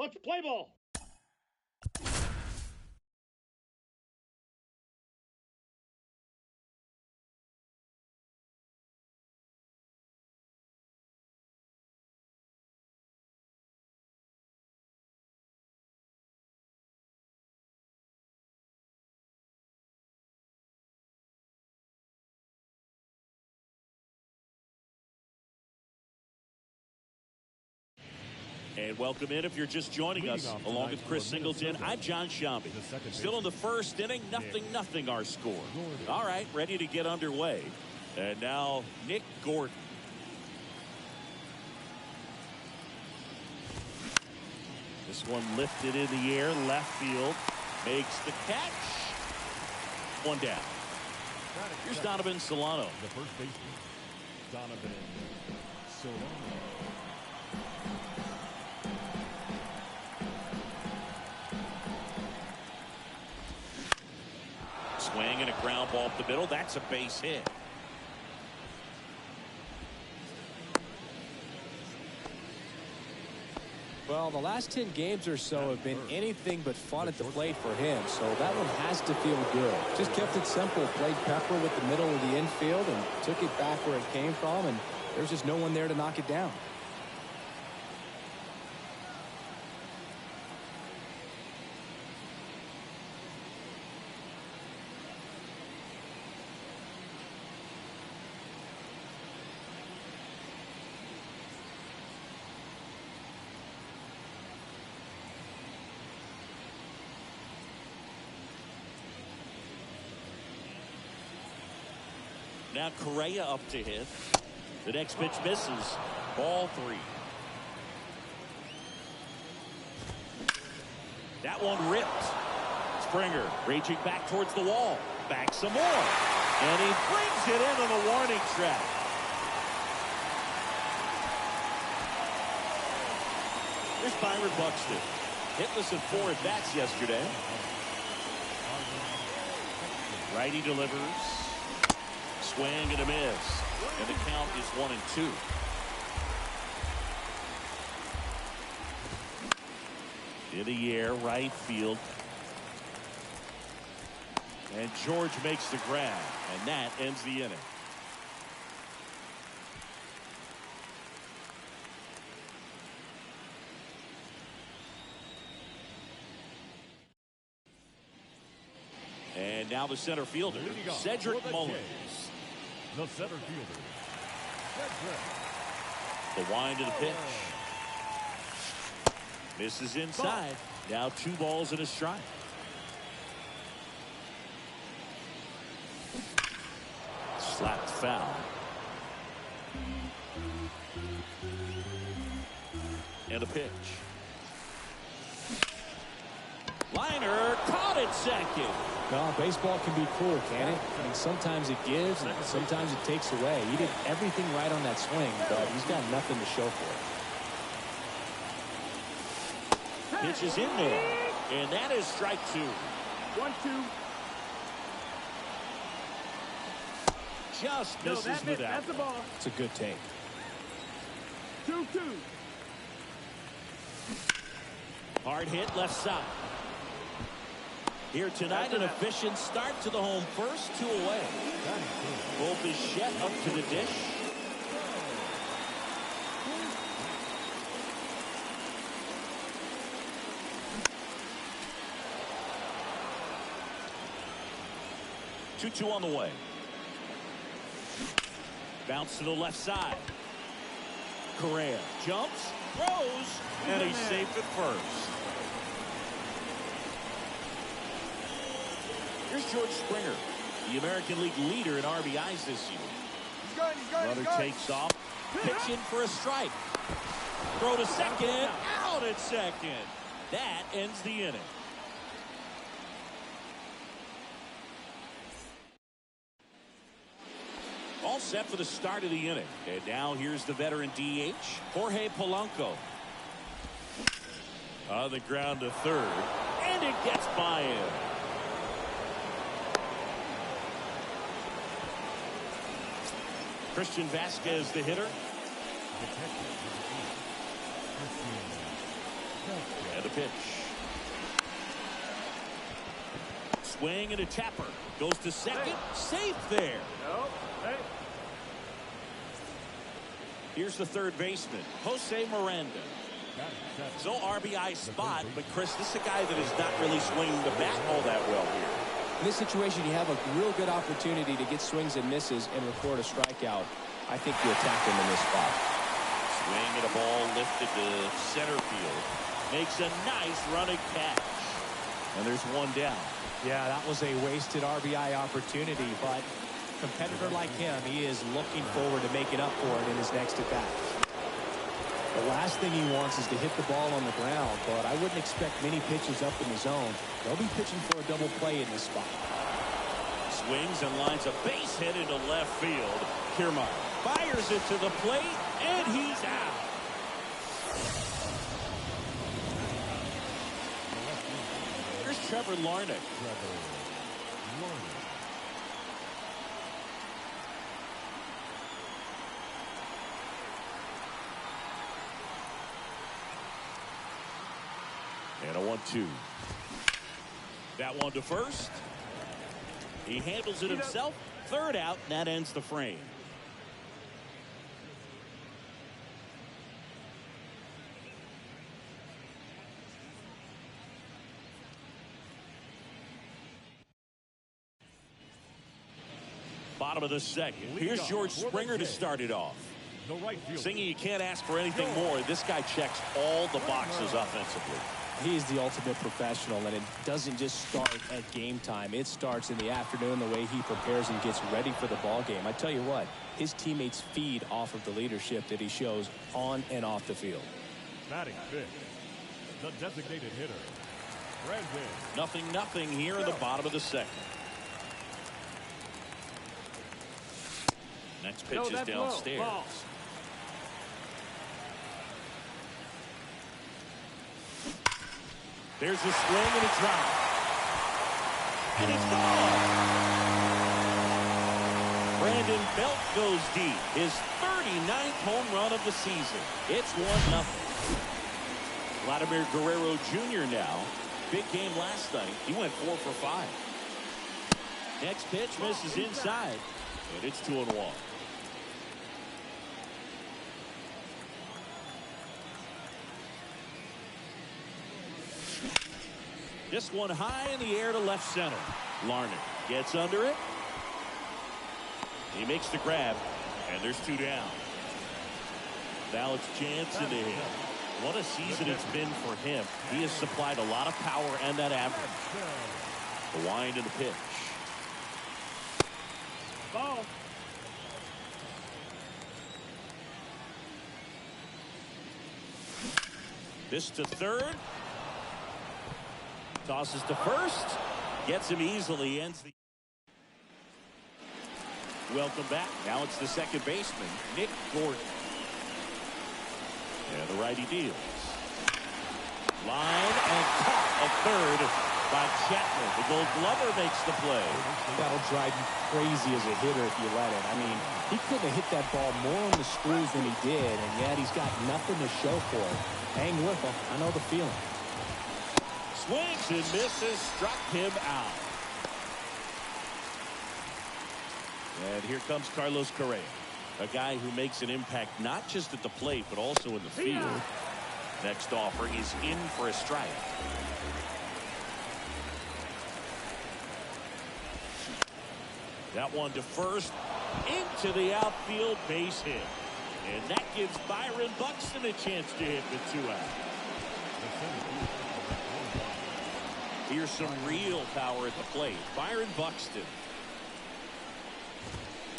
Let's play ball. And welcome in if you're just joining us. Along with Chris Singleton, I'm John Shambi. Still in the first inning, 0-0 our score. All right, ready to get underway. And now Nick Gordon. This one lifted in the air, left field. Makes the catch. One down. Here's Donovan Solano. The first baseman, Donovan Solano. Swing and a ground ball up the middle. That's a base hit. Well, the last 10 games or so have been anything but fun at the plate for him, so that one has to feel good. Just kept it simple, played pepper with the middle of the infield and took it back where it came from, and there's just no one there to knock it down. Now Correa up to hit. The next pitch misses. Ball 3. That one ripped. Springer reaching back towards the wall. Back some more. And he brings it into the warning track. Here's Byron Buxton. Hitless in 4 at-bats yesterday. Righty delivers. Swing and a miss. And the count is 1-2. In the air, right field. And George makes the grab. And that ends the inning. And now the center fielder, Cedric Mullins. The center fielder, Cedric. The wind of the pitch. Misses inside. Now 2 balls and a strike. Slapped foul. And a pitch. Liner caught it second. Well, baseball can be cruel, can it? I mean, sometimes it gives and sometimes it takes away. He did everything right on that swing, but he's got nothing to show for it. Pitch is in there, and that is strike 2. 1-2. Just misses with that. That's the ball. It's a good take. 2-2. Hard hit left side. Here tonight, an efficient start to the home first, 2 away. Bo Bichette up to the dish. Two on the way. Bounce to the left side. Correa jumps, throws, and he's safe at first. Here's George Springer, the American League leader in RBIs this year. Runner takes off, pitching for a strike. Throw to second, out at second. That ends the inning. All set for the start of the inning. And now here's the veteran DH, Jorge Polanco. On the ground to third, and it gets by him. Christian Vasquez, the hitter. And a pitch. Swing and a tapper. Goes to second. Safe there. No. Hey. Here's the third baseman, Jose Miranda. So RBI spot, but Chris, this is a guy that is not really swinging the bat all that well here. In this situation, you have a real good opportunity to get swings and misses and record a strikeout. I think you attack him in this spot. Swing and a ball lifted to center field. Makes a nice running catch. And there's one down. Yeah, that was a wasted RBI opportunity, but a competitor like him, he is looking forward to making up for it in his next at-bat. The last thing he wants is to hit the ball on the ground, but I wouldn't expect many pitches up in the zone. They'll be pitching for a double play in this spot. Swings and lines a base hit into left field. Kiermaier fires it to the plate, and he's out. Here's Trevor Larnach. And a 1-2. That one to first. He handles it himself. Third out, and that ends the frame. Bottom of the second. Here's George Springer to start it off. Singing, you can't ask for anything more. This guy checks all the boxes offensively. He's the ultimate professional, and it doesn't just start at game time. It starts in the afternoon, the way he prepares and gets ready for the ball game. I tell you what, his teammates feed off of the leadership that he shows on and off the field. Batting fifth, the designated hitter, Brandon. 0-0 here in the bottom of the second. Next pitch is downstairs. There's a swing and a drive. And it's gone. Brandon Belt goes deep. His 39th home run of the season. It's 1-0. Vladimir Guerrero Jr. now. Big game last night. He went 4 for 5. Next pitch misses inside. And it's 2-1. This one high in the air to left center. Larnach gets under it. He makes the grab, and there's 2 down. Now it's Jansen to him. What a season it's been for him. He has supplied a lot of power and that average. The wind and the pitch. Ball. This to third. Tosses to first. Gets him easily. Ends the. Welcome back. Now it's the second baseman, Nick Gordon. And the righty deals. Line and caught at third by Chapman. The Gold Glover makes the play. That'll drive you crazy as a hitter if you let it. I mean, he couldn't have hit that ball more on the screws than he did, and yet he's got nothing to show for it. Hang with him. I know the feeling. Swings and misses, struck him out. And here comes Carlos Correa, a guy who makes an impact not just at the plate but also in the field. Next offering is in for a strike. That one to first, into the outfield, base hit. And that gives Byron Buxton a chance to hit with 2 out. Here's some real power at the plate. Byron Buxton.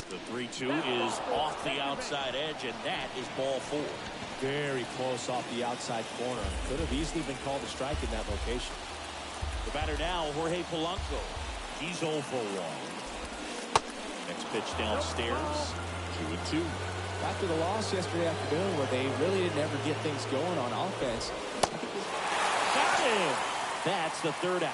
The 3-2 is off the outside edge, and that is ball 4. Very close off the outside corner. Could have easily been called a strike in that location. The batter now, Jorge Polanco. He's 0 for 1. Next pitch downstairs. 2-2. After the loss yesterday afternoon, where they really didn't ever get things going on offense. Got him. That's the third out.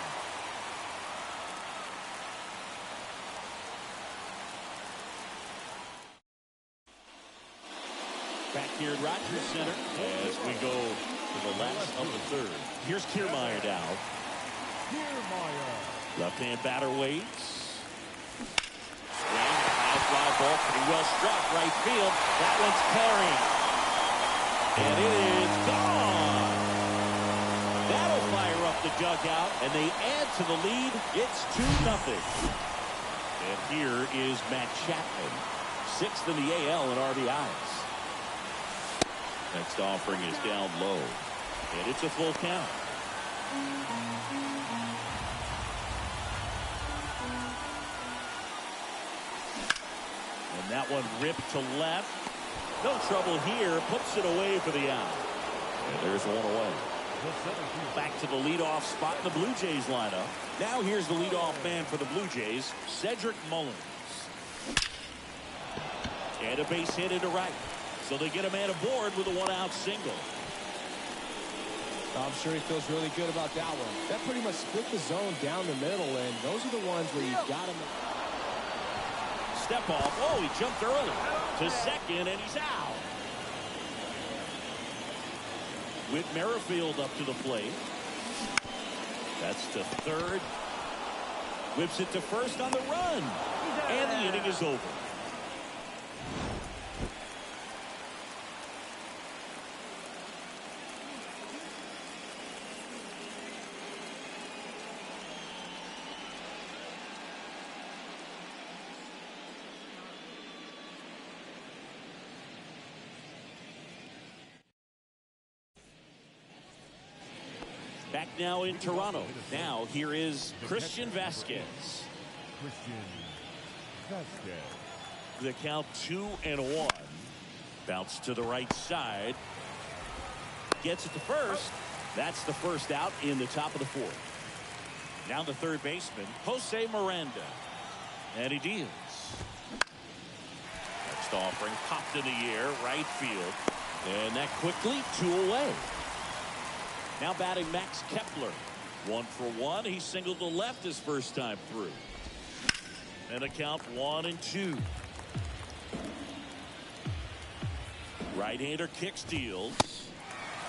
Back here at Rogers Center as we go to the last of the third. Here's Kiermaier now. Left-hand batter waits. Swing, high fly ball, pretty well struck, right field. That one's carrying. And it is gone. That'll fire up the dugout, and they add to the lead. It's 2-0. And here is Matt Chapman, 6th in the AL in RBIs. Next offering is down low, and it's a full count. And that one ripped to left. No trouble here. Puts it away for the out. And there's one away. Back to the leadoff spot in the Blue Jays lineup. Now here's the leadoff man for the Blue Jays, Cedric Mullins. And a base hit into right. So they get a man aboard with a one-out single. I'm sure he feels really good about that one. That pretty much split the zone down the middle, and those are the ones where you've got him. Step off. Oh, he jumped early to second, and he's out. Whit Merrifield up to the plate. That's to third. Whips it to first on the run. And the inning is over. Back now in Toronto. Now here is Christian Vasquez. The count 2-1. Bounce to the right side. Gets it to first. That's the first out in the top of the fourth. Now the third baseman, Jose Miranda. And he deals. Next offering popped in the air, right field. And that quickly 2 away. Now batting Max Kepler. 1 for 1. He singled to left his first time through. And a count 1-2. Right-hander kick steals.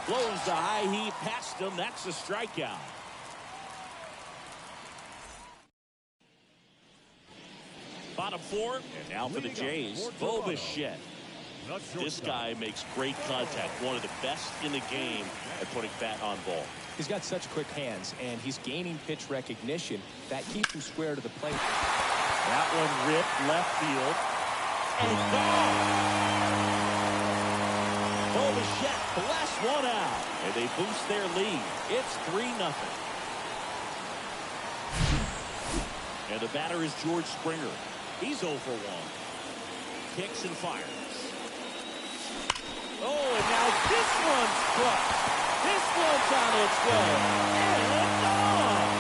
Blows the high heat past him. That's a strikeout. Bottom 4. And now for the Jays, Bo Bichette. This guy makes great contact. One of the best in the game at putting bat on ball. He's got such quick hands, and he's gaining pitch recognition. That keeps him square to the plate. That one ripped left field. And gone. Bo Bichette blasts one out. And they boost their lead. It's 3-0. And the batter is George Springer. He's 0 for 1. Kicks and fires. Oh, and now this one's struck. This one's on its way. And gone.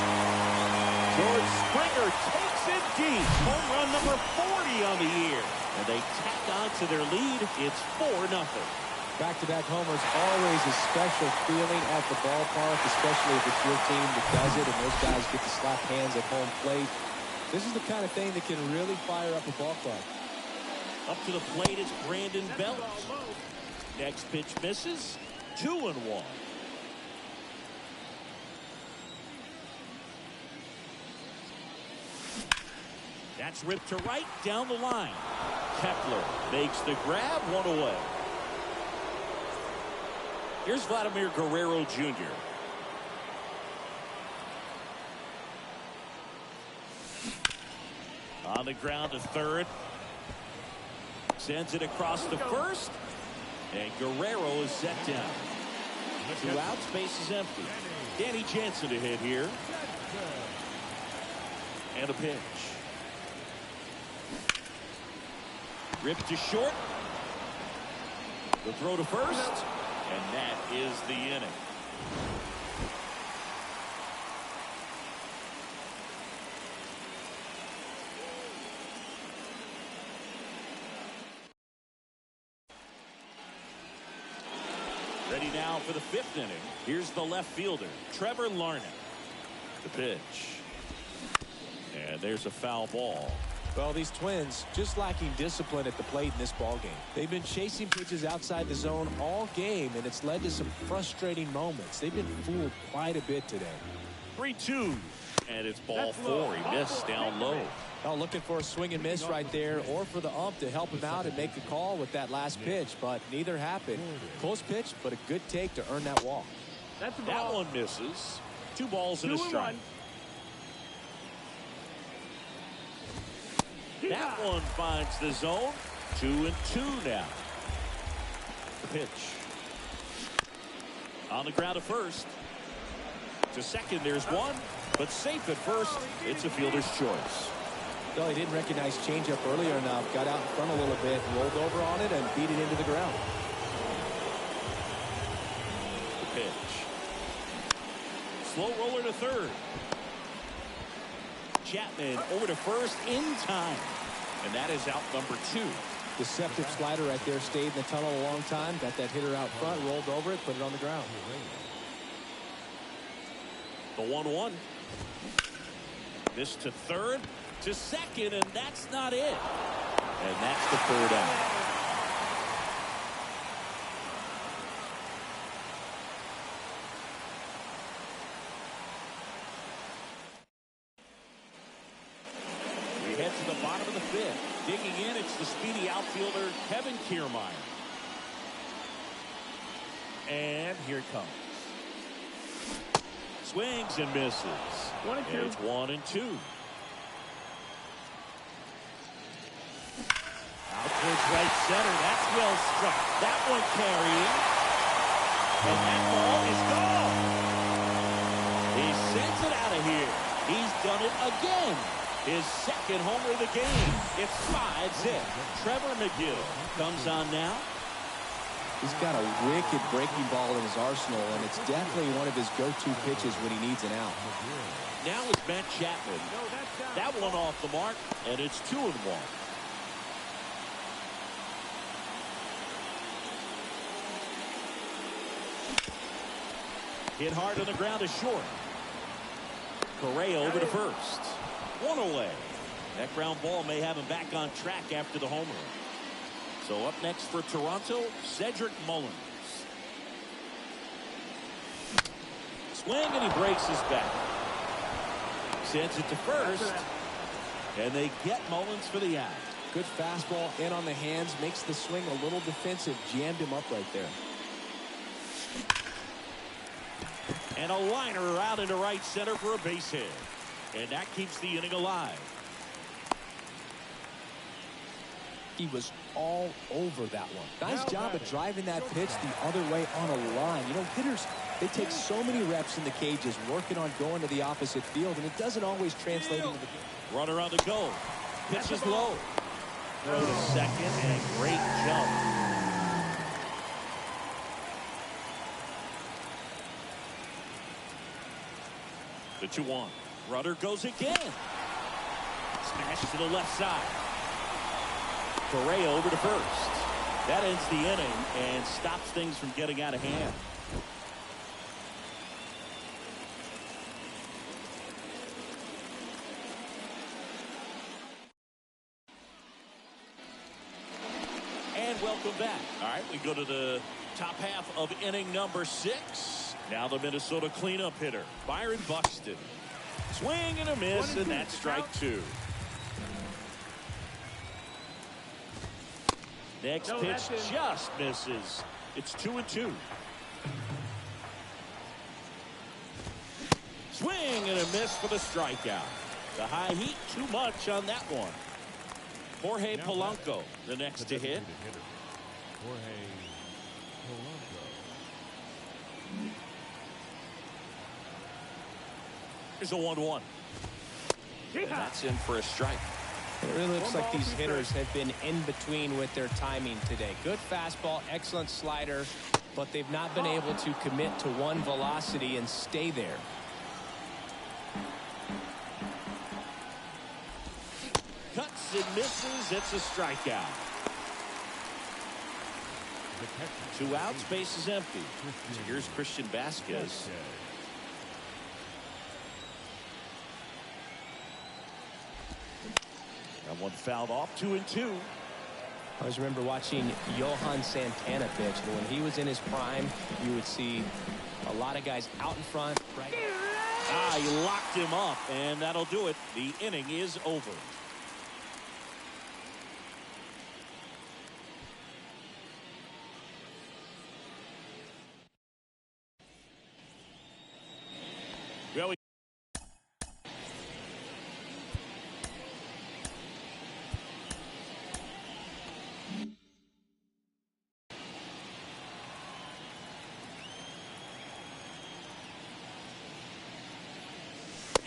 George Springer takes it deep. Home run number 40 on the year. And they tack on to their lead. It's 4-0. Back-to-back homers, always a special feeling at the ballpark, especially if it's your team that does it and those guys get to slap hands at home plate. This is the kind of thing that can really fire up a ball club. Up to the plate is Brandon Belt. Next pitch misses. 2-1. That's ripped to right down the line. Kepler makes the grab, 1 away. Here's Vladimir Guerrero Jr. On the ground to third. Sends it across the first. And Guerrero is set down. 2 outs, base is empty. Danny Jansen to hit here. And a pitch. Ripped to short. The throw to first. And that is the inning. Ready now for the 5th inning. Here's the left fielder, Trevor Larnach. The pitch. And there's a foul ball. Well, these Twins just lacking discipline at the plate in this ballgame. They've been chasing pitches outside the zone all game, and it's led to some frustrating moments. They've been fooled quite a bit today. 3-2, and it's ball four. He missed down low. Oh, looking for a swing and miss right there, or for the ump to help him out and make the call with that last pitch, but neither happened. Close pitch, but a good take to earn that walk. That one misses. 2 balls and a strike. That one finds the zone. 2-2 now. The pitch. On the ground to first. To second, there's one. But safe at first. It's a fielder's choice. Well, he didn't recognize changeup earlier enough. Got out in front a little bit, rolled over on it, and beat it into the ground. The pitch. Slow roller to third. Chapman over to first in time. And that is out number 2. Deceptive slider right there. Stayed in the tunnel a long time. Got that hitter out front. Rolled over it. Put it on the ground. The 1-1. This to third. To second. And that's not it. And that's the third out. Head to the bottom of the 5th. Digging in, it's the speedy outfielder, Kevin Kiermaier. And here it comes. Swings and misses. 1-2. It's 1-2. Out towards right center. That's well struck. That one carrying. And that ball is gone. He sends it out of here. He's done it again. His second homer of the game. It's 5-zip. Trevor McGill comes on now. He's got a wicked breaking ball in his arsenal, and it's definitely one of his go-to pitches when he needs an out. Now it's Matt Chapman. That one off the mark, and it's 2-1. Hit hard on the ground is short. Correa over to first. 1 away. That ground ball may have him back on track after the homer. So up next for Toronto, Cedric Mullins. Swing and he breaks his back. Sends it to first. And they get Mullins for the out. Good fastball in on the hands. Makes the swing a little defensive. Jammed him up right there. And a liner out into right center for a base hit. And that keeps the inning alive. He was all over that one. Nice job of driving that pitch the other way on a line. You know, hitters, they take so many reps in the cages working on going to the opposite field, and it doesn't always translate into the game. Runner on the go. Pitch is low. Throw to second, and a great jump. The 2-1. Runner goes again. Smash to the left side. Correa over to first. That ends the inning and stops things from getting out of hand. And welcome back. All right, we go to the top half of inning number 6. Now the Minnesota cleanup hitter, Byron Buxton. Swing and a miss, and that's strike 2. Next pitch just misses. It's 2-2. Swing and a miss for the strikeout. The high heat, too much on that one. Jorge Polanco, the next to hit. Jorge Polanco. Here's a 1-1. That's in for a strike. It really looks like these hitters have been in between with their timing today. Good fastball, excellent slider, but they've not been able to commit to one velocity and stay there. Cuts and misses. It's a strikeout. 2 outs, base is empty. So here's Christian Vasquez. And one fouled off, 2-2. I always remember watching Johan Santana pitch, and when he was in his prime, you would see a lot of guys out in front. Right. He locked him up, and that'll do it. The inning is over. Well,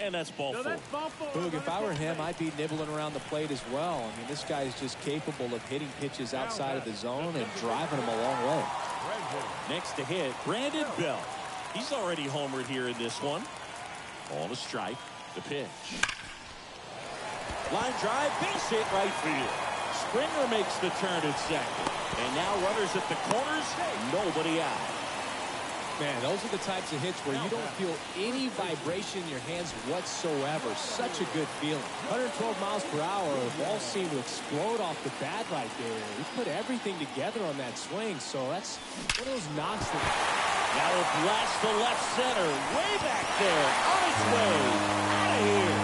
and that's ball four. Boog, if I were him, I'd be nibbling around the plate as well. I mean, this guy is just capable of hitting pitches outside of the zone and driving them a long way. Next to hit, Brandon Bell. He's already homered here in this one. On a strike, the pitch. Line drive, base hit right field. Springer makes the turn at second. And now runners at the corners, nobody out. Man, those are the types of hits where you don't feel any vibration in your hands whatsoever. Such a good feeling. 112 miles per hour. The ball seemed to explode off the bat right there. He put everything together on that swing, so that's one of those knocks that... Now a blast to left center. Way back there. On its way. Out of here.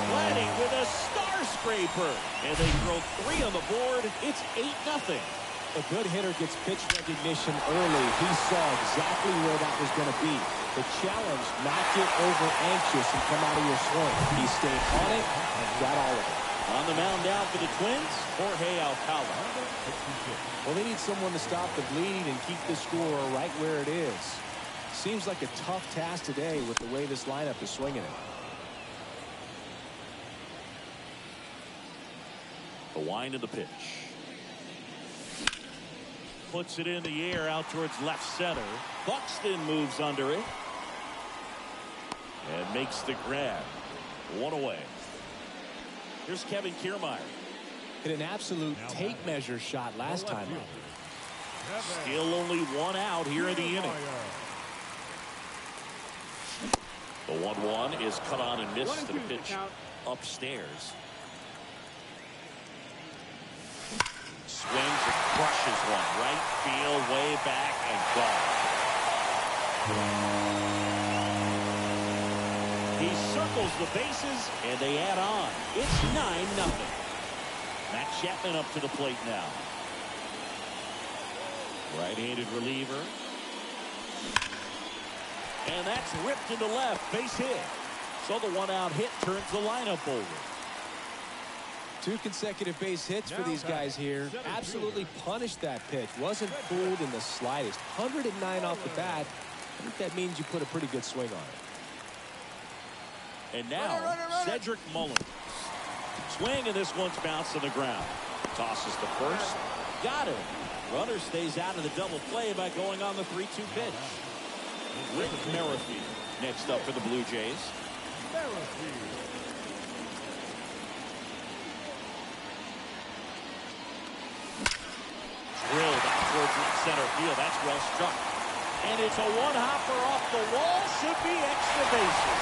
Vladdy with a star scraper. And they throw 3 on the board. It's 8-0. A good hitter gets pitch recognition early. He saw exactly where that was going to be. The challenge, not get over anxious and come out of your swing. He stayed on it and got all of it. On the mound now for the Twins, Jorge Alcala. Well, they need someone to stop the bleeding and keep the score right where it is. Seems like a tough task today with the way this lineup is swinging it. The wind of the pitch. Puts it in the air out towards left center. Buxton moves under it. And makes the grab. 1 away. Here's Kevin Kiermaier. Hit an absolute tape measure shot last time. Still only 1 out here in the inning. The 1-1 is cut on and missed the pitch upstairs. Swings and crushes one. Right field, way back, and gone. He circles the bases, and they add on. It's 9-0. Matt Chapman up to the plate now. Right-handed reliever. And that's ripped into left. Base hit. So the 1-out hit turns the lineup over. 2 consecutive base hits for these guys here. Absolutely punished that pitch. Wasn't fooled in the slightest. 109 off the bat. I think that means you put a pretty good swing on it. And now, Cedric Mullins. Swing, and this one's bounced to the ground. Tosses to first. Got it. Runner stays out of the double play by going on the 3-2 pitch. Rick Merrifield next up for the Blue Jays. Drilled out towards center field. That's well struck. And it's a one-hopper off the wall. Should be extra bases.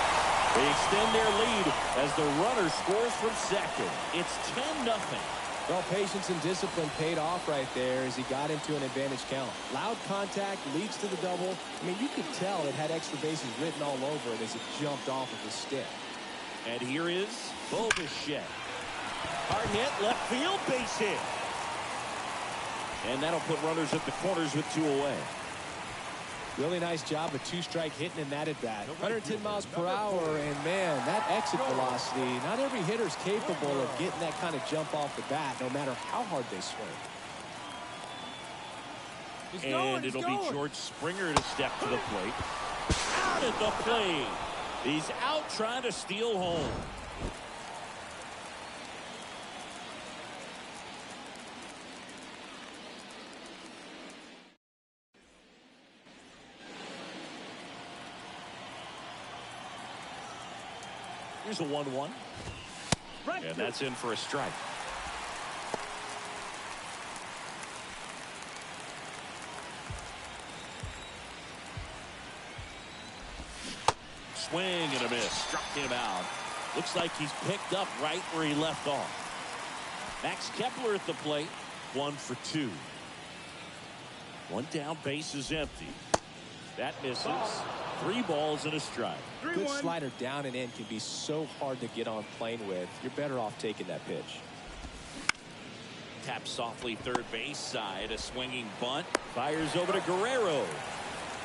They extend their lead as the runner scores from second. It's 10-0. Well, patience and discipline paid off right there as he got into an advantage count. Loud contact leads to the double. I mean, you could tell it had extra bases written all over it as it jumped off of the stick. And here is Bo Bichette. Hard hit, left field, base hit. And that'll put runners at the corners with 2 away. Really nice job of 2-strike hitting in that at bat. 110 miles per hour, and man, that exit velocity, not every hitter's capable of getting that kind of jump off the bat, no matter how hard they swing. And it'll be George Springer to step to the plate. Out at the plate. He's out trying to steal home. Here's a 1-1. And that's in for a strike. Swing and a miss. Struck him out. Looks like he's picked up right where he left off. Max Kepler at the plate. 1 for 2. One down, base is empty. That misses. 3 balls and a strike. Good slider down and in can be so hard to get on plane with. You're better off taking that pitch. Taps softly third base side. A swinging bunt. Fires over to Guerrero.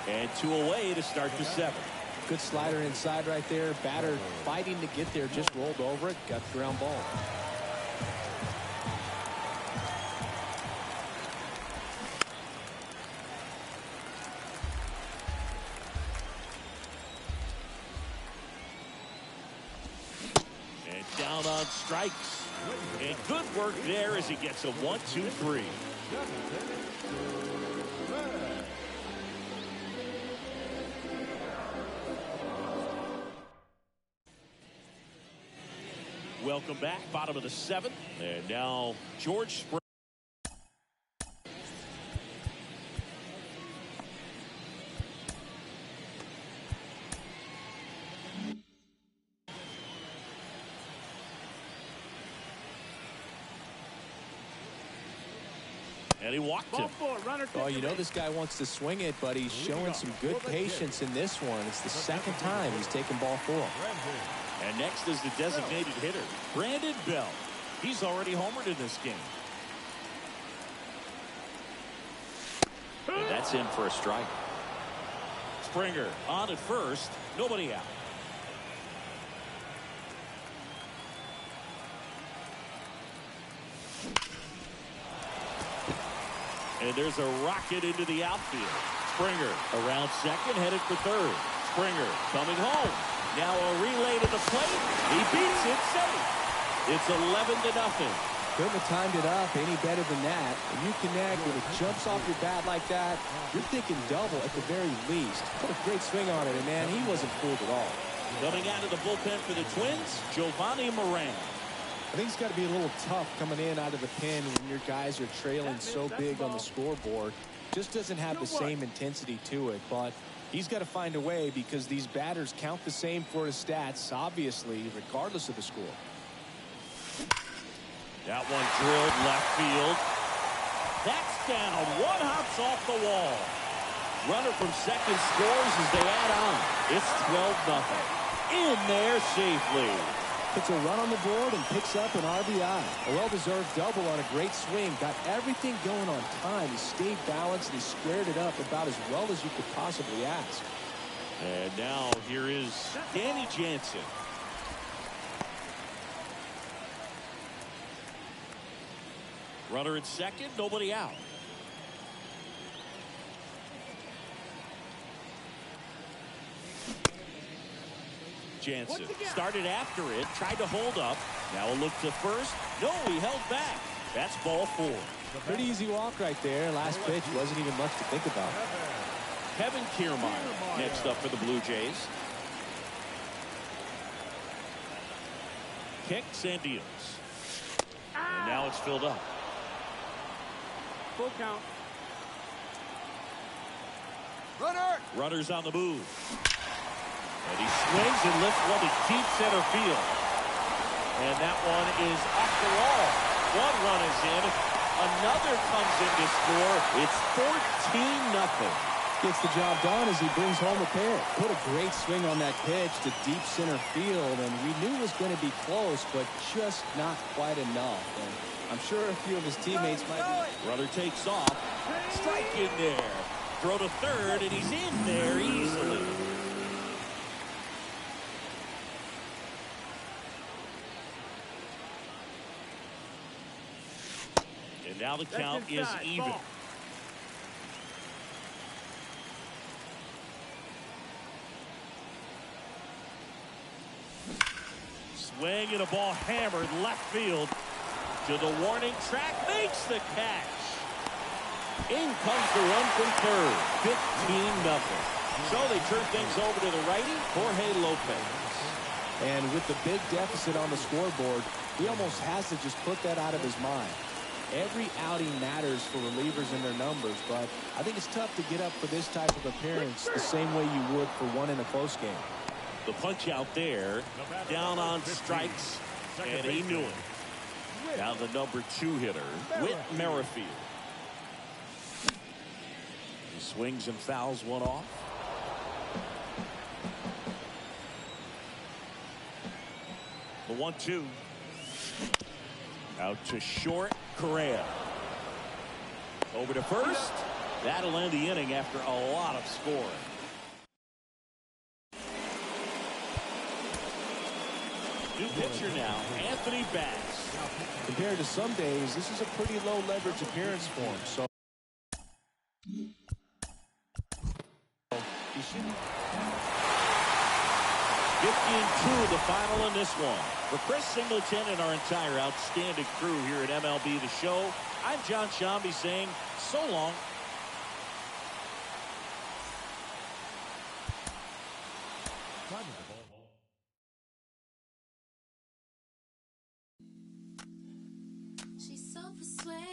And 2 away to start the 7th. Good slider inside right there. Batter fighting to get there. Just rolled over it. Got the ground ball. And down on strikes. And good work there as he gets a 1-2-3. Welcome back, bottom of the 7th, and now George Springer. And he walked him. Oh, you know this guy wants to swing it, but he's showing some good patience in this one. It's the 2nd time he's taken ball 4. And next is the designated hitter, Brandon Bell. He's already homered in this game. And that's in for a strike. Springer on at first, nobody out. And there's a rocket into the outfield. Springer around second, headed for third. Springer coming home. Now a relay to the plate. He beats it safe. It's 11-0. Couldn't have timed it up any better than that. When you connect, when it jumps off your bat like that, you're thinking double at the very least. Put a great swing on it, and man, he wasn't fooled at all. Coming out of the bullpen for the Twins, Giovanni Moran. I think it's got to be a little tough coming in out of the pen when your guys are trailing so big on the scoreboard. Just doesn't have the same intensity to it, but he's got to find a way because these batters count the same for his stats, obviously, regardless of the score. That one drilled left field. That's down. One hops off the wall. Runner from second scores as they add on. It's 12-0. In there safely. Puts a run on the board and picks up an RBI. A well-deserved double on a great swing. Got everything going on time. He stayed balanced and he squared it up about as well as you could possibly ask. And now here is Danny Jansen. Runner at second, nobody out. Jansen started after it, tried to hold up. Now a look to first. No, he held back. That's ball 4. Pretty easy walk right there. Last pitch wasn't even much to think about. Kevin Kiermaier next up for the Blue Jays. Kicks and deals. And now it's filled up. Full count. Runner's on the move. And he swings and lifts one to deep center field. And that one is off the wall. One run is in. Another comes in to score. It's 14-0. Gets the job done as he brings home a pair. Put a great swing on that pitch to deep center field, and we knew it was going to be close, but just not quite enough. And I'm sure a few of his teammates might be. Runner takes off. Strike in there. Throw to third, and he's in there easily. And now the count is even. Swing and a ball hammered left field to the warning track, makes the catch. In comes the run from third. 15-0. So they turn things over to the righty, Jorge Lopez. And with the big deficit on the scoreboard, he almost has to just put that out of his mind. Every outing matters for relievers and their numbers, but I think it's tough to get up for this type of appearance the same way you would for one in a close game. The punch out there, down on strikes, and he knew it. Now the number 2 hitter, Whit Merrifield. He swings and fouls one off. The 1-2. Out to short, Correa. Over to first. That'll end the inning after a lot of scoring. New pitcher now, Anthony Bass. Compared to some days, this is a pretty low leverage appearance for him. So he shouldn't. 15-2 the final in this one. For Chris Singleton and our entire outstanding crew here at MLB The Show, I'm John Shambi saying so long. She's so persuasive.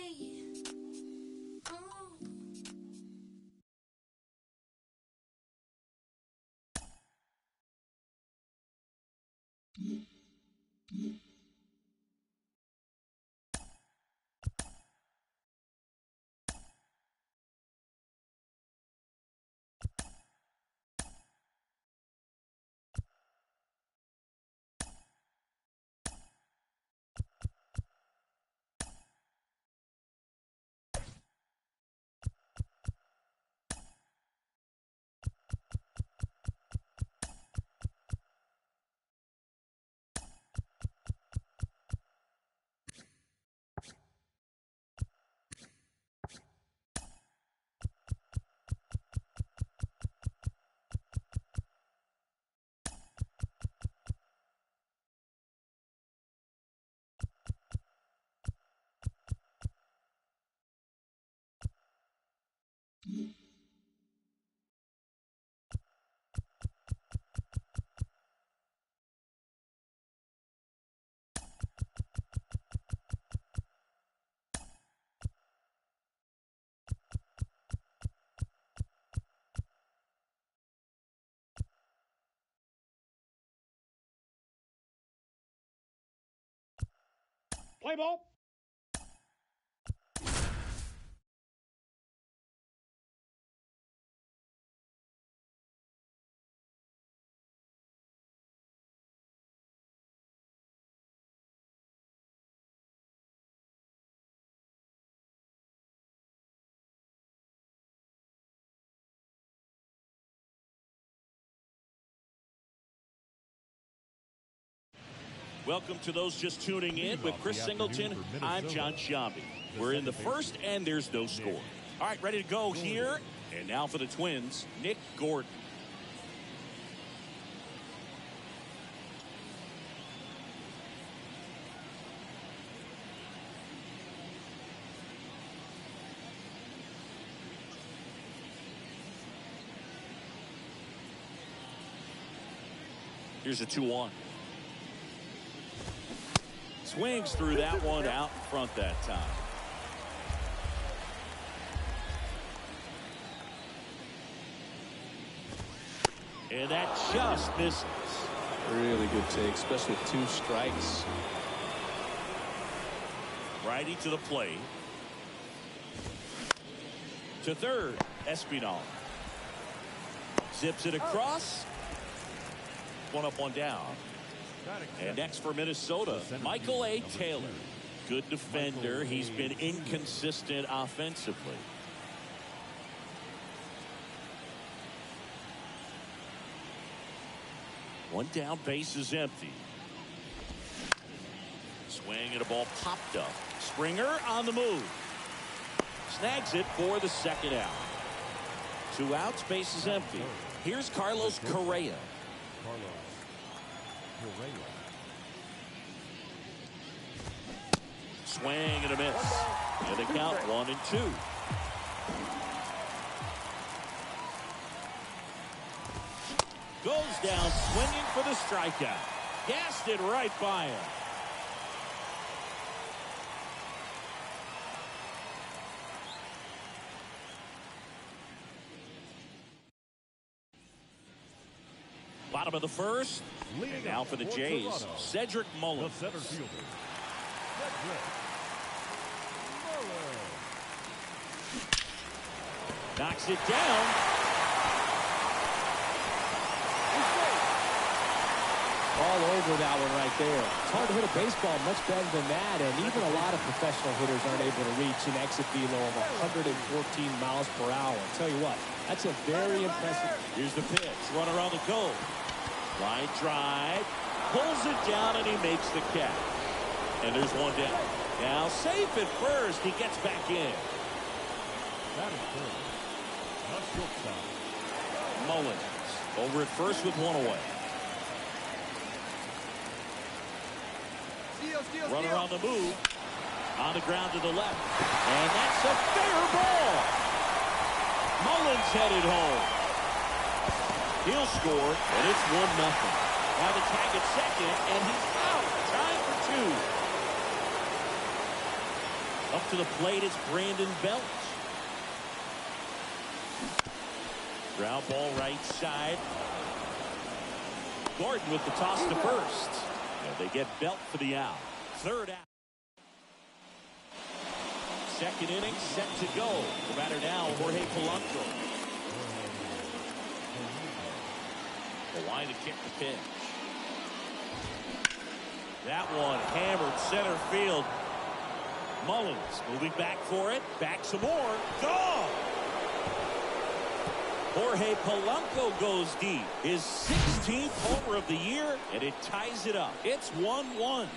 Play ball. Welcome to those just tuning in with Chris Singleton. I'm John Shambi. We're in the first, and there's no score. All right, ready to go here. And now for the Twins, Nick Gordon. Here's a 2-1. Swings through that one out in front that time. And that just misses. Really good take, especially with 2 strikes. Righty to the plate. To third, Espinal. Zips it across. One up, one down. And next for Minnesota, Michael A. Taylor. Good defender. He's been inconsistent offensively. One down, base is empty. Swing and a ball popped up. Springer on the move. Snags it for the second out. 2 outs, base is empty. Here's Carlos Correa. Swing and a miss. And they count 1-2. Goes down swinging for the strikeout. Gassed it right by him. bottom of the first. And now for the Jays, Cedric Mullins. The center fielder, Cedric Mullins. Knocks it down. All over that one right there. It's hard to hit a baseball much better than that, and even a lot of professional hitters aren't able to reach an exit velo of 114 miles per hour. I'll tell you what, that's a very impressive. Here's the pitch. Runner on the go. Line drive. Pulls it down, and he makes the catch. And there's one down. Now safe at first. He gets back in. That is good. Not shortstop. Mullins over at first with one away. Runner on the move. On the ground to the left. And that's a fair ball. Mullins headed home. He'll score, and it's 1-0. Now the tag at second, and he's out. Time for two. Up to the plate is Brandon Belt. Ground ball right side. Gordon with the toss to first. And they get Belt for the out. Third out. Second inning set to go. The batter now, Jorge Polanco. Hawaii to kick the pitch. That one hammered center field. Mullins moving back for it. Back some more. Gone. Jorge Polanco goes deep. His 16th homer of the year, and it ties it up. It's 1-1.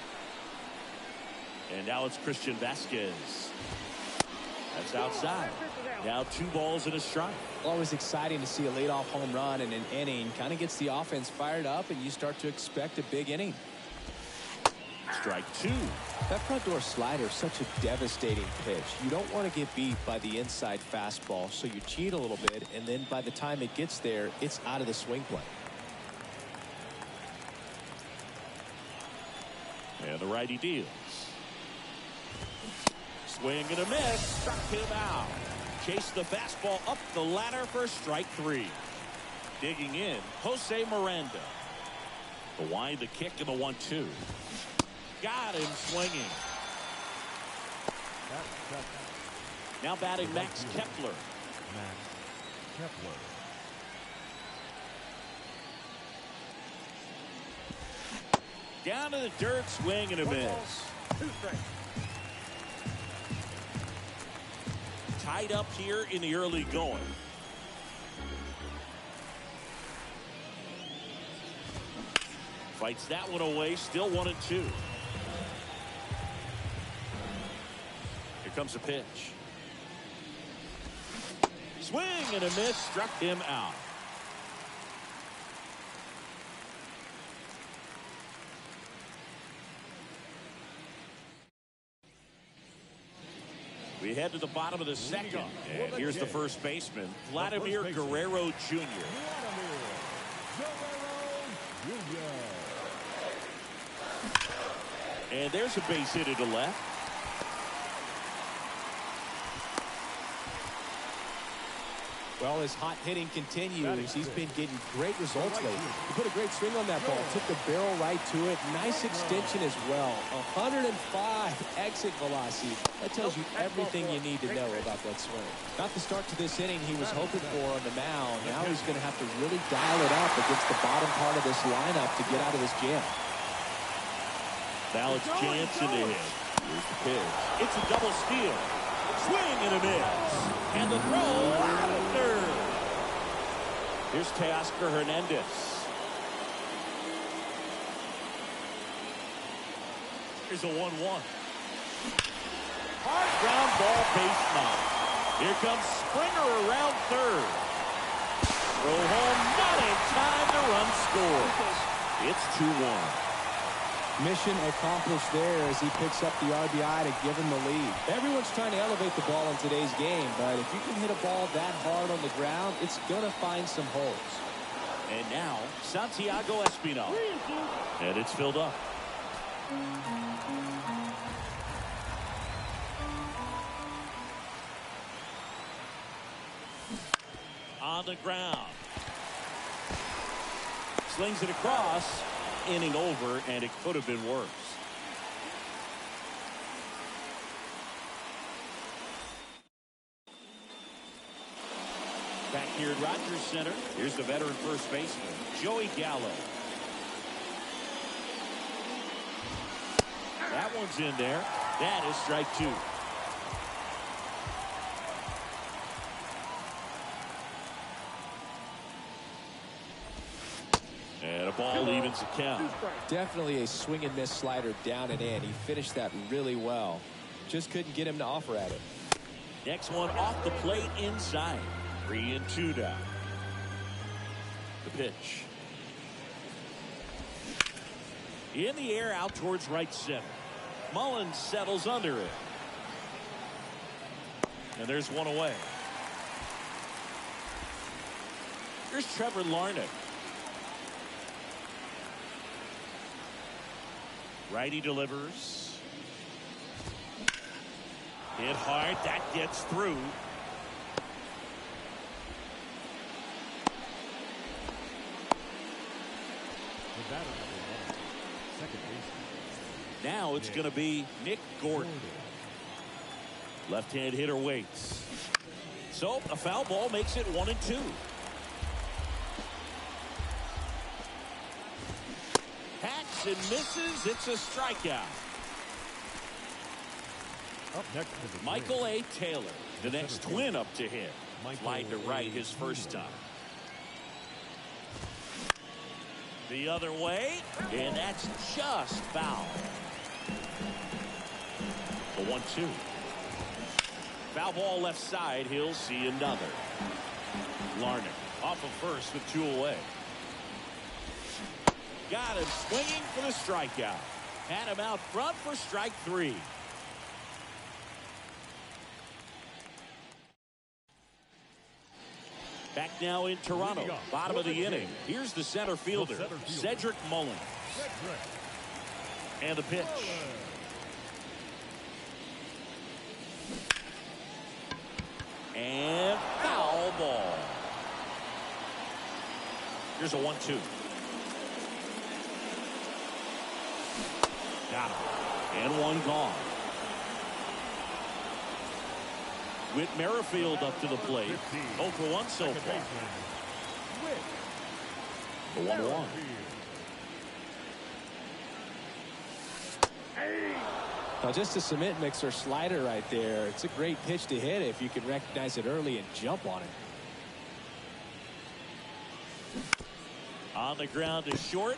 And now it's Christian Vasquez. That's outside. Now 2 balls and a strike. Always exciting to see a leadoff home run in an inning. Kind of gets the offense fired up, and you start to expect a big inning. Strike 2. That front door slider is such a devastating pitch. You don't want to get beat by the inside fastball, so you cheat a little bit, and then by the time it gets there, it's out of the swing plane. And the righty deals. Swing and a miss. Struck him out. Chased the fastball up the ladder for strike 3. Digging in, Jose Miranda. The wind, the kick, and the 1-2. Got him swinging. Now batting Max Kepler. Max Kepler. Down to the dirt, swing and a miss. Tied up here in the early going. Fights that one away, still 1-2. Here comes a pitch. Swing and a miss, struck him out. We head to the bottom of the second, and here's the first baseman, Vladimir Guerrero Jr. And there's a base hit to left. Well, his hot hitting continues. He's been getting great results lately. He put a great swing on that ball. Took the barrel right to it. Nice extension as well. 105 exit velocity. That tells you everything you need to know about that swing. Not the start to this inning he was hoping for on the mound. Now he's going to have to really dial it up against the bottom part of this lineup to get out of this jam. Now it's Jansen to hit. Here's the pitch. It's a double steal. Swing and a miss. And the throw out of third. Here's Teoscar Hernandez. Here's a 1-1. Hard ground ball, base knock. Here comes Springer around third. Throw home, not in time, the run scores. It's 2-1. Mission accomplished there as he picks up the RBI to give him the lead. Everyone's trying to elevate the ball in today's game, but if you can hit a ball that hard on the ground, it's going to find some holes. And now, Santiago Espinal. And it's filled up. On the ground. Slings it across. Inning over, and it could have been worse. Back here at Rogers Center, here's the veteran first baseman, Joey Gallo. That one's in there. That is strike two. And a ball evens the count. Definitely a swing and miss slider down and in. He finished that really well. Just couldn't get him to offer at it. Next one off the plate inside. 3-2 down. The pitch. In the air out towards right center. Mullins settles under it. And there's one away. Here's Trevor Larnach. Righty delivers. Hit hard. That gets through. Second baseman. Now it's going to be Nick Gordon. Left-hand hitter waits. So a foul ball makes it 1-2. Hacks and misses. It's a strikeout. Up next is Michael A. Taylor, the next twin up to him. Flied to right his first time. The other way, and that's just foul. A 1-2. Foul ball left side. He'll see another. Larnach off of first with 2 away. Got him swinging for the strikeout. Had him out front for strike 3. Back now in Toronto, bottom of the inning. Here's the center fielder, Cedric Mullins. And the pitch. And foul ball. Here's a 1-2. Got him. And one gone. Whit Merrifield up to the plate. 0 for 1 so far. The 1-1. Now just a cement mixer slider right there. It's a great pitch to hit if you can recognize it early and jump on it. On the ground is short.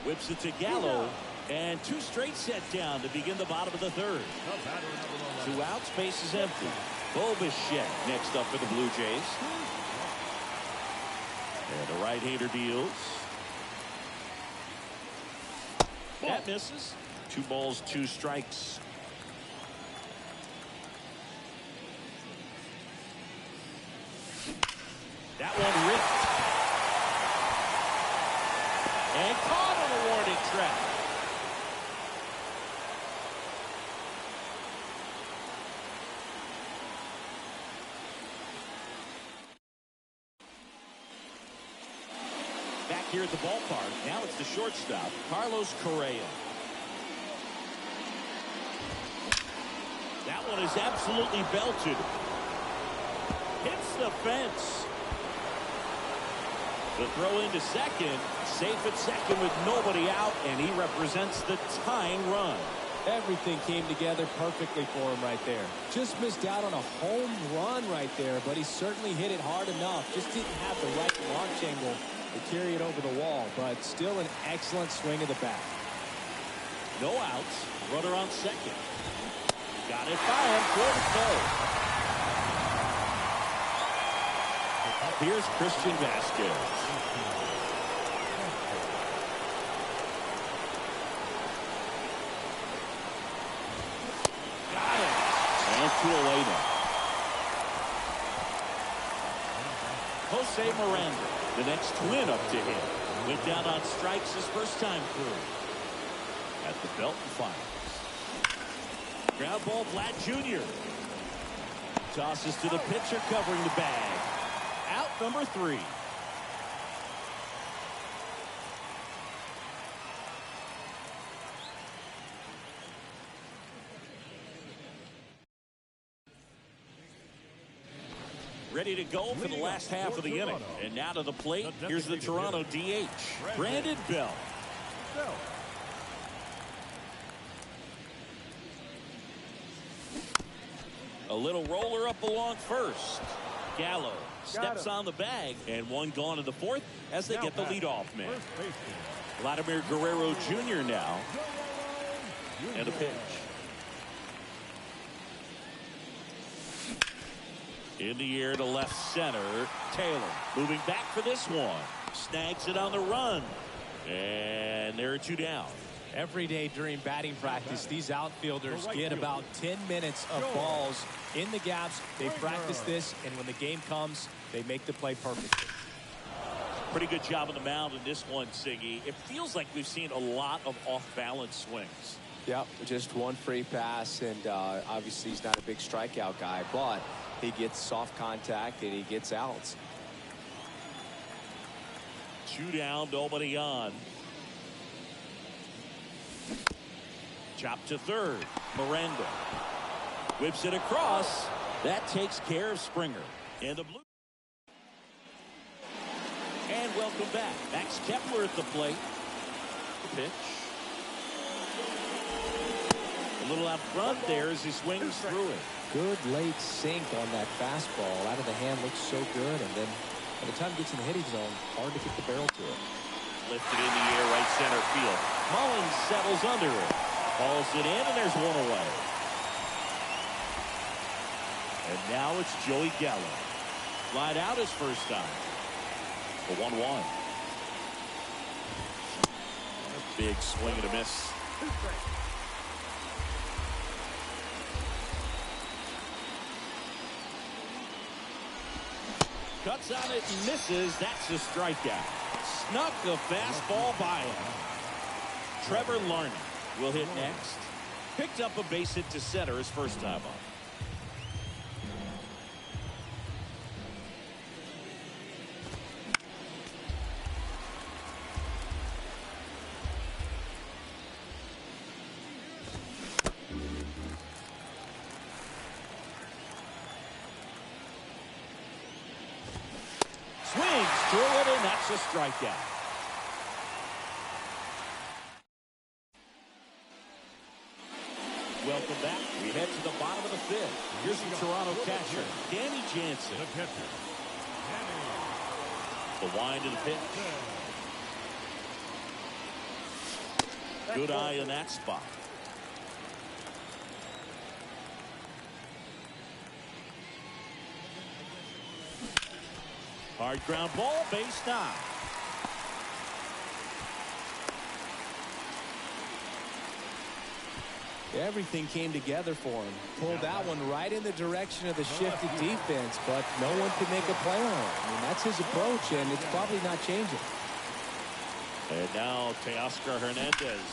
Whips it to Gallo. And 2 straight set down to begin the bottom of the third. 2 outs, base is empty. Bo Bichette next up for the Blue Jays. And the right-hander deals. That misses. 2 balls, 2 strikes. That one ripped. And caught on a warning track. Back here at the ballpark, now it's the shortstop, Carlos Correa. That one is absolutely belted. Hits the fence. The throw into second, safe at second with nobody out, and he represents the tying run. Everything came together perfectly for him right there. Just missed out on a home run right there, but he certainly hit it hard enough. Just didn't have the right launch angle to carry it over the wall, but still an excellent swing of the bat. No outs, runner on second. Got it by him for the throw. Here's Christian Vasquez. Got it. And 2 away now. Jose Miranda, the next twin up to him. Went down on strikes his first time through. At the Belton Finals. Ground ball, Vlad Jr. Tosses to the pitcher covering the bag. Out number 3. Ready to go for the last half of the inning. And now to the plate, here's the Toronto DH, Brandon Bell. A little roller up along first. Gallo steps on the bag, and one gone in the fourth as they get the leadoff man. Vladimir Guerrero Jr. now. And a pitch. In the air to left center. Taylor moving back for this one. Snags it on the run. And there are two down. Every day during batting practice, these outfielders get about 10 minutes of balls in the gaps. They practice this, and when the game comes, they make the play perfectly. Pretty good job on the mound in this one, Siggy. It feels like we've seen a lot of off-balance swings. Yep, just one free pass, and obviously he's not a big strikeout guy, but he gets soft contact and he gets outs. Two down, nobody on. Chop to third. Miranda whips it across. That takes care of Springer. And the blue. And welcome back. Max Kepler at the plate. The pitch. A little out front there as he swings through it. Good late sink on that fastball. Out of the hand looks so good, and then by the time it gets in the hitting zone, hard to get the barrel to it. Lifted in the air, right center field. Mullins settles under it. Hauls it in, and there's one away. And now it's Joey Gallo. Flied out his first time. The 1-1. A big swing and a miss. Cuts on it and misses. That's a strikeout. Snuck the fastball by him. Trevor Larney will hit next. Picked up a base hit to center his first time up. Swings through it, and that's a strikeout. Welcome back. We head to the bottom of the fifth. Here's the Toronto catcher, Danny Jansen. The wind of the pitch. Good eye in that spot. Hard ground ball, base knock. Everything came together for him. Pulled that one right in the direction of the shifted defense, but no one could make a play on it. I mean, that's his approach, and it's probably not changing. And now Teoscar Hernandez.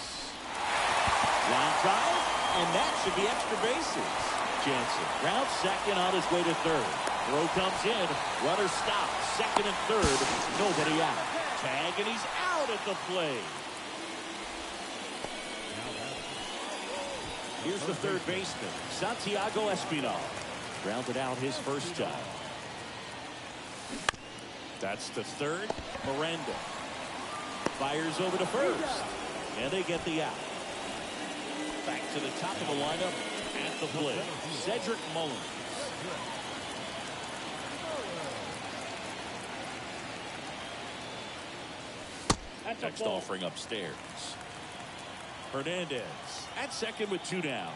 Line drive, and that should be extra bases. Jansen round second on his way to third. Throw comes in. Runner stops. Second and third. Nobody out. Tag, and he's out at the plate. Here's the third baseman, Santiago Espinal. Grounded out his first time. That's the third. Miranda fires over to first. And they get the out. Back to the top of the lineup at the plate, Cedric Mullins. Next offering upstairs. Hernandez at second with two down.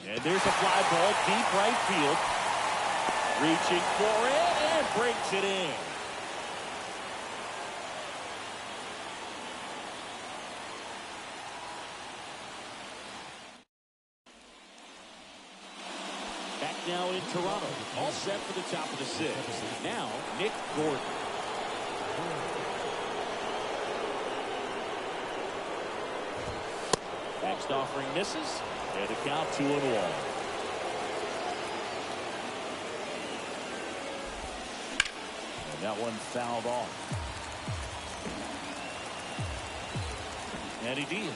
And there's a fly ball deep right field. Reaching for it and breaks it in. Back now in Toronto. All set for the top of the sixth. Now, Nick Gordon. Next offering misses. And a count 2-1. And that one fouled off. Eddie Diaz.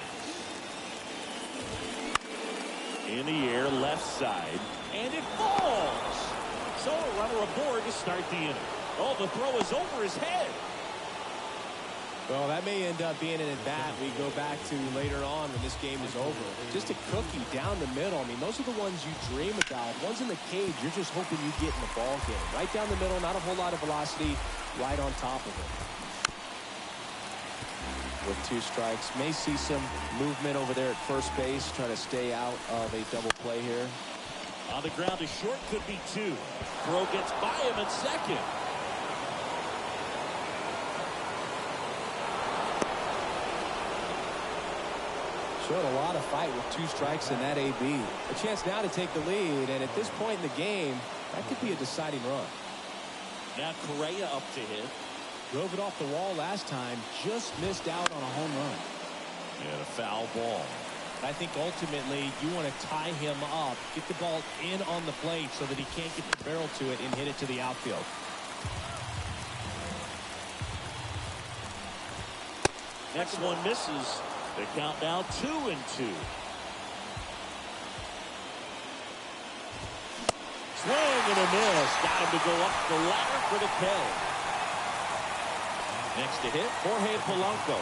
In the air, left side, and it falls. So a runner aboard to start the inning. Oh, the throw is over his head. Well, that may end up being an at-bat we go back to later on when this game is over. Just a cookie down the middle. I mean, those are the ones you dream about. Ones in the cage, you're just hoping you get in the ball game. Right down the middle, not a whole lot of velocity, right on top of it. With 2 strikes, may see some movement over there at first base, trying to stay out of a double play here. On the ground, a short could be 2. Throw gets by him at second. Showed a lot of fight with 2 strikes in that AB. A chance now to take the lead, and at this point in the game, that could be a deciding run. Now Correa up to hit. Drove it off the wall last time, just missed out on a home run. And a foul ball. I think ultimately you want to tie him up, get the ball in on the plate so that he can't get the barrel to it and hit it to the outfield. Next one misses. The count now 2-2. Swing and a miss. Got him to go up the ladder for the K. Next to hit, Jorge Polanco.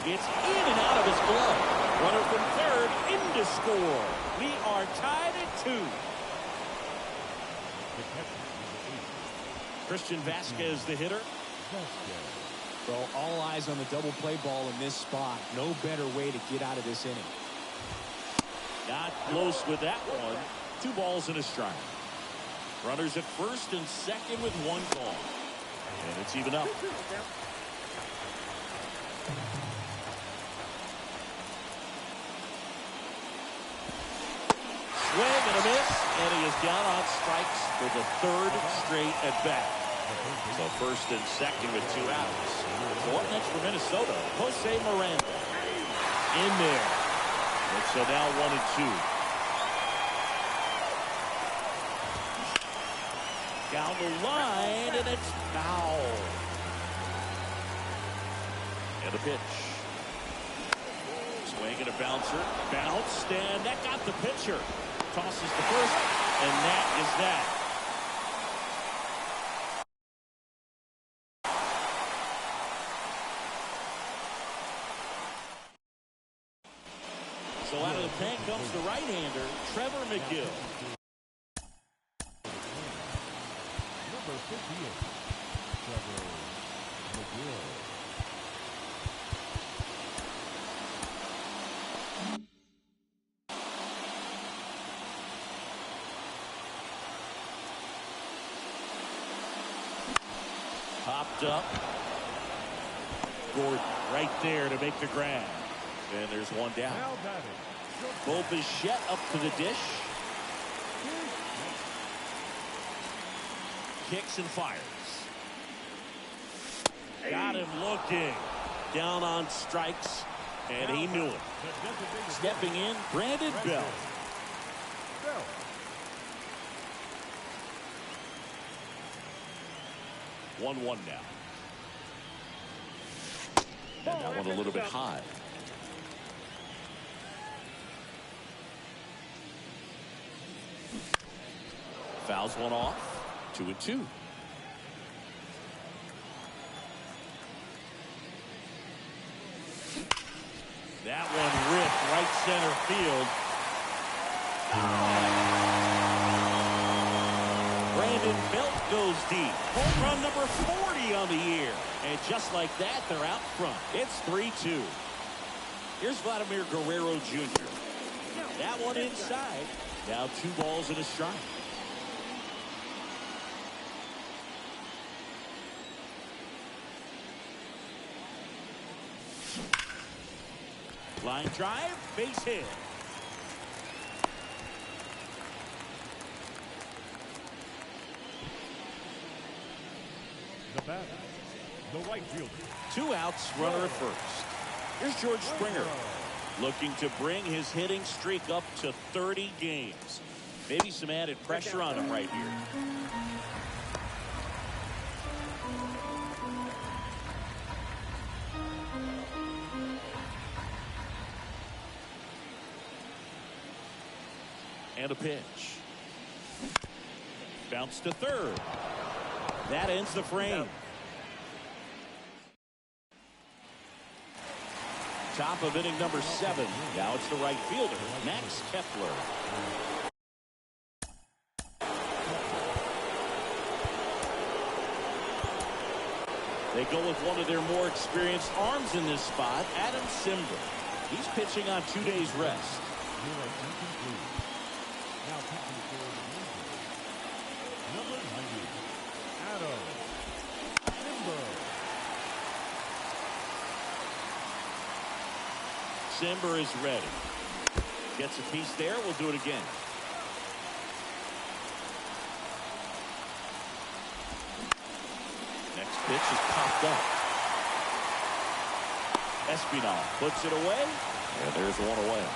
It's in and out of his glove. Runner from third in to score. We are tied at 2. Christian Vasquez, the hitter. Well, all eyes on the double play ball in this spot. No better way to get out of this inning. Not close with that one. 2 balls and a strike. Runners at first and second with 1 call. And it's even up. Swing and a miss, and he is down on strikes for the 3rd straight at bat. So first and second with 2 outs. So up next for Minnesota, Jose Miranda. In there. And so now 1-2. Down the line, and it's foul. And a pitch. Swing and a bouncer. Bounced, and that got the pitcher. Tosses to first, and that is that. So out of the pen comes the right-hander, Trevor McGill. Number 58, Trevor McGill. Popped up. Gordon right there to make the grab. And there's one down. Bo Bichette up to the dish. Kicks and fires. Got him looking. Down on strikes. And he knew it. Stepping in, Brandon Bell. 1-1 now. And that one a little bit high. Fouls one off. 2-2. That one ripped right center field. Brandon Belt goes deep. Home run number 40 on the year. And just like that, they're out front. It's 3-2. Here's Vladimir Guerrero Jr. That one inside. Now 2 balls and a strike. Line drive, base hit. The batter, the right fielder. 2 outs, runner at first. Here's George Springer, looking to bring his hitting streak up to 30 games. Maybe some added pressure on him right here. And a pitch. Bounce to third. That ends the frame. Top of inning number 7. Now it's the right fielder, Max Kepler. They go with one of their more experienced arms in this spot, Adam Simber. He's pitching on 2 days rest. Now pitching for the Rangers, number 90, Adam Simber. Simber is ready. Gets a piece there. We'll do it again. Next pitch is popped up. Espinal puts it away. And there's one away.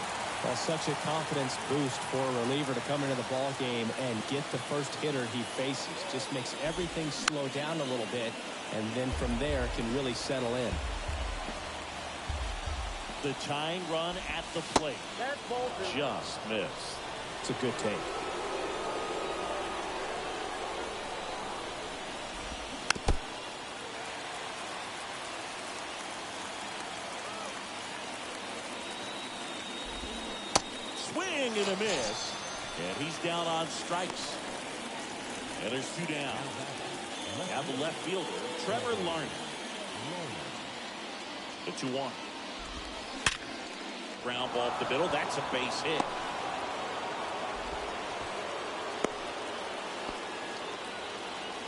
Well, such a confidence boost for a reliever to come into the ball game and get the first hitter he faces. Just makes everything slow down a little bit, and then from there can really settle in. The tying run at the plate. Just missed. It's a good take. Swing and a miss. And he's down on strikes. And there's 2 down. Now the left fielder, Trevor Larney. The 2-1. Ground ball up the middle. That's a base hit.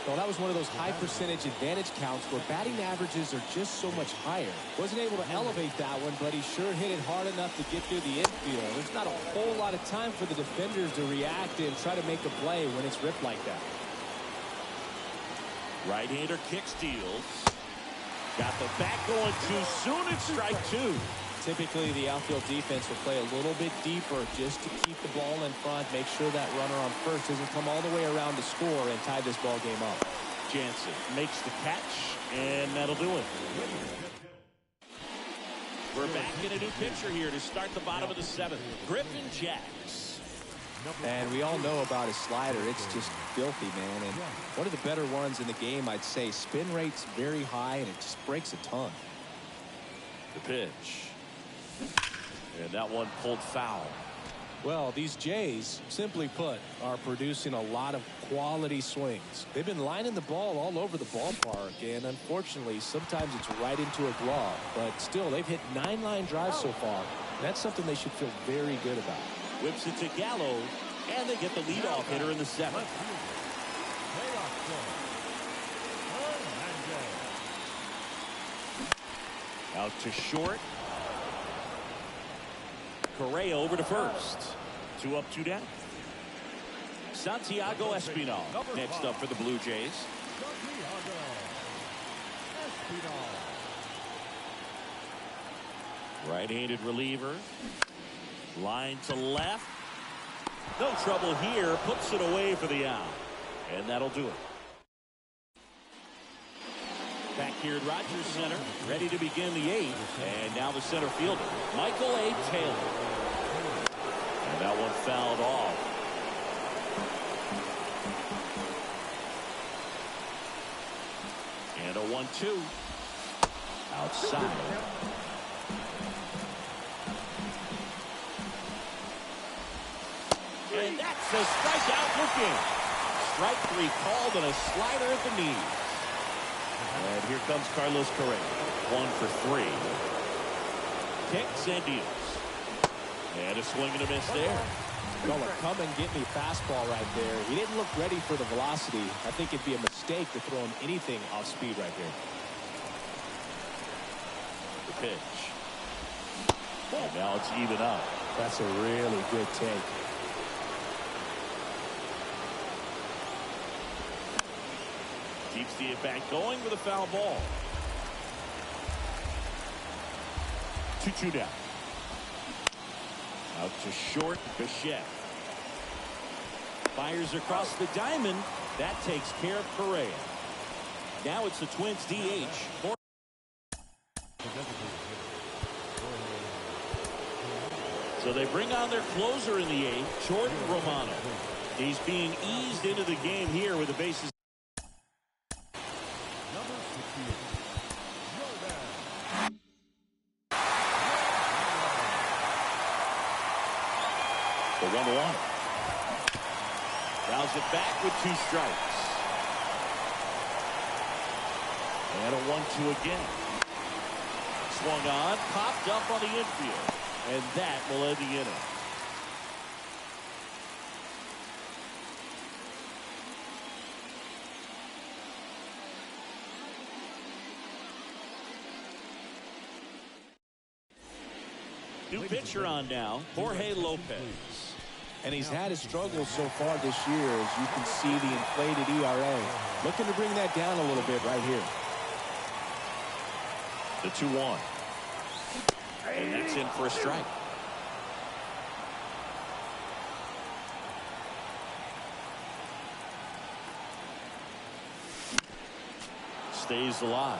Well, that was one of those high percentage advantage counts where batting averages are just so much higher. Wasn't able to elevate that one, but he sure hit it hard enough to get through the infield. There's not a whole lot of time for the defenders to react and try to make a play when it's ripped like that. Right-hander kick steals. Got the bat going too soon. It's strike 2. Typically, the outfield defense will play a little bit deeper just to keep the ball in front, make sure that runner on first doesn't come all the way around to score and tie this ball game up. Jansen makes the catch, and that'll do it. We're back in a new pitcher here to start the bottom of the 7th. Griffin Jacks. And we all know about his slider. It's just filthy, man. And one of the better ones in the game, I'd say. Spin rate's very high, and it just breaks a ton. The pitch. And that one pulled foul. Well, these Jays, simply put, are producing a lot of quality swings. They've been lining the ball all over the ballpark, and unfortunately, sometimes it's right into a glove. But still, they've hit 9 line drives so far. That's something they should feel very good about. Whips it to Gallo, and they get the leadoff hitter in the 7th. Out to short. Correa over to first. 2 up, 2 down. Santiago Espinal next up for the Blue Jays. Right-handed reliever. Line to left. No trouble here. Puts it away for the out. And that'll do it. Back here at Rogers Center, ready to begin the 8th. And now the center fielder, Michael A. Taylor. And that one fouled off. And a 1-2. Outside. And that's a strikeout looking. Strike 3 called and a slider at the knees. And here comes Carlos Correa. 1 for 3. Kicks and deals. And a swing and a miss there. Well, a come and get me fastball right there. He didn't look ready for the velocity. I think it'd be a mistake to throw him anything off speed right here. The pitch. And now it's even up. That's a really good take. Keeps the at-bat going with a foul ball. 2-2 down. Out to short, Bichette. Fires across the diamond. That takes care of Correa. Now it's the Twins DH. So they bring on their closer in the eighth, Jordan Romano. He's being eased into the game here with the bases. Number 68. The 1-1. Fouls it back with 2 strikes. And a 1-2 again. Swung on, popped up on the infield. And that will end the inning. New pitcher on now, Jorge Lopez. And he's had his struggles so far this year, as you can see the inflated ERA. Looking to bring that down a little bit right here. The 2-1. And that's in for a strike. Stays alive.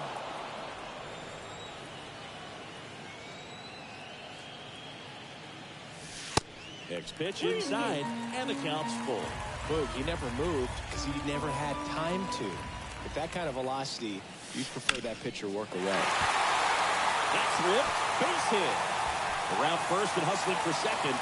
Next pitch inside, and the count's full. Boog, he never moved because he never had time to. With that kind of velocity, you'd prefer that pitcher work away. That's ripped. Base hit. Around first and hustling for second.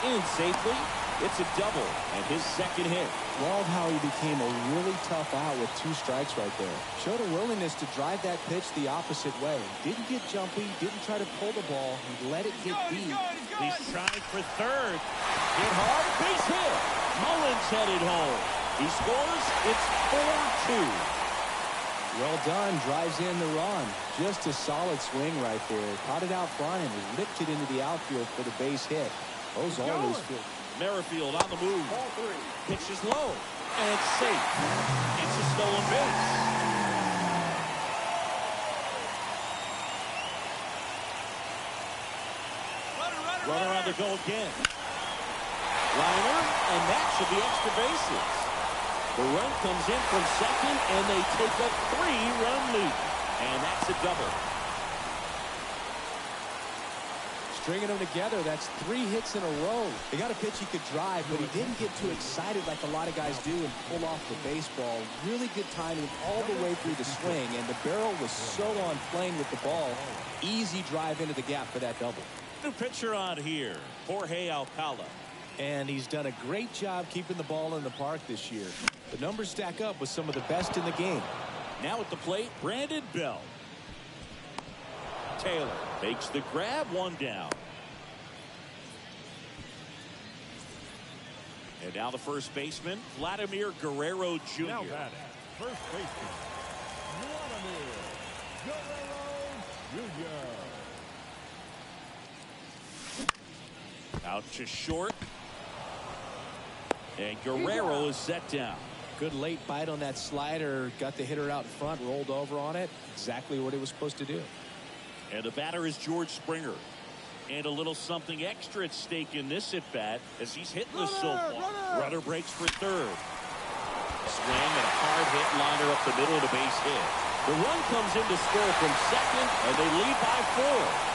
In safely. It's a double and his second hit. Love how he became a really tough out with 2 strikes right there. Showed a willingness to drive that pitch the opposite way. Didn't get jumpy, didn't try to pull the ball. He let it get deep. He's trying for third. Hit hard, base hit. Mullins headed home. He scores. It's 4-2. Well done. Drives in the run. Just a solid swing right there. Caught it out front and licked it into the outfield for the base hit. Those always feel. Merrifield on the move. Pitch is low. And it's safe. It's a stolen base. Runner on the go again. Liner, and that should be extra bases. The run comes in from second, and they take a 3-run lead. And that's a double. Stringing them together, that's 3 hits in a row. They got a pitch he could drive, but he didn't get too excited like a lot of guys do and pull off the baseball. Really good timing all the way through the swing, and the barrel was so on plane with the ball. Easy drive into the gap for that double. New pitcher on here, Jorge Alcala. And he's done a great job keeping the ball in the park this year. The numbers stack up with some of the best in the game. Now at the plate, Brandon Bell. Taylor makes the grab, 1 down. And now the first baseman, Vladimir Guerrero Jr. Now batting, first baseman, Vladimir Guerrero Jr. Out to short. And Guerrero is set down. Good late bite on that slider. Got the hitter out in front, rolled over on it. Exactly what he was supposed to do. And the batter is George Springer. And a little something extra at stake in this at-bat as he's hitless so far. Runner breaks for third. Swing and a hard hit liner up the middle of the base hit. The run comes in to score from second, and they lead by 4.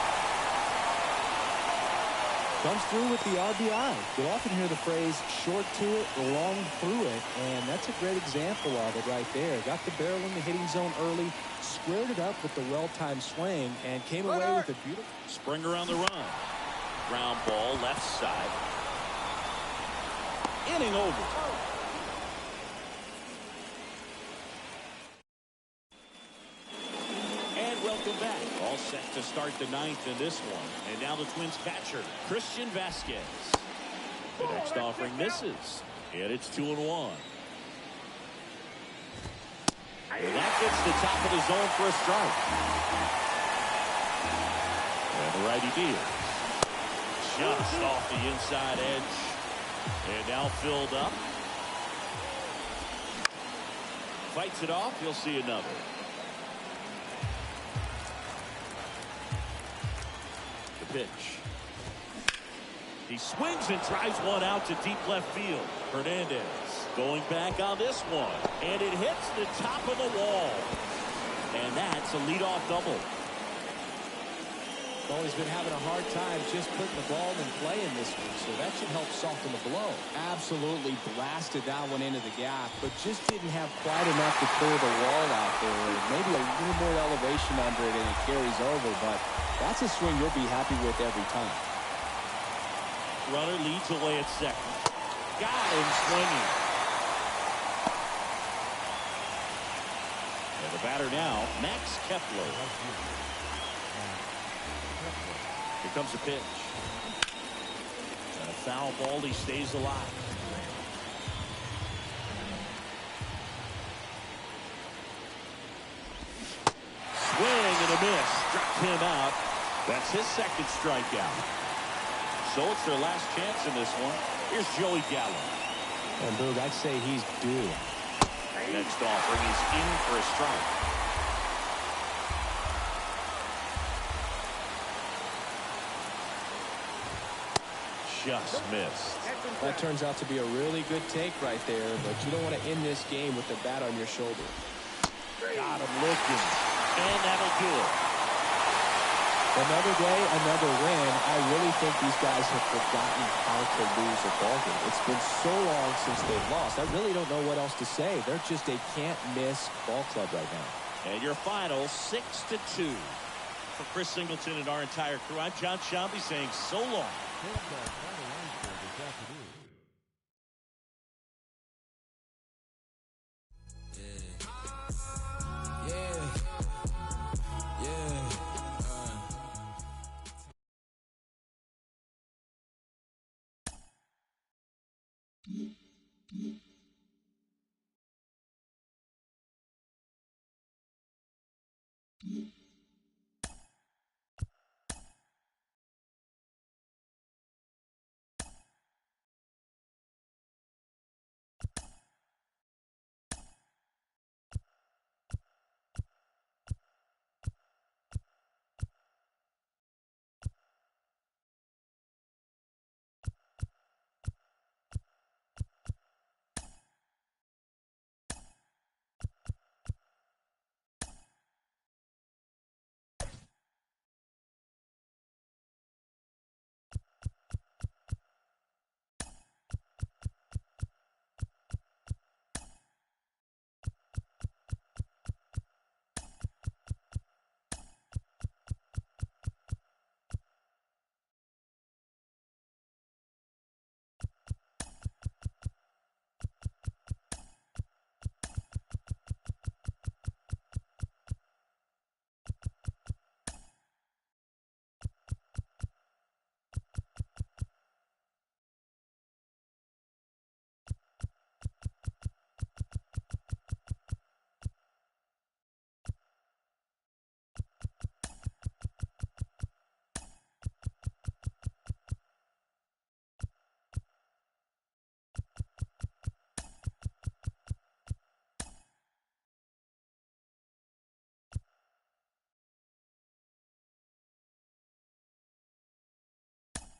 Comes through with the RBI. You often hear the phrase short to it, long through it, and that's a great example of it right there. Got the barrel in the hitting zone early, squared it up with the well-timed swing, and came away with a beautiful. Springer on the run. Ground ball left side. Inning over. Welcome back. All set to start the 9th in this one. And now the Twins catcher, Christian Vasquez. The next offering misses. And it's 2-1. And that gets the top of the zone for a strike. And the righty deals. Just off the inside edge. And now filled up. Fights it off. You'll see another. Pitch. He swings and drives one out to deep left field. Hernandez going back on this one, and it hits the top of the wall, and that's a leadoff double. Well, he's been having a hard time just putting the ball in play in this one, so that should help soften the blow. Absolutely blasted that one into the gap, but just didn't have quite enough to clear the wall out there. Maybe a little more elevation under it and it carries over, but that's a swing you'll be happy with every time. Runner leads away at second. Got him swinging. And the batter now, Max Kepler. Here comes a pitch. And a foul ball. He stays alive. Swing and a miss. Struck him out. That's his second strikeout. So it's their last chance in this one. Here's Joey Gallo. And Boog, I'd say he's due. Next offering, he's in for a strike. Just missed. That turns out to be a really good take right there, but you don't want to end this game with the bat on your shoulder. Got him looking. And that'll do it. Another day, another win. I really think these guys have forgotten how to lose a ballgame. It's been so long since they've lost. I really don't know what else to say. They're just a can't-miss ball club right now. And your final 6-2. For Chris Singleton and our entire crew, I'm John Shambi saying so long.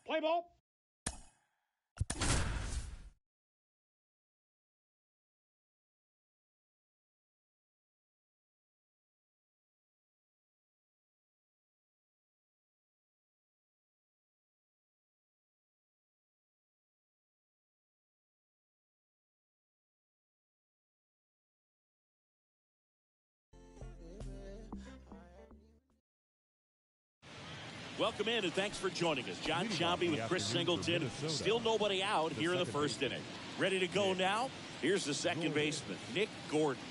Play ball. Welcome in and thanks for joining us. John Shambi with Chris Singleton. Still nobody out here in the first inning. Ready to go now? Here's the second baseman, Nick Gordon.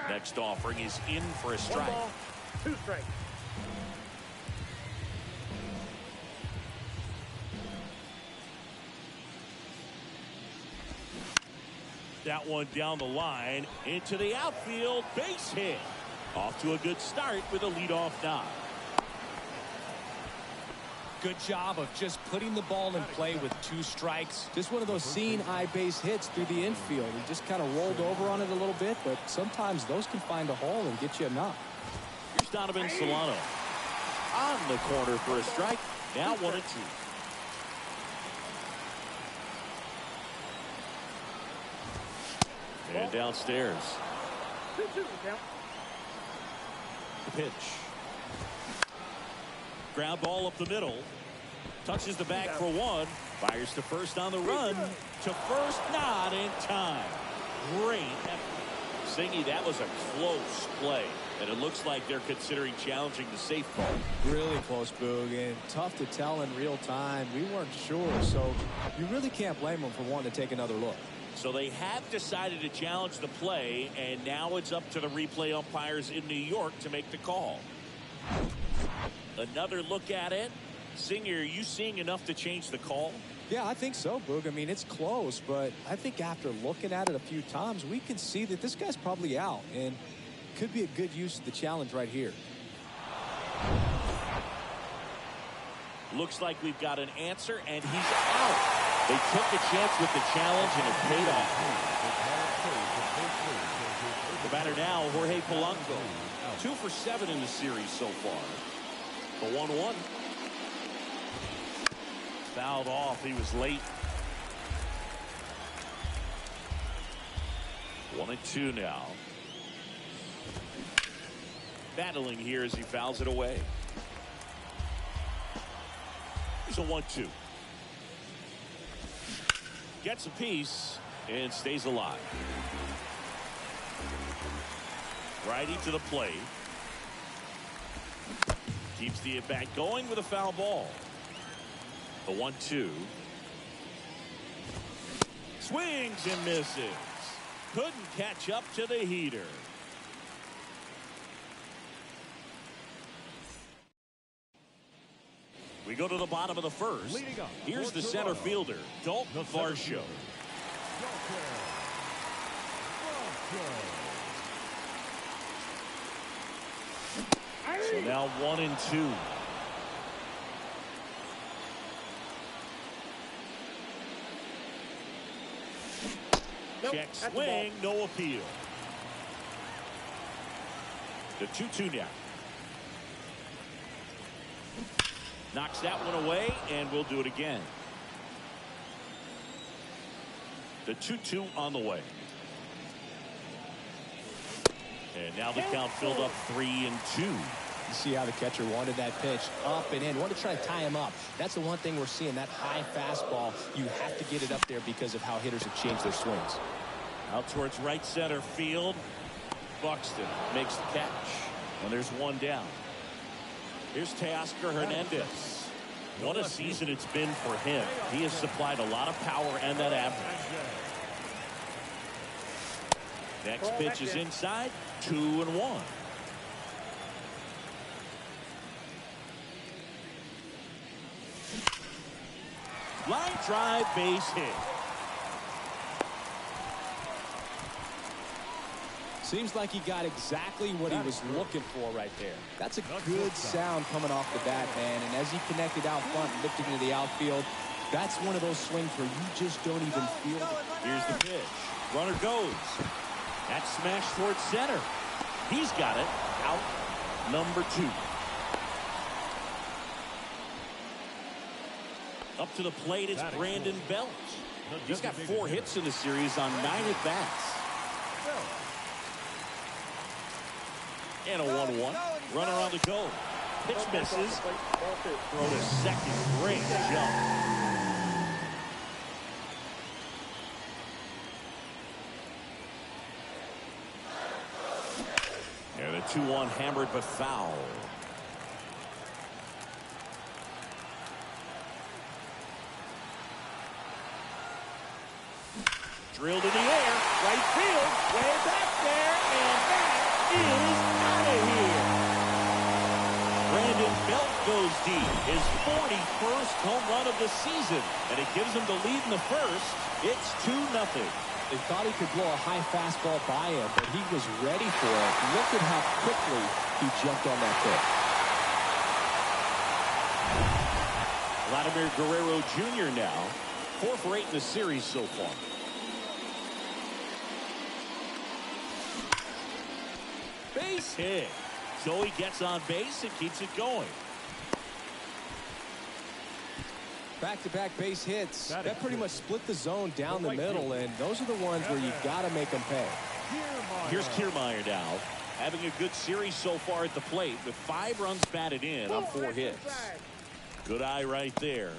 Next offering is in for a strike. 1 ball, 2 strikes. That one down the line into the outfield, base hit. Off to a good start with a leadoff knock. Good job of just putting the ball in play with 2 strikes. Just one of those seeing eye base hits through the infield. He just kind of rolled over on it a little bit, but sometimes those can find a hole and get you a knock. Here's Donovan Solano on the corner for a strike. Now 1-2. And downstairs. The pitch. Ground ball up the middle. Touches the bag for 1. Fires to first on the run. To first, not in time. Great. Singy, that was a close play. And it looks like they're considering challenging the safe call. Really close, Boog, and tough to tell in real time. We weren't sure, so you really can't blame them for wanting to take another look. So they have decided to challenge the play, and now it's up to the replay umpires in New York to make the call. Another look at it. Singer, are you seeing enough to change the call? Yeah, I think so, Boog. I mean, it's close, but I think after looking at it a few times, we can see that this guy's probably out, and could be a good use of the challenge right here. Looks like we've got an answer, and he's out. They took a chance with the challenge, and it paid off. The batter now, Jorge Polanco. 2 for 7 in the series so far. The 1-1. Fouled off. He was late. 1-2 now. Battling here as he fouls it away. Here's a 1-2. Gets a piece and stays alive. Righty to the plate. Keeps the at-bat going with a foul ball. The 1-2. Swings and misses. Couldn't catch up to the heater. We go to the bottom of the first. Here's the center fielder, Dalton Varsho. So now 1-2. Check swing, no appeal. The 2-2 now. Knocks that one away, and we'll do it again. The 2-2 on the way. And now the count filled up 3-2. You see how the catcher wanted that pitch up and in. Wanted to try to tie him up. That's the one thing we're seeing, that high fastball. You have to get it up there because of how hitters have changed their swings. Out towards right center field. Buxton makes the catch. And there's one down. Here's Teoscar Hernandez. What a season it's been for him. He has supplied a lot of power and that average. Next pitch is inside. 2-1. Line drive, base hit. Seems like he got exactly what he was looking for right there. That's a good sound coming off the bat, man. And as he connected out front and lifted into the outfield, that's one of those swings where you just don't even feel it. Here's the pitch. Runner goes. That's smashed towards center. He's got it. Out number 2. Up to the plate is Brandon Belt. He's got 4 hits in the series on 9 at-bats. And a 1-1. Runner on the go. Pitch misses. Throw to second. Great jump. And the 2-1 hammered but foul. Drilled in the air, right field, way back there, and that is out of here. Brandon Belt goes deep, his 41st home run of the season, and it gives him the lead in the first. It's 2-0. They thought he could blow a high fastball by him, but he was ready for it. Look at how quickly he jumped on that pitch. Vladimir Guerrero Jr. now 4 for 8 in the series so far. Base hit. So he gets on base and keeps it going. Back-to-back base hits. That pretty much split the zone down the middle, and those are the ones where you got to make them pay. Here's Kiermaier now, having a good series so far at the plate with 5 runs batted in on 4 hits. Good eye right there.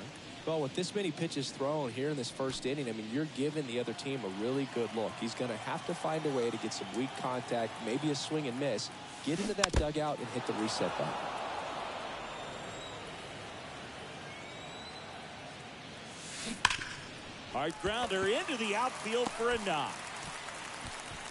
Well, with this many pitches thrown here in this first inning, I mean, you're giving the other team a really good look. He's going to have to find a way to get some weak contact, maybe a swing and miss, get into that dugout and hit the reset button. Hard grounder into the outfield for a knock.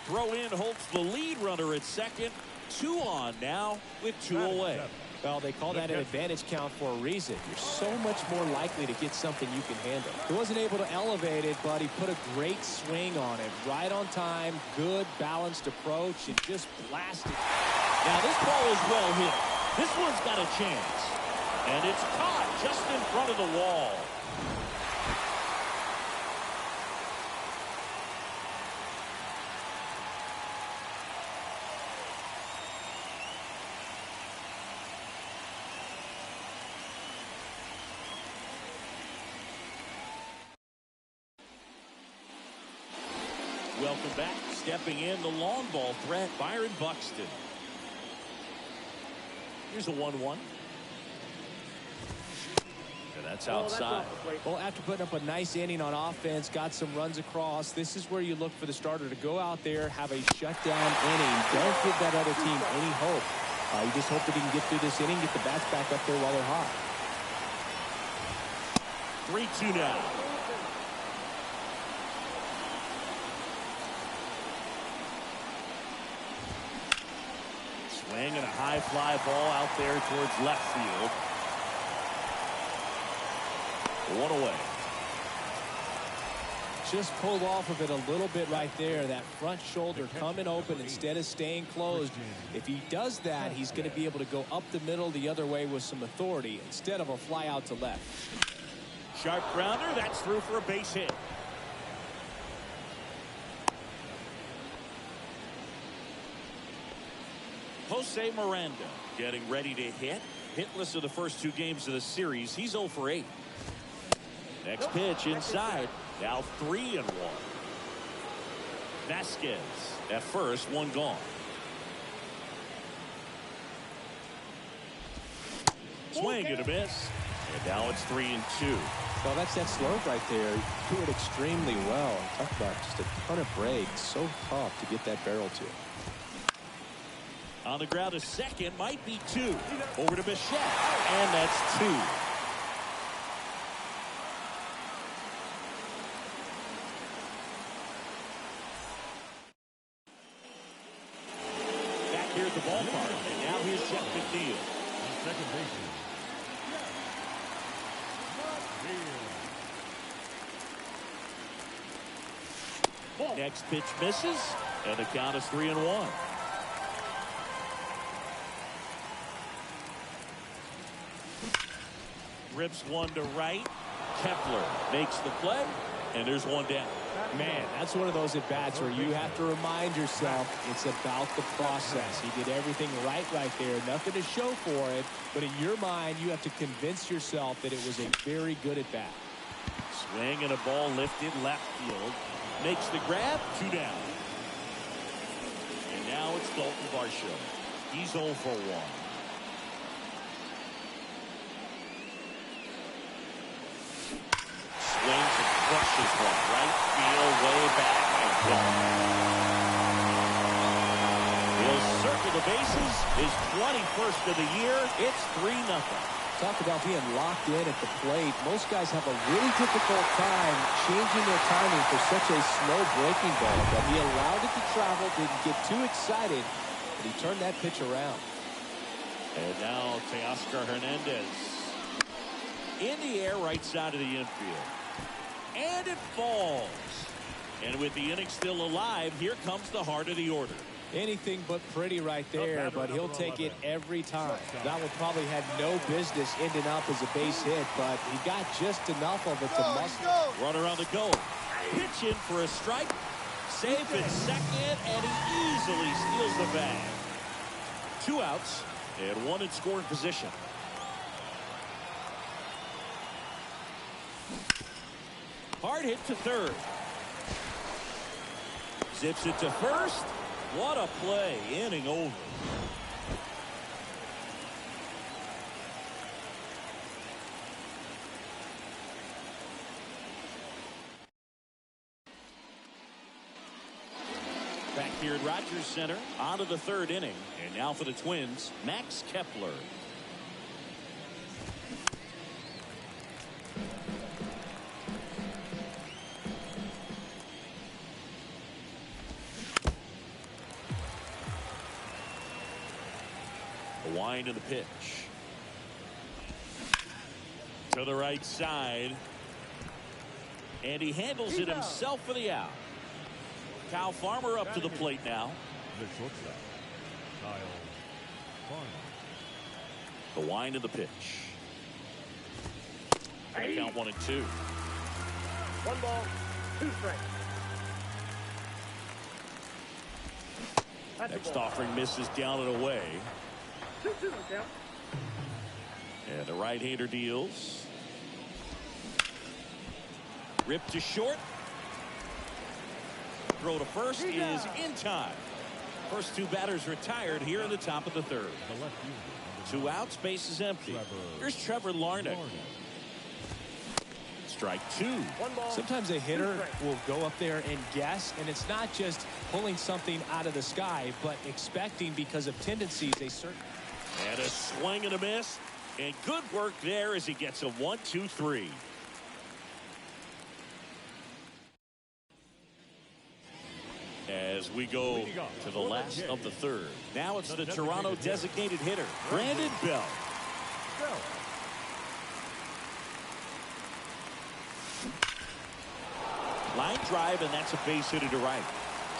Throw in holds the lead runner at second. 2 on now with 2 away. Well, they call that an advantage count for a reason. You're so much more likely to get something you can handle. He wasn't able to elevate it, but he put a great swing on it. Right on time, good balanced approach, and just blasted. Now this ball is well hit. This one's got a chance. And it's caught just in front of the wall. Welcome back. Stepping in the long ball threat, Byron Buxton. Here's a 1-1. And that's outside. Well, after putting up a nice inning on offense, got some runs across, this is where you look for the starter to go out there, have a shutdown inning. Don't give that other team any hope. You just hope that he can get through this inning, get the bats back up there while they're hot. 3-2 now. Swing and a high fly ball out there towards left field. 1 away. Just pulled off of it a little bit right there. That front shoulder coming open instead of staying closed. If he does that, he's going to be able to go up the middle the other way with some authority instead of a fly out to left. Sharp grounder. That's through for a base hit. Jose Miranda getting ready to hit. Hitless of the first 2 games of the series. He's 0 for 8. Next pitch inside. Now 3-1. Vasquez at first, 1 gone. Swing and a miss. And now it's 3-2. Well, that's that slurve right there. He threw it extremely well. Talk about just a ton of break. So tough to get that barrel to. On the ground to second, might be 2. Over to Bichette, and that's 2. Back here at the ballpark, and now here's Jeff McNeil. Second baseman. Next pitch misses, and the count is 3-1. Rips one to right. Kepler makes the play, and there's 1 down. Man, that's one of those at-bats where you have to remind yourself it's about the process. He did everything right there. Nothing to show for it, but in your mind, you have to convince yourself that it was a very good at-bat. Swing and a ball lifted left field. Makes the grab, 2 down. And now it's Dalton Varsho. He's 0 for 1. Swings and crushes one. Right field, way back, and gone. He'll circle the bases. His 21st of the year. It's 3-0. Talk about being locked in at the plate. Most guys have a really difficult time changing their timing for such a slow breaking ball, but he allowed it to travel, didn't get too excited, but he turned that pitch around. And now Teoscar Hernandez in the air, right side of the infield. And it falls. And with the inning still alive, here comes the heart of the order. Anything but pretty right there, but he'll take it every time. That one probably had no business ending up as a base hit, but he got just enough of it to muscle. Runner on the go. Pitch in for a strike. Safe at second, and he easily steals the bag. 2 outs and 1 in scoring position. Hard hit to third. Zips it to first. What a play. Inning over. Back here at Rogers Center, on to the 3rd inning. And now for the Twins, Max Kepler. The wind of the pitch. To the right side. And he handles it himself for the out. Kyle Farmer up to the plate now. The shortstop, Kyle Farmer. The wind of the pitch. And count 1 and 2. 1 ball, 2 strikes. Next offering misses down and away. 2-2 count. And the right-hander deals. Ripped to short. Throw to first is in time. First 2 batters retired here in the top of the 3rd. The left fielder, 2 outs, base is empty. Here's Trevor Larnach. Strike 2. Sometimes a hitter will go up there and guess, and it's not just pulling something out of the sky, but expecting because of tendencies a certain. And a swing and a miss. And good work there as he gets a 1-2-3. As we go to the last of the 3rd. Now it's the Toronto designated hitter, Brandon Bell. Line drive, and that's a base hit to right.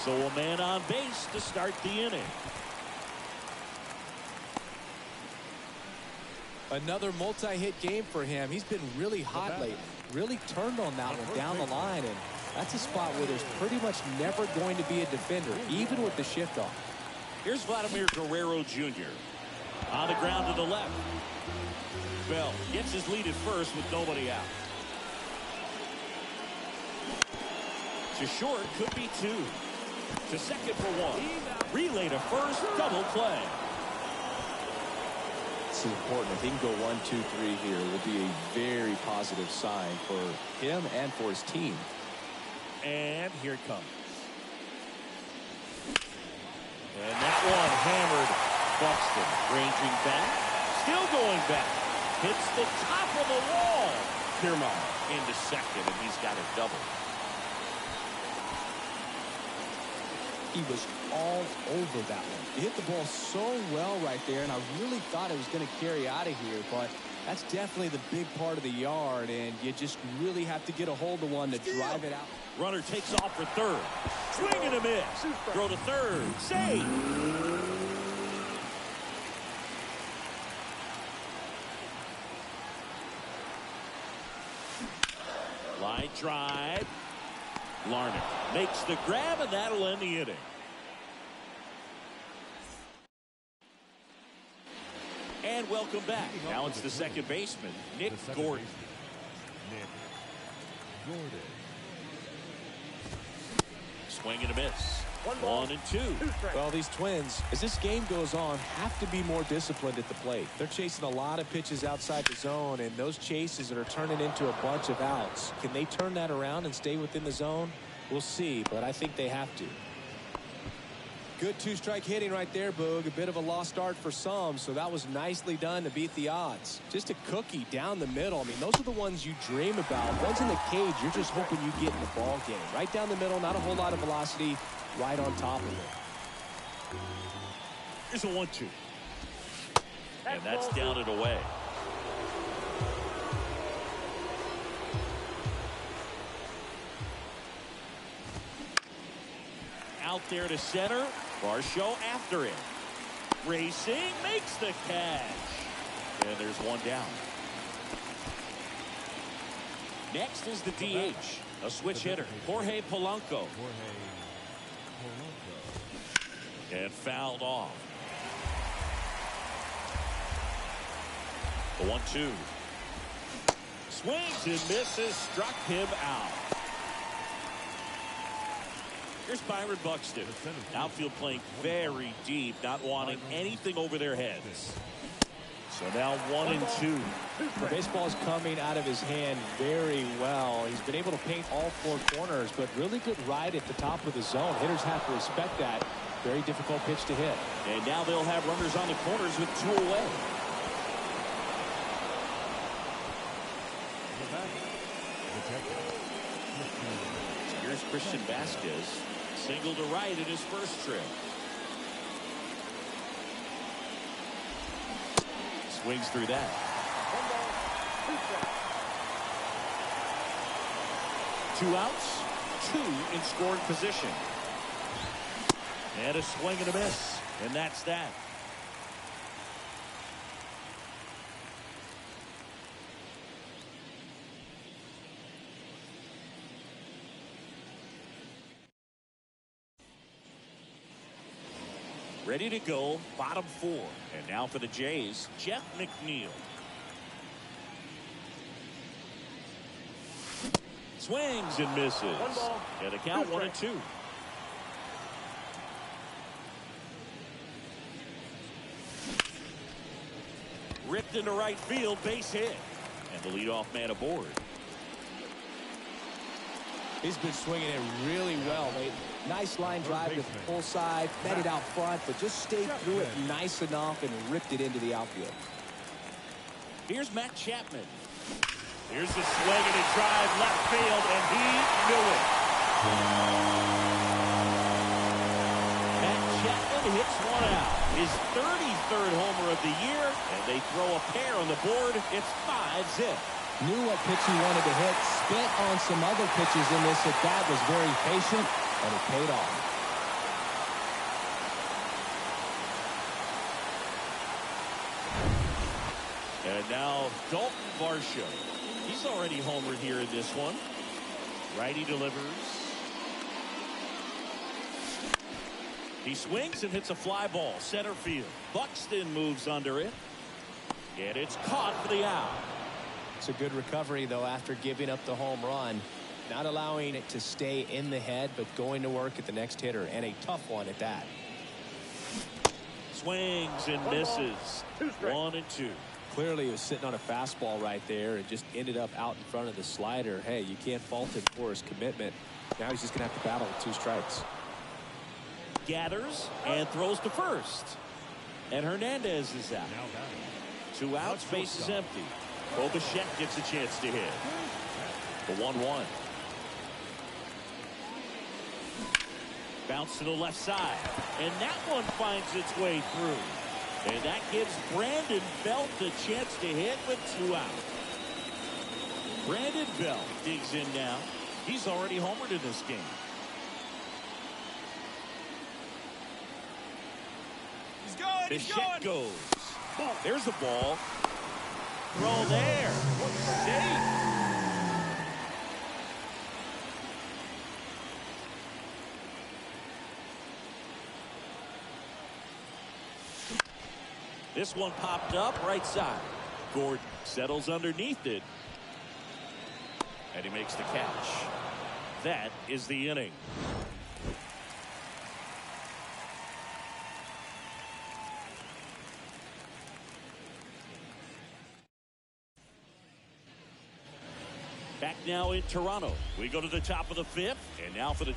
So a man on base to start the inning. Another multi-hit game for him. He's been really hot lately. Really turned on that one down the line, and that's a spot where there's pretty much never going to be a defender, even with the shift off. Here's Vladimir Guerrero Jr. On the ground to the left. Bell gets his lead at first with nobody out. To short, could be 2. To second for 1. Relay to first, double play. It's important. If he can go 1, 2, 3 here, it will be a very positive sign for him and for his team. And here it comes. And that one hammered Buxton. Ranging back. Still going back. Hits the top of the wall. Piermont into second, and he's got a double. He was all over that one. He hit the ball so well right there, and I really thought it was going to carry out of here, but that's definitely the big part of the yard, and you just really have to get a hold of one to drive it out. Runner takes off for third. Swing and a miss. Throw to third. Save. Line drive. Larnach makes the grab, and that'll end the inning. And welcome back. Now it's the second baseman, Nick Gordon. Nick Gordon. Swing and a miss. 1 and 2. Well, these Twins, as this game goes on, have to be more disciplined at the plate. They're chasing a lot of pitches outside the zone, and those chases that are turning into a bunch of outs. Can they turn that around and stay within the zone? We'll see, but I think they have to. Good 2-strike hitting right there, Boog. A bit of a lost start for some, so that was nicely done to beat the odds. Just a cookie down the middle. I mean, those are the ones you dream about. Ones in the cage, you're just hoping you get in the ball game. Right down the middle, not a whole lot of velocity, right on top of it. Here's a 1-2. And that's down and away. Out there to center. Varsho after it. Racing, makes the catch. And there's one down. Next is the DH, a switch hitter, Jorge Polanco. And fouled off. The 1-2. Swings and misses, struck him out. Here's Byron Buxton. Outfield playing very deep, not wanting anything over their heads. So now 1-2. The baseball is coming out of his hand very well. He's been able to paint all four corners, but really good ride at the top of the zone. Hitters have to respect that. Very difficult pitch to hit. And now they'll have runners on the corners with 2 away. Here's Christian Vasquez. Single to right in his first trip. Swings through that. 2 outs, 2 in scoring position. And a swing and a miss. And that's that. Ready to go, bottom 4. And now for the Jays, Jeff McNeil. Swings and misses. 1 ball. And a count 1-2. Ripped into right field, base hit. And the leadoff man aboard. He's been swinging it really well. Nice line drive to the full side, met it out front, but just stayed through it nice enough and ripped it into the outfield. Here's Matt Chapman. Here's the swing and a drive left field, and he knew it. Matt Chapman hits one out. His 33rd homer of the year, and they throw a pair on the board. It's 5-zip. Knew what pitch he wanted to hit, spit on some other pitches in this at bat, was very patient, and it paid off. And now Dalton Varsho. He's already homered here in this one. Righty delivers. He swings and hits a fly ball center field. Buxton moves under it. And it's caught for the out. It's a good recovery, though, after giving up the home run. Not allowing it to stay in the head, but going to work at the next hitter, and a tough one at that. Swings and misses. 1-2. Clearly, he was sitting on a fastball right there and just ended up out in front of the slider. Hey, you can't fault him for his commitment. Now he's just going to have to battle with 2 strikes. Gathers and throws to first. And Hernandez is out. 2 outs, base is empty. Bobichette gets a chance to hit. The 1-1. Bounce to the left side. And that one finds its way through. And that gives Brandon Belt a chance to hit with 2 outs. Brandon Belt digs in now. He's already homered in this game. Bichette goes. There's the ball. Throw there. Safe. This one popped up right side. Gordon settles underneath it. And he makes the catch. That is the inning. Back now in Toronto. We go to the top of the 5th. And now for the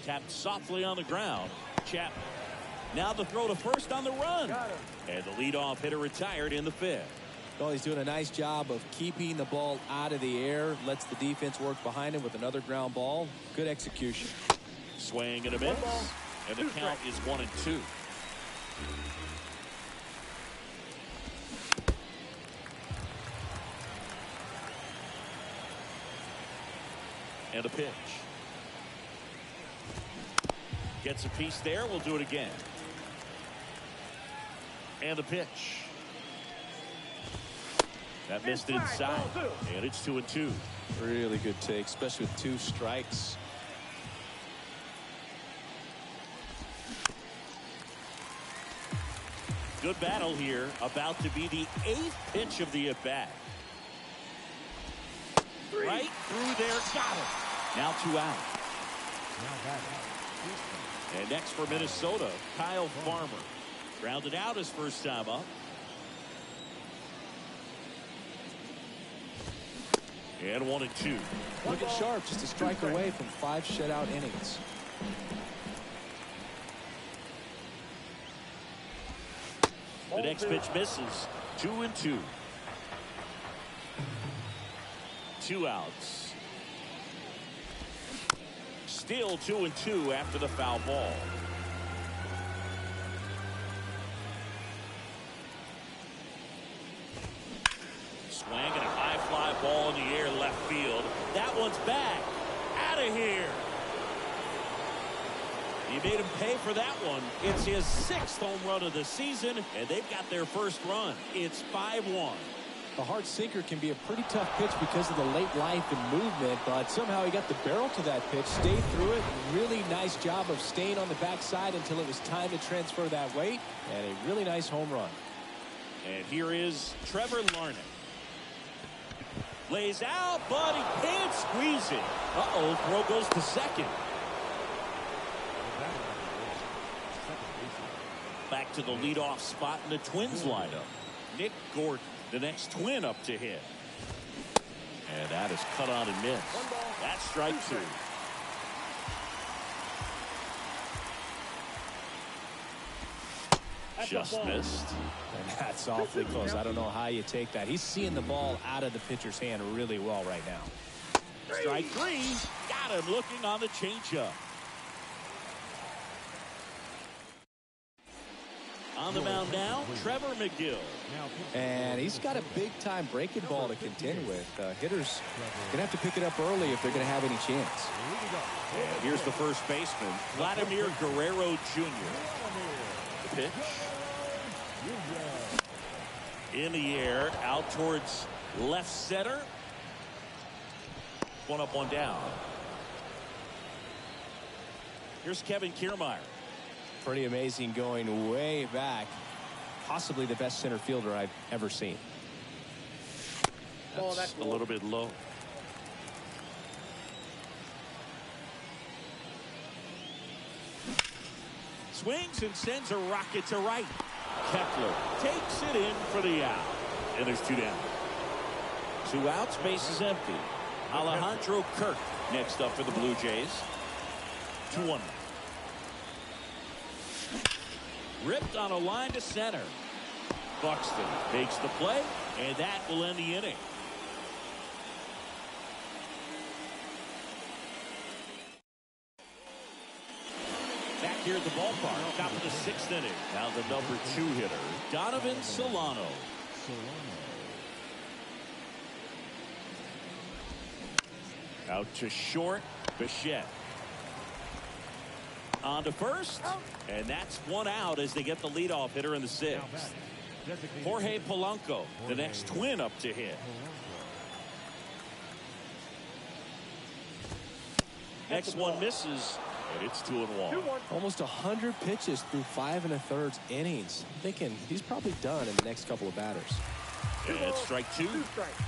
tapped softly on the ground. Chapman. Now the throw to first on the run. And the leadoff hitter retired in the 5th. Well, he's doing a nice job of keeping the ball out of the air. Lets the defense work behind him with another ground ball. Good execution. Swing and a miss. And the count is 1-2. And a pitch. Gets a piece there. We'll do it again. And a pitch. That missed inside. And it's 2-2. Really good take, especially with 2 strikes. Good battle here. About to be the 8th pitch of the at-bat. Right through there. Got it. Now 2 out. And next for Minnesota, Kyle Farmer. Grounded out his first time up. And 1-2. Looking sharp, just a strike away from 5 shutout innings. The next pitch misses. 2-2. 2 outs. Still 2-2 after the foul ball. Swing and a high fly ball in the air left field. That one's back. Out of here. He made him pay for that one. It's his 6th home run of the season, and they've got their first run. It's 5-1. The hard sinker can be a pretty tough pitch because of the late life and movement, but somehow he got the barrel to that pitch, stayed through it. Really nice job of staying on the backside until it was time to transfer that weight, and a really nice home run. And here is Trevor Larnach. Lays out, but he can't squeeze it. Uh-oh, throw goes to second. Back to the leadoff spot in the Twins lineup. Nick Gordon, the next Twin up to hit. And that is cut on and missed. That's strike 2. Just missed. And that's awfully close. I don't know how you take that. He's seeing the ball out of the pitcher's hand really well right now. Strike 3. Got him looking on the changeup. On the mound now, Trevor McGill. And he's got a big-time breaking ball to contend with. Hitters going to have to pick it up early if they're going to have any chance. And here's the first baseman, Vladimir Guerrero Jr. The pitch. In the air, out towards left center. 1 up, 1 down. Here's Kevin Kiermaier. Pretty amazing, going way back. Possibly the best center fielder I've ever seen. That's a little bit low. Swings and sends a rocket to right. Kepler takes it in for the out. And there's 2 down. 2 outs, base is empty. Alejandro Kirk next up for the Blue Jays. 2-1. Ripped on a line to center. Buxton makes the play, and that will end the inning. Back here at the ballpark, top of the 6th inning. Now the number 2 hitter, Donovan Solano. Out to short, Bichette. On to first, and that's 1 out as they get the leadoff hitter in the 6th. Jorge Polanco, the next Twin up to hit. Next one misses, and it's 2-1. Almost 100 pitches through 5 1/3 innings. I'm thinking he's probably done in the next couple of batters. And strike 2. 2 strikes.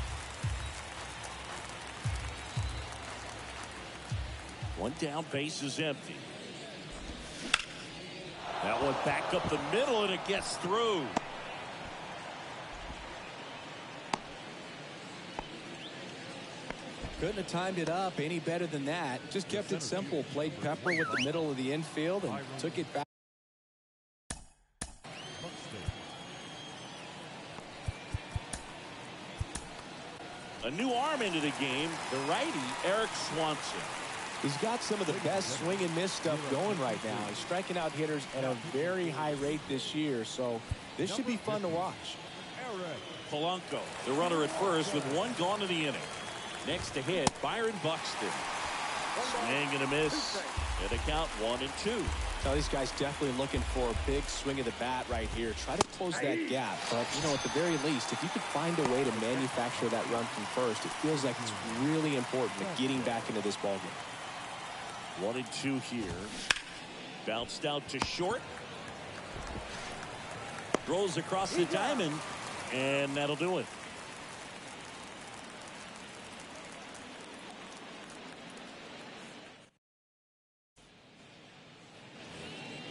1 down, base is empty. That one back up the middle, and it gets through. Couldn't have timed it up any better than that. Just kept it simple. Played Pepper with the middle of the infield and took it back. A new arm into the game, the righty, Eric Swanson. He's got some of the best swing and miss stuff going right now. He's striking out hitters at a very high rate this year, so this should be fun to watch. Polanco, the runner at first with one gone in the inning. Next to hit, Byron Buxton. Swing and a miss. And a count 1-2. Now these guys definitely looking for a big swing of the bat right here. Try to close that gap. But, you know, at the very least, if you could find a way to manufacture that run from first, it feels like it's really important to getting back into this ballgame. 1-2 here. Bounced out to short. Throws across the diamond. And that'll do it.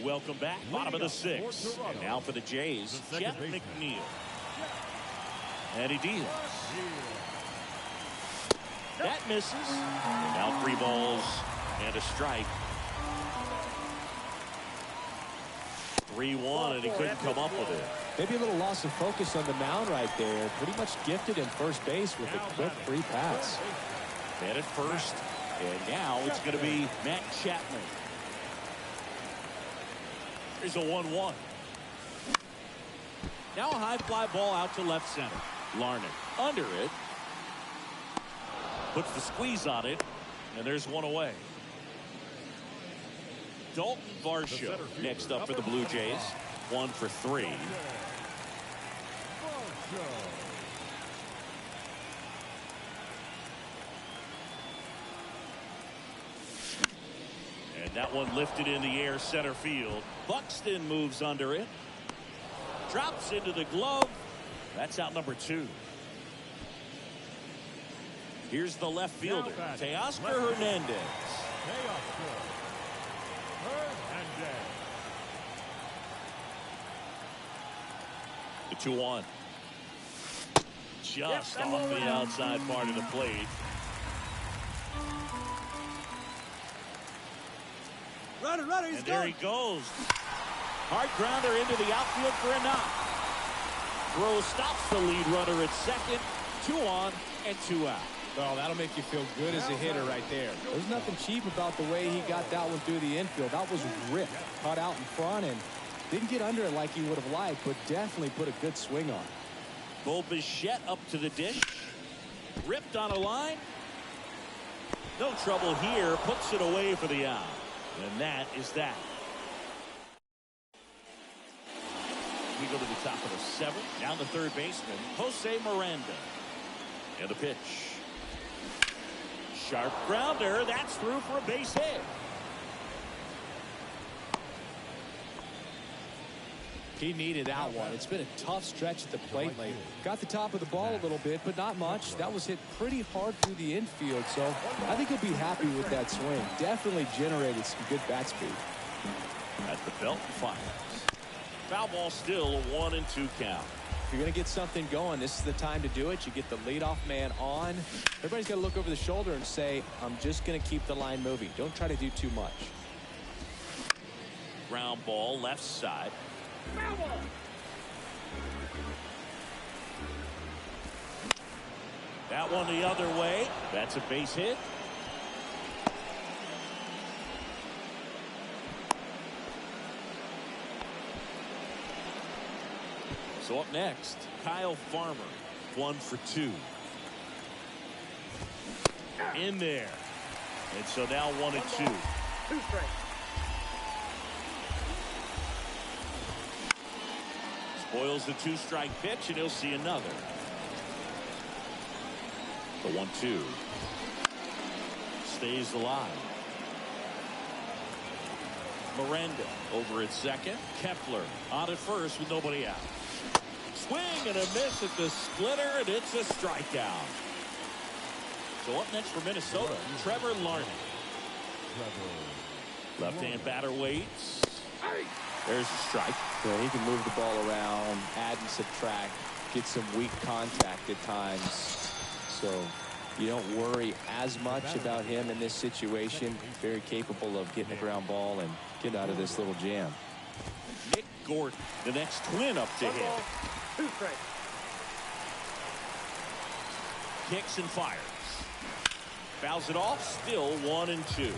Welcome back. Bottom of the sixth. And now for the Jays, Jeff McNeil. And he deals. That misses. Now 3 balls and a strike. 3-1, and he couldn't come up with it. Maybe a little loss of focus on the mound right there. Pretty much gifted in first base with a quick free pass. Man at first, and now it's going to be Matt Chapman. Here's a 1-1. Now a high fly ball out to left center. Larned under it. Puts the squeeze on it, and there's one away. Dalton Varsho next up for the Blue Jays. 1 for 3. And that one lifted in the air center field. Buxton moves under it. Drops into the glove. That's out number 2. Here's the left fielder, Teoscar Hernandez. The 2-1. Just off the outside part of the plate. Runner, he's and there he goes. Hard grounder into the outfield for a knock. Throw stops the lead runner at second. 2 on and 2 out. Well, that'll make you feel good as a hitter right there. There's nothing cheap about the way he got that one through the infield. That was ripped, caught out in front, and didn't get under it like he would have liked, but definitely put a good swing on. Bo Bichette up to the dish. Ripped on a line. No trouble here. Puts it away for the out. And that is that. We go to the top of the 7th. Down the third baseman, Jose Miranda. And the pitch. Sharp grounder. That's through for a base hit. He needed that one. It's been a tough stretch at the plate lately. Got the top of the ball a little bit, but not much. That was hit pretty hard through the infield, so I think he'll be happy with that swing. Definitely generated some good bat speed. At the belt fires. Foul ball still, a 1-2 count. If you're going to get something going, this is the time to do it. You get the leadoff man on. Everybody's got to look over the shoulder and say, I'm just going to keep the line moving. Don't try to do too much. Ground ball, left side. That one the other way. That's a base hit. So up next, Kyle Farmer, 1 for 2. In there. And so now 1-2. 2 strikes. Spoils the 2-strike pitch, and he'll see another. The 1-2. Stays alive. Miranda over at second. Kepler on at first with nobody out. Swing and a miss at the splitter, and it's a strikeout. So up next for Minnesota, Trevor Larned. Left-hand batter waits. There's a strike. Yeah, he can move the ball around, add and subtract, get some weak contact at times. So you don't worry as much about him in this situation. Very capable of getting a ground ball and get out of this little jam. Nick Gordon, the next twin up to him. 2 strikes. kicks and fires. Fouls it off. Still 1-2.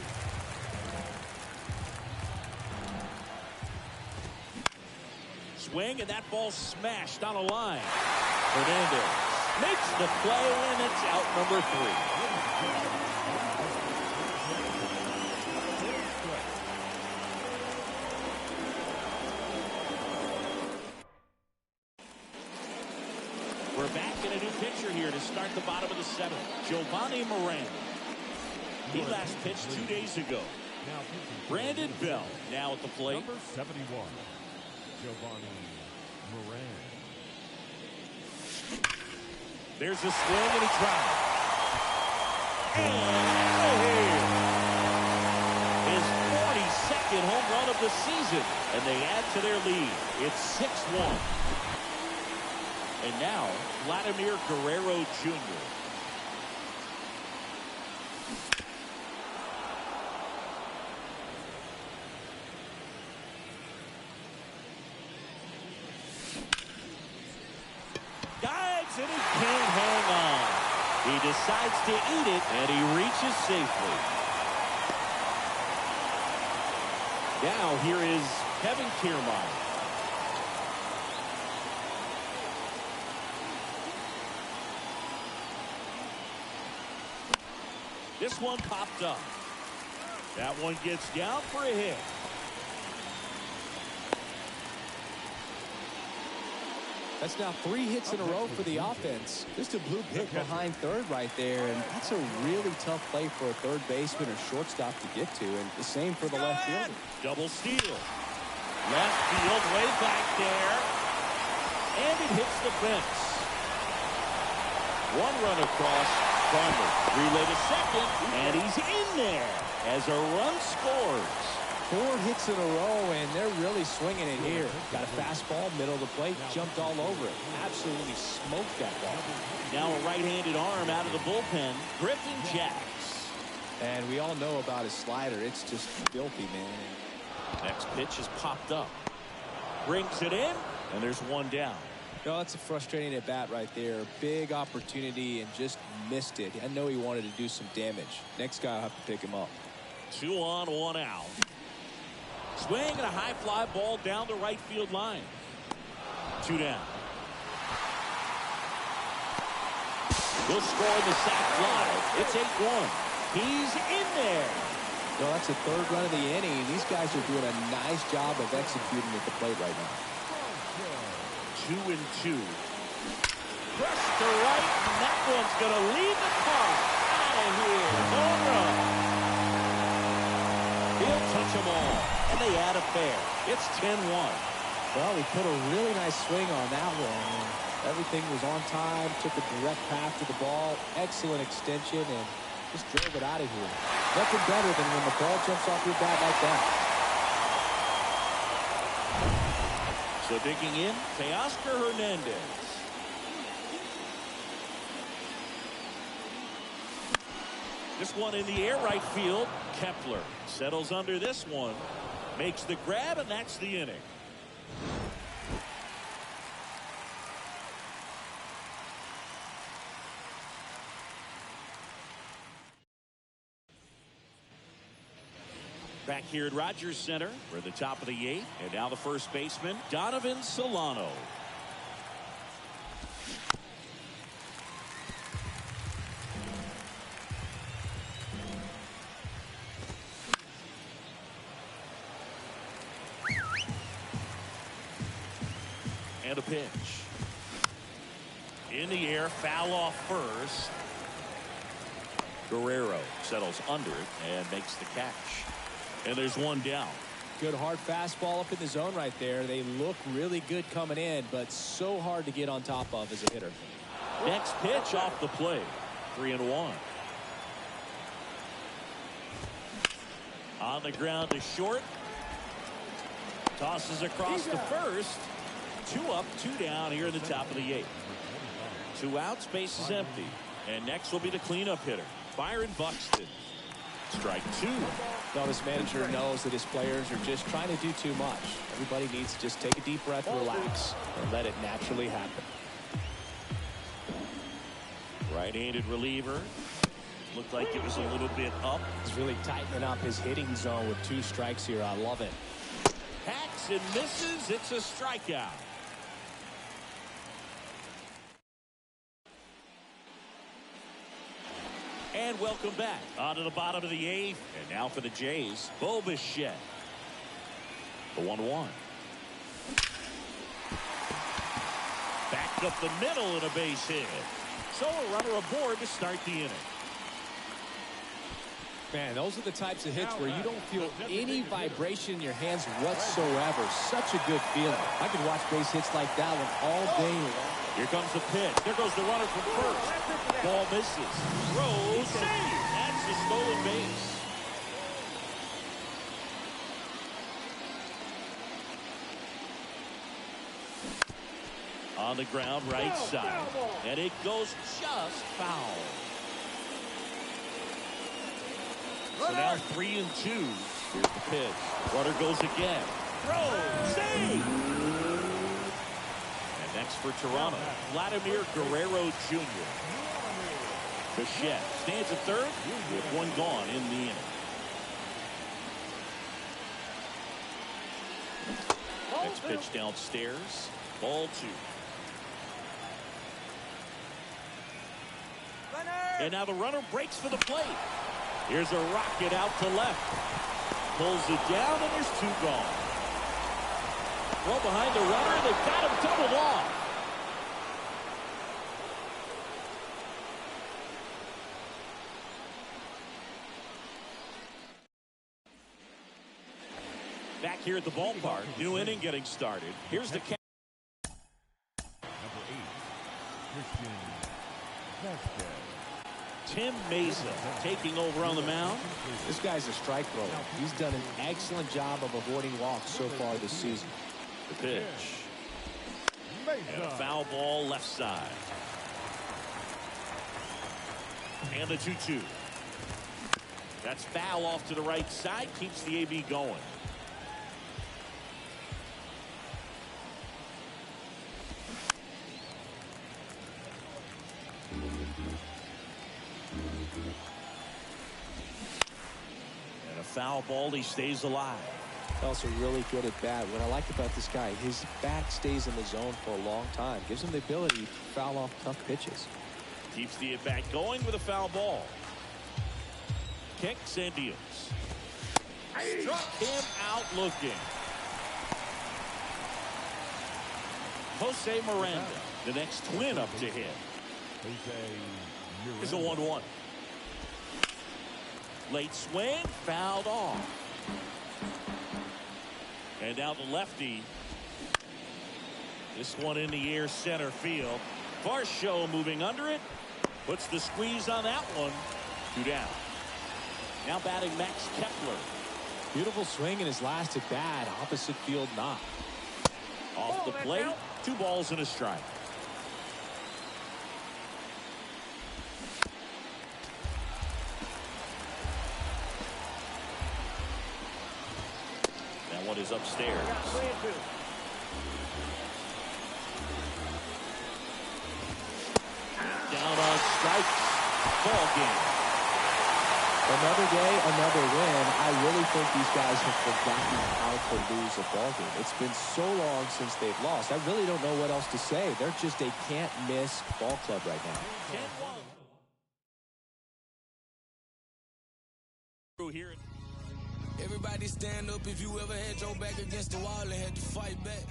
Swing, and that ball smashed on a line. Hernandez makes the play, and it's out number 3. We're back in a new pitcher here to start the bottom of the 7th. Giovanni Moran. He last pitched 2 days ago. Brandon Bell now at the plate. Number 71, Giovanni Moran. There's a swing, and he tries. And out of here. His 42nd home run of the season. And they add to their lead. It's 6-1. And now, Vladimir Guerrero Jr. Dives, and he can't hang on. He decides to eat it, and he reaches safely. Now, here is Kevin Kiermaier. This one popped up. That one gets down for a hit. That's now 3 hits in a row for the offense. Just a blue hit behind third right there, and that's a really tough play for a third baseman or shortstop to get to, and the same for the left fielder. Double steal. Left field way back there, and it hits the fence. One run across. Farmer relay to second, and he's in there as a run scores. 4 hits in a row, and they're really swinging it here. Got a fastball, middle of the plate, jumped all over it. Absolutely smoked that ball. Now a right-handed arm out of the bullpen, Griffin Jacks. And we all know about his slider. It's just filthy, man. Next pitch is popped up. Brings it in, and there's one down. No, that's a frustrating at bat right there. Big opportunity and just missed it. I know he wanted to do some damage. Next guy will have to pick him up. 2 on, 1 out. Swing and a high fly ball down the right field line. 2 down. We'll score the sac fly. It's 8-1. He's in there. No, that's the 3rd run of the inning. These guys are doing a nice job of executing at the plate right now. 2-2. Press to right, and that one's going to leave the park. Out of here. Home run. He'll touch them all, and they add a pair. It's 10-1. Well, he put a really nice swing on that one. Everything was on time, took a direct path to the ball. Excellent extension, and just drove it out of here. Nothing better than when the ball jumps off your bat like that. So digging in, Teoscar Hernandez. This one in the air right field. Kepler settles under this one. Makes the grab, and that's the inning. Back here at Rogers Center, we're at the top of the 8th, and now the first baseman, Donovan Solano. And a pitch. In the air, foul off first. Guerrero settles under it and makes the catch. And there's one down. Good hard fastball up in the zone right there. They look really good coming in, but so hard to get on top of as a hitter. Next pitch off the plate. 3-1. On the ground to short. Tosses across to first. 2 up, 2 down here in the top of the 8th. 2 outs, base is empty. And next will be the cleanup hitter, Byron Buxton. Strike 2. Well, this manager knows that his players are just trying to do too much. Everybody needs to just take a deep breath, relax, and let it naturally happen. Right-handed reliever. Looked like it was a little bit up. He's really tightening up his hitting zone with 2 strikes here. I love it. Hacks and misses. It's a strikeout. And welcome back. On to the bottom of the 8th. And now for the Jays, Bo Bichette. The 1-1. Back up the middle and a base hit. So a runner aboard to start the inning. Man, those are the types of hits where you don't feel any vibration in your hands whatsoever. Such a good feeling. I could watch base hits like that one all day long. Here comes the pitch. There goes the runner from first. Ball misses. Throws. Save. That's a stolen base. On the ground, right side. And it goes just foul. So now 3-2. Here's the pitch. Runner goes again. Throw. Save. And next for Toronto, Vladimir Guerrero Jr. Bichette stands at third with 1 gone in the inning. Next pitch downstairs. Ball 2. And now the runner breaks for the plate. Here's a rocket out to left. Pulls it down, and there's 2 gone. Throw behind the runner. They've got him doubled off. Back here at the ballpark. New inning getting started. Here's the catch. Number 8, Christian Vasquez. Tim Mesa taking over on the mound. This guy's a strike thrower. He's done an excellent job of avoiding walks so far this season. The pitch. And a foul ball left side. And the 2-2. That's foul off to the right side. Keeps the AB going. And a foul ball. He stays alive. Also really good at bat. What I like about this guy, his bat stays in the zone for a long time. Gives him the ability to foul off tough pitches. Keeps the at-bat going with a foul ball. Kicks and deals. Struck him out looking. Jose Miranda, the next twin up to him. Is a 1-1. Late swing, fouled off. And now the lefty. This one in the air center field. Varsho moving under it. Puts the squeeze on that one. 2 down. Now batting Max Kepler. Beautiful swing in his last at bat. Opposite field knock. Off the plate. 2 balls and a strike. That one is upstairs. Down on strikes. Ball game. Another day, another win. I really think these guys have forgotten how to lose a ball game. It's been so long since they've lost. I really don't know what else to say. They're just a can't-miss ball club right now. 10-1. Here. Everybody stand up if you ever had your back against the wall and had to fight back.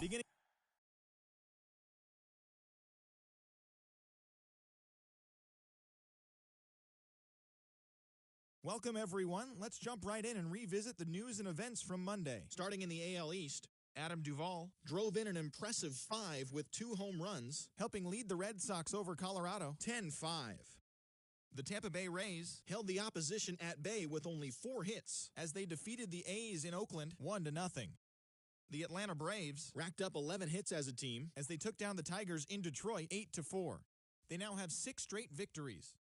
Beginning. Welcome, everyone. Let's jump right in and revisit the news and events from Monday. Starting in the AL East, Adam Duvall drove in an impressive 5 with 2 home runs, helping lead the Red Sox over Colorado 10-5. The Tampa Bay Rays held the opposition at bay with only 4 hits as they defeated the A's in Oakland 1-0. The Atlanta Braves racked up 11 hits as a team as they took down the Tigers in Detroit 8-4. They now have 6 straight victories.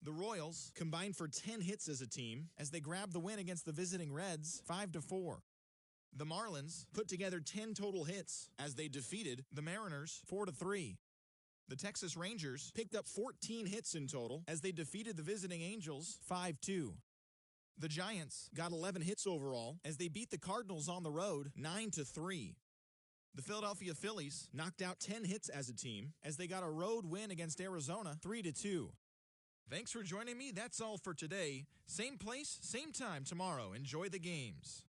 The Royals combined for 10 hits as a team as they grabbed the win against the visiting Reds 5-4. The Marlins put together 10 total hits as they defeated the Mariners 4-3. The Texas Rangers picked up 14 hits in total as they defeated the visiting Angels 5-2. The Giants got 11 hits overall as they beat the Cardinals on the road 9-3. The Philadelphia Phillies knocked out 10 hits as a team as they got a road win against Arizona 3-2. Thanks for joining me. That's all for today. Same place, same time tomorrow. Enjoy the games.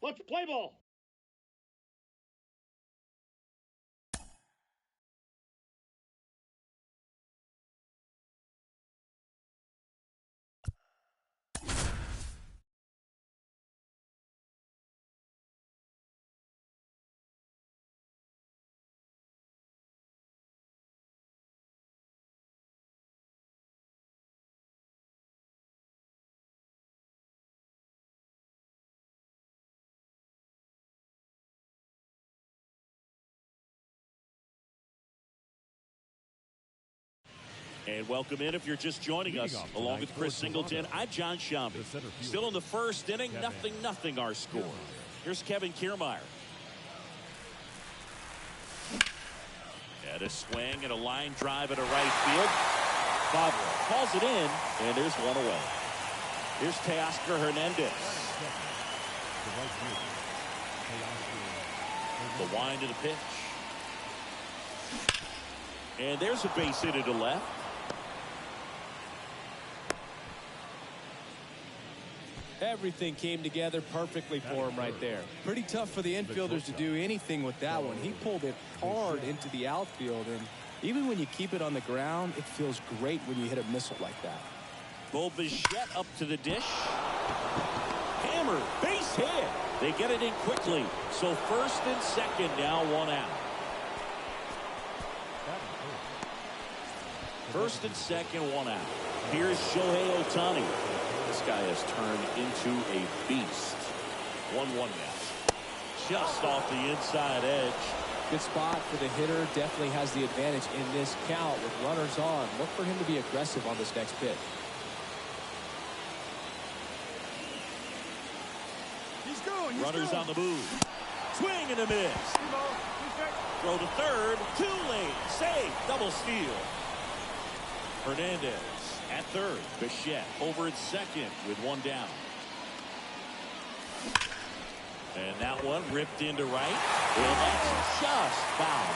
Let's play ball. And welcome in if you're just joining us. Along with Chris Singleton, I'm John Shambi. Still in the first inning, nothing our score. Here's Kevin Kiermaier. And a swing and a line drive at a right field. Favre calls it in, and there's one away. Here's Teoscar Hernandez. The wind of the pitch. And there's a base hit to left. Everything came together perfectly for him right there. Pretty tough for the infielders to do anything with that one. He pulled it hard into the outfield, and even when you keep it on the ground, it feels great when you hit a missile like that. Bo Bichette up to the dish. Hammer, base hit. They get it in quickly. So first and second, now one out. First and second, one out. Here's Shohei Ohtani. This guy has turned into a beast. 1-1 now. Just off the inside edge. Good spot for the hitter. Definitely has the advantage in this count with runners on. Look for him to be aggressive on this next pitch. He's going. Runners on the move. Swing and a miss. Throw to third. Too late. Save. Double steal. Hernandez at third. Bichette over at second with one down. And that one ripped into right. And that's just foul.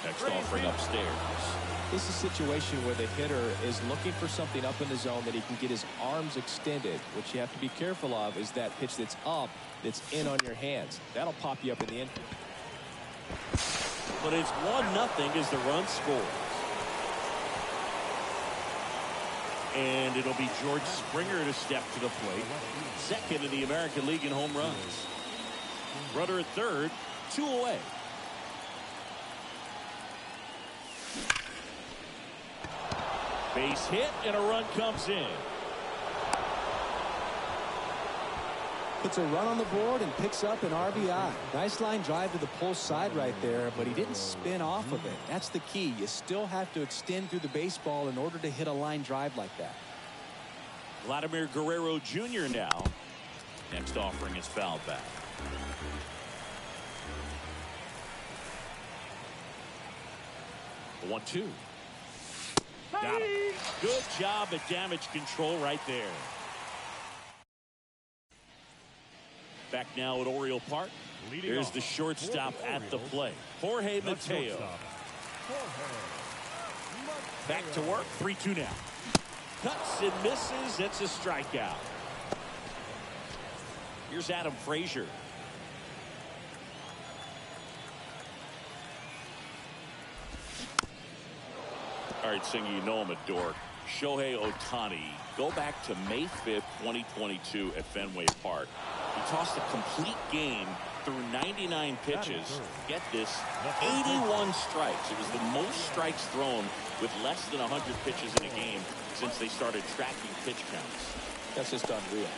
Next offering upstairs. This is a situation where the hitter is looking for something up in the zone that he can get his arms extended. What you have to be careful of is that pitch that's up, that's in on your hands. That'll pop you up in the infield. But it's 1-0 as the run scores. And it'll be George Springer to step to the plate. Second in the American League in home runs. Runner at third, 2 away. Base hit and a run comes in. Puts a run on the board and picks up an RBI. Nice line drive to the pull side right there, but he didn't spin off of it. That's the key. You still have to extend through the baseball in order to hit a line drive like that. Vladimir Guerrero Jr. now. Next offering is fouled back. The 1-2. Got him. Good job at damage control right there. Back now at Oriole Park. Here's the shortstop at the plate. Jorge Mateo. Back to work. 3-2 now. Cuts and misses. It's a strikeout. Here's Adam Frazier. All right, Singer, you know him at Dork. Shohei Ohtani. Go back to May 5th, 2022 at Fenway Park. He tossed a complete game through 99 pitches. Get this, 81 strikes. It was the most strikes thrown with less than 100 pitches in a game since they started tracking pitch counts. That's just unreal.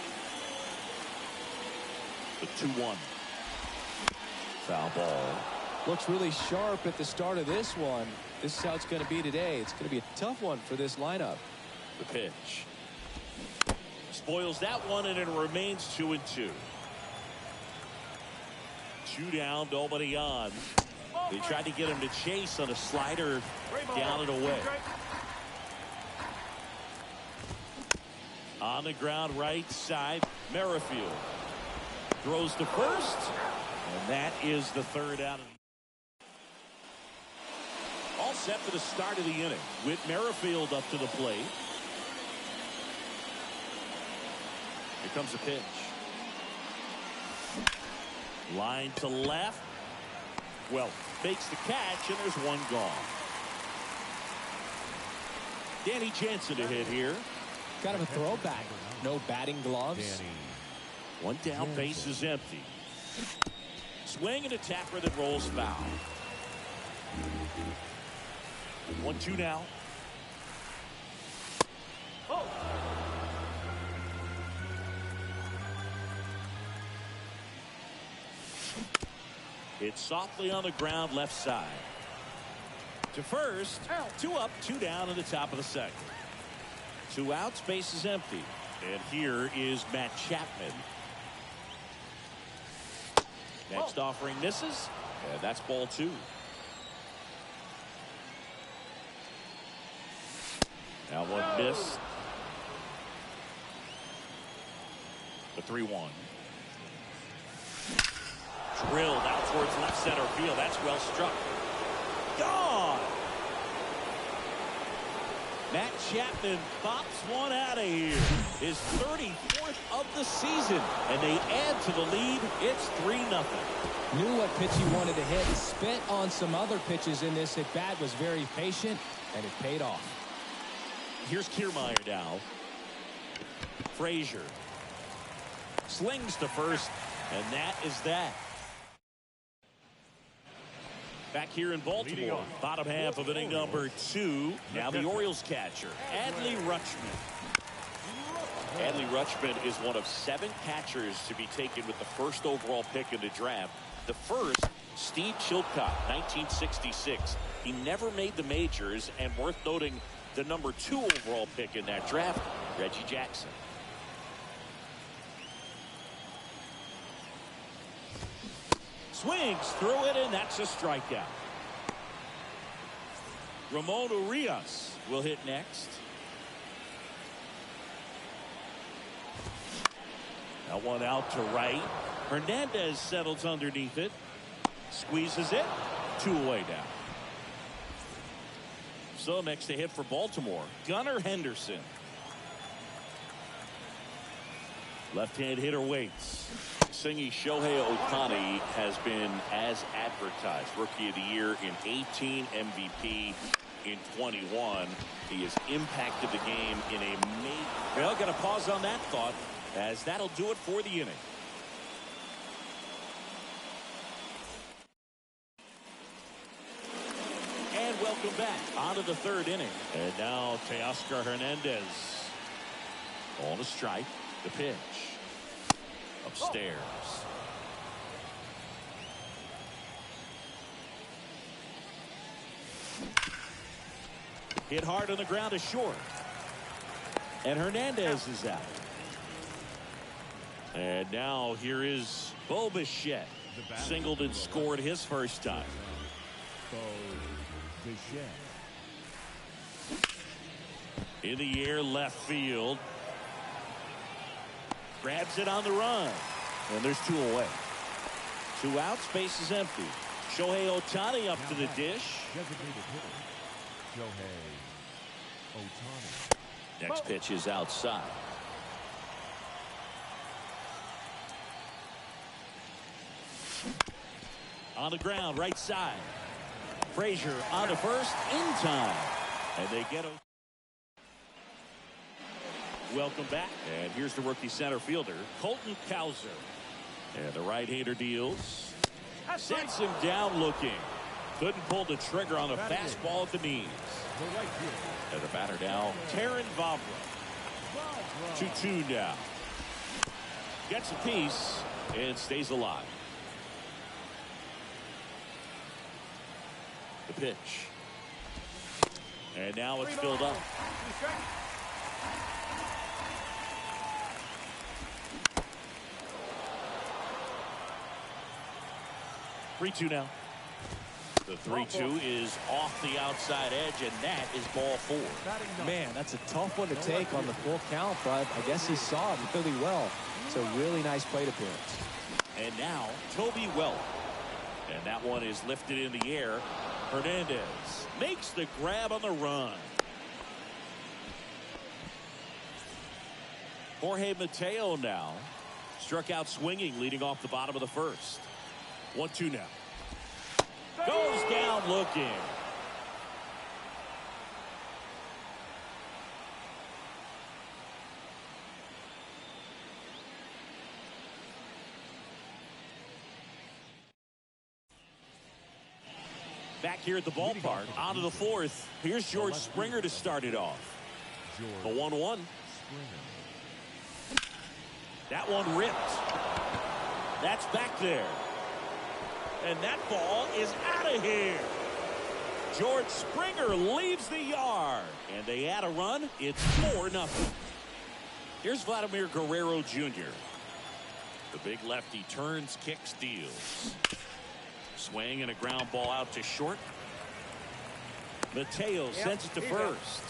The 2-1. Foul ball. Looks really sharp at the start of this one. This is how it's going to be today. It's going to be a tough one for this lineup. The pitch. Spoils that one, and it remains 2-2. 2 down, nobody on. They tried to get him to chase on a slider down and away. On the ground, right side, Merrifield throws to first, and that is the third out. set for the start of the inning. Whit Merrifield up to the plate. Here comes a pitch. Line to left. Well, fakes the catch, and there's one gone. Danny Jansen to hit here. Kind of a throwback. No batting gloves. One down, base is empty. Swing and a tapper that rolls foul. 1-2 now. Oh. Hit softly on the ground, left side. To first. 2 up, 2 down in the top of the second. 2 outs, base is empty. And here is Matt Chapman. Next offering misses, and that's ball 2. Now one missed. The 3-1. Drilled out towards left center field. That's well struck. Gone. Matt Chapman pops one out of here. His 34th of the season. And they add to the lead. It's 3-0. Knew what pitch he wanted to hit. Spent on some other pitches in this at bat. Was very patient, and it paid off. Here's Kiermaier now. Frazier. Slings to first, and that is that. Back here in Baltimore, bottom half of inning number 2. Now the Orioles catcher, Adley Rutschman. Adley Rutschman is one of 7 catchers to be taken with the first overall pick in the draft. The first, Steve Chilcott, 1966. He never made the majors, and worth noting, the number 2 overall pick in that draft, Reggie Jackson. Swings through it, and that's a strikeout. Ramon Urias will hit next. Now one out to right. Hernandez settles underneath it. Squeezes it. 2 away now. So next to hit for Baltimore, Gunnar Henderson. Left-hand hitter waits. Singy Shohei Ohtani has been as advertised. Rookie of the Year in 18, MVP in 21. He has impacted the game in a major. Well, got to pause on that thought, as that'll do it for the inning. And welcome back on to the 3rd inning. And now Teoscar Hernandez on a strike. The pitch. Upstairs. Hit hard on the ground is short. And Hernandez is out. And now here is Bo Bichette. Singled and scored his first time. Bo Bichette. In the air, left field. Grabs it on the run. And there's 2 away. 2 outs, base is empty. Shohei Ohtani up to the dish. Designated hitter, Shohei Ohtani. Next pitch is outside. On the ground, right side. Frazier on to first, in time. And they get a... Welcome back. And here's the rookie center fielder, Colton Cowser. And the right-hander deals. Sets him down looking. Couldn't pull the trigger on the fastball at the knees. And the batter now, Taron Vavra. 2-2 now. Gets a piece and stays alive. The pitch. And now it's filled up. 3-2 now. The 3-2 is off the outside edge, and that is ball 4. Man, that's a tough one to take on the full count, but I guess he saw it really well. It's a really nice plate appearance. And now Toby Wells. And that one is lifted in the air. Hernandez makes the grab on the run. Jorge Mateo now struck out swinging, leading off the bottom of the first. 1-2 now. Goes down looking. Back here at the ballpark, on to the fourth. Here's George Springer to start it off. A 1-1. That one ripped. That's back there. And that ball is out of here. George Springer leaves the yard. And they add a run. It's 4-0. Here's Vladimir Guerrero Jr. The big lefty turns, kicks, deals. Swing and a ground ball out to short. Mateo sends it to first.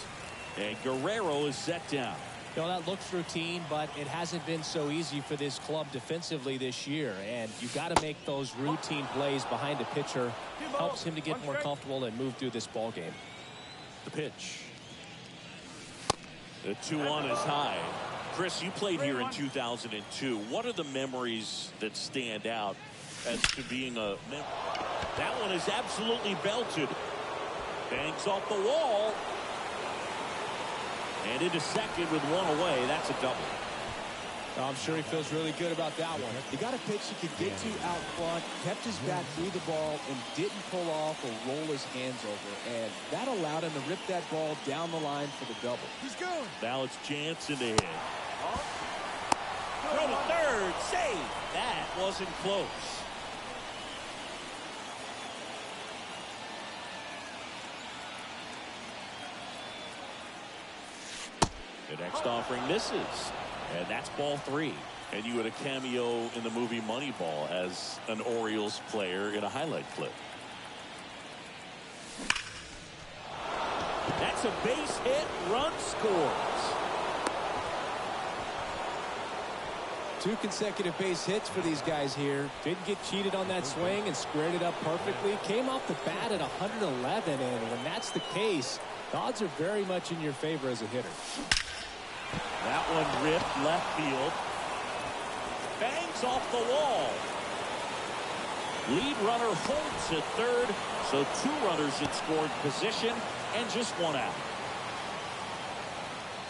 And Guerrero is set down. You know, that looks routine, but it hasn't been so easy for this club defensively this year. And you've got to make those routine plays behind a pitcher. Helps him to get more comfortable and move through this ball game. The pitch. The 2-1 is high. Chris, you played here in 2002. What are the memories that stand out as to being a member? That one is absolutely belted. Banks off the wall. And into second with one away. That's a double. I'm sure he feels really good about that one. He got a pitch he could get to out front, kept his bat through the ball, and didn't pull off or roll his hands over. And that allowed him to rip that ball down the line for the double. He's going. Now it's Jansen to hit. Throw to third. Save. That wasn't close. The next offering misses. And that's ball 3. And you had a cameo in the movie Moneyball as an Orioles player in a highlight clip. That's a base hit. Run scores. 2 consecutive base hits for these guys here. Didn't get cheated on that swing and squared it up perfectly. Came off the bat at 111, and when that's the case, the odds are very much in your favor as a hitter. That one ripped left field. Bangs off the wall. Lead runner holds at third. So 2 runners in scoring position and just 1 out.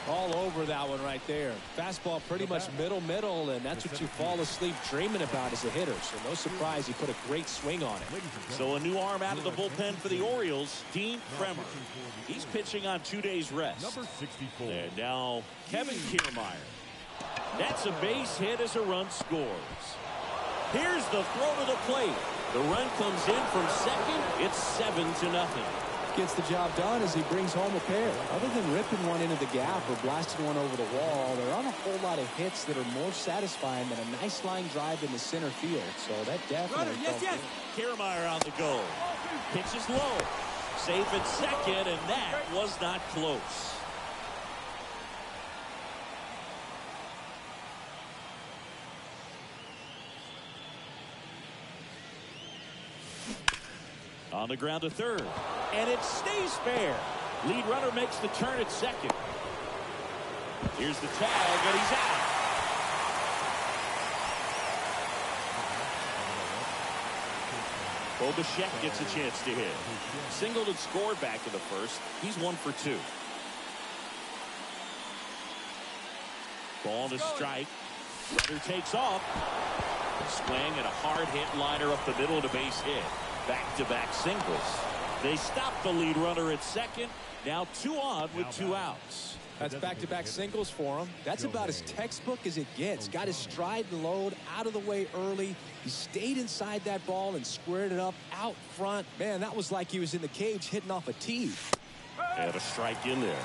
All over that one right there. Fastball pretty much middle, and that's what you fall asleep dreaming about as a hitter. So no surprise he put a great swing on it. So a new arm out of the bullpen for the Orioles, Dean Kremer. He's pitching on 2 days rest. Number 64. And now Kevin Kiermaier. That's a base hit as a run scores. Here's the throw to the plate. The run comes in from second. It's 7-0. Gets the job done as he brings home a pair. Other than ripping one into the gap or blasting one over the wall, there aren't a whole lot of hits that are more satisfying than a nice line drive into center field. So that definitely felt good. Kiermaier on the go. Pitch is low. Safe at second, and that was not close. On the ground to third. And it stays fair. Lead runner makes the turn at second. Here's the tag, and he's out. Bo Bichette gets a chance to hit. Singled and scored back in the first. He's 1 for 2. Ball to strike. Runner takes off. Swing and a hard hit liner up the middle to base hit. Back-to-back singles. They stop the lead runner at second. Now 2 on with 2 outs. That's back-to-back singles for him. That's about as textbook as it gets. Got his stride and load out of the way early. He stayed inside that ball and squared it up out front. Man, that was like he was in the cage hitting off a tee. And a strike in there.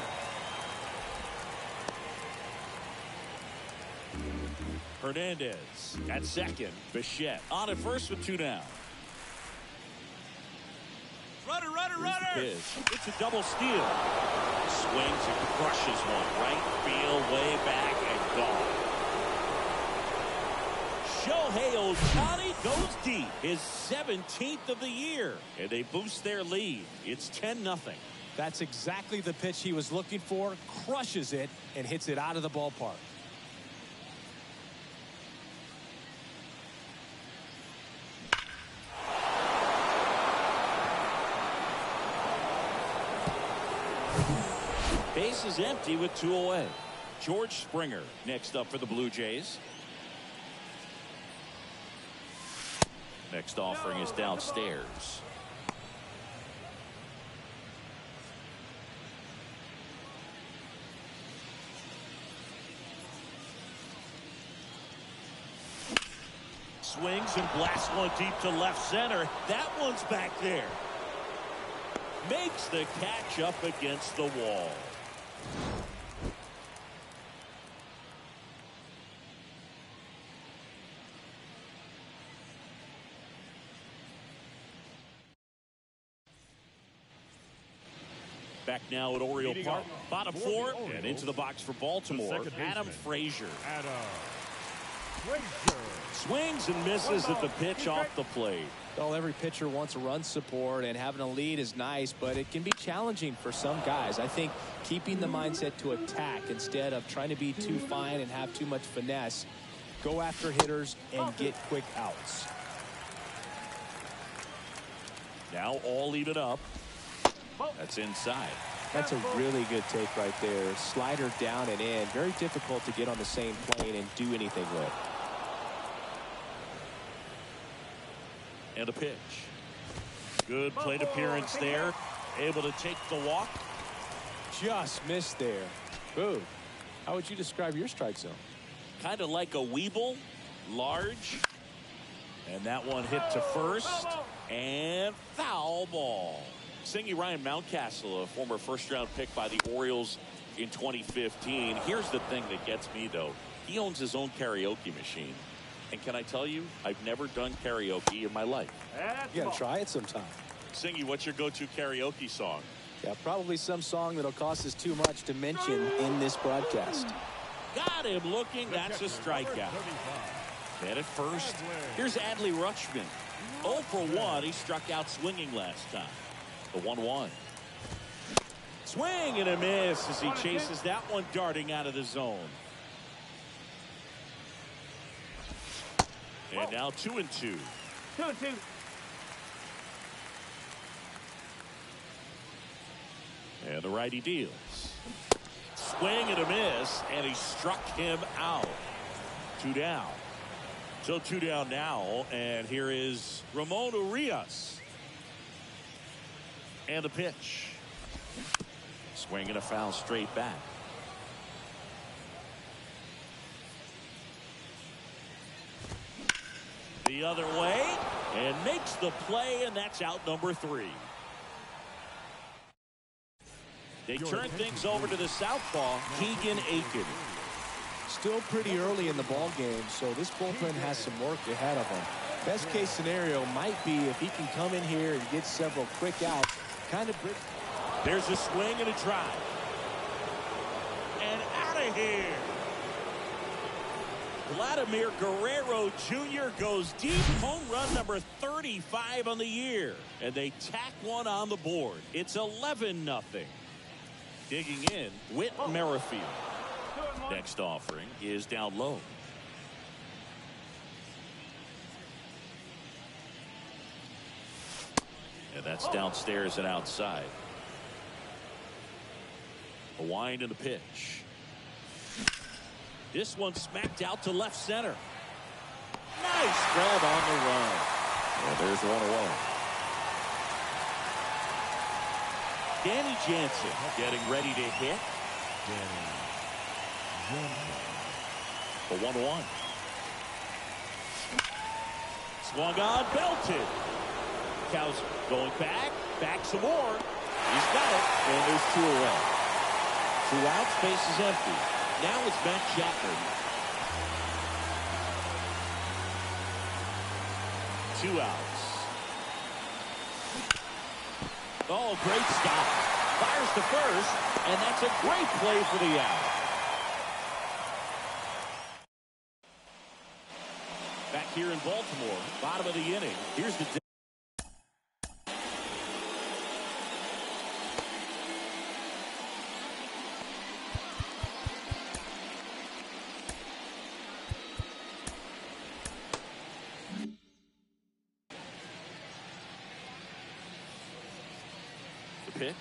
Hernandez at second. Bichette on at first with 2 down. Runner! It's a double steal. Swings and crushes one. Right field, way back, and gone. Shohei Ohtani goes deep, his 17th of the year, and they boost their lead. It's 10-0. That's exactly the pitch he was looking for. Crushes it and hits it out of the ballpark. Base is empty with 2 away. George Springer next up for the Blue Jays. Next offering is downstairs. Swings and blasts one deep to left center. That one's back there. Makes the catch up against the wall. Back now at Oriole Park. Bottom 4 and into the box for Baltimore. Adam Frazier. Swings and misses at the pitch off the plate. Well, every pitcher wants run support, and having a lead is nice, but it can be challenging for some guys. I think keeping the mindset to attack instead of trying to be too fine and have too much finesse, go after hitters and get quick outs. Now all even up. That's inside. That's a really good take right there. Slider down and in. Very difficult to get on the same plane and do anything with. And a pitch. Good plate appearance there. Able to take the walk. Just missed there. Boo. How would you describe your strike zone? Kind of like a Weeble. Large. And that one hit to first. And foul ball. Singy Ryan Mountcastle, a former first-round pick by the Orioles in 2015. Here's the thing that gets me, though. He owns his own karaoke machine. And can I tell you, I've never done karaoke in my life. You gotta try it sometime. Singy, what's your go-to karaoke song? Yeah, probably some song that'll cost us too much to mention in this broadcast. Got him looking. That's a strikeout. And at first, here's Adley Rutschman. 0 for 1. He struck out swinging last time. The 1-1. Swing and a miss as he chases that one darting out of the zone. And now 2-2. 2-2. And the righty deals. Swing and a miss, and he struck him out. 2 down. So 2 down now, and here is Ramon Urias. And a pitch. Swing and a foul straight back. The other way, and makes the play, and that's out number 3. They turn things over to the southpaw, Keegan Aiken. Still pretty early in the ball game, so this bullpen has some work ahead of him. Best case scenario might be if he can come in here and get several quick outs. There's a swing and a drive. And out of here. Vladimir Guerrero Jr. goes deep. Home run number 35 on the year. And they tack one on the board. It's 11-0. Digging in, Whit Merrifield. Next offering is down low. And that's downstairs and outside. A wind and a pitch. This one smacked out to left center. Nice spread on the run. And there's 1 away. Danny Jansen getting ready to hit. The 1-1. Swung on, belted. Cowser going back some more. He's got it, and there's 2 away. 2 outs, base is empty. Now it's Matt Chapman. 2 outs. Oh, great stop. Fires to first, and that's a great play for the out. Back here in Baltimore. Bottom of the inning. Here's the pitch.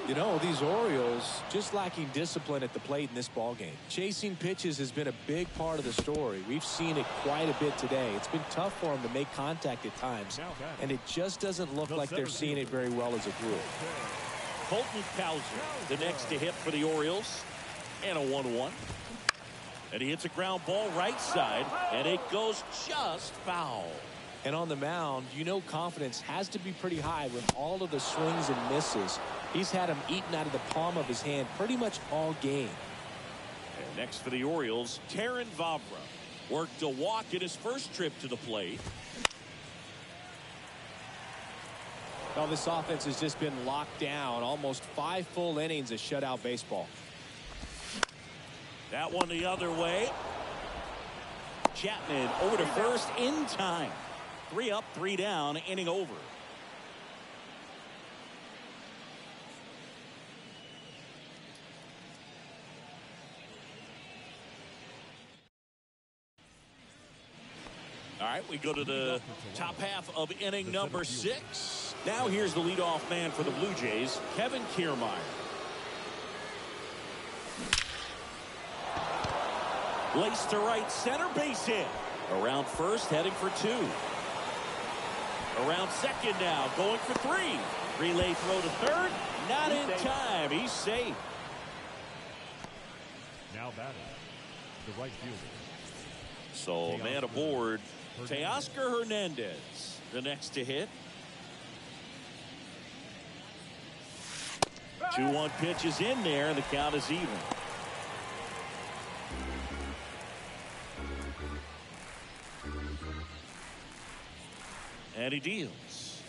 You know, these Orioles just lacking discipline at the plate in this ballgame. Chasing pitches has been a big part of the story. We've seen it quite a bit today. It's been tough for them to make contact at times, and it just doesn't look like they're seeing it very well as a group. Colton Cowser, the next to hit for the Orioles, and a 1-1. And he hits a ground ball right side, and it goes just foul. And on the mound, you know confidence has to be pretty high with all of the swings and misses. He's had them eaten out of the palm of his hand pretty much all game. And next for the Orioles, Taron Vavra worked a walk in his first trip to the plate. Well, this offense has just been locked down. Almost 5 full innings of shutout baseball. That one the other way. Chapman over to first in time. 3 up, 3 down, inning over. All right, we go to the top half of inning number 6. Now here's the leadoff man for the Blue Jays, Kevin Kiermaier. Laced to right center, base hit. Around first, heading for 2. Around second now, going for 3. Relay throw to third, not in time. He's safe. Now batting, the right fielder. So man aboard, Teoscar Hernandez, the next to hit. 2-1 pitch is in there, and the count is even. And he deals.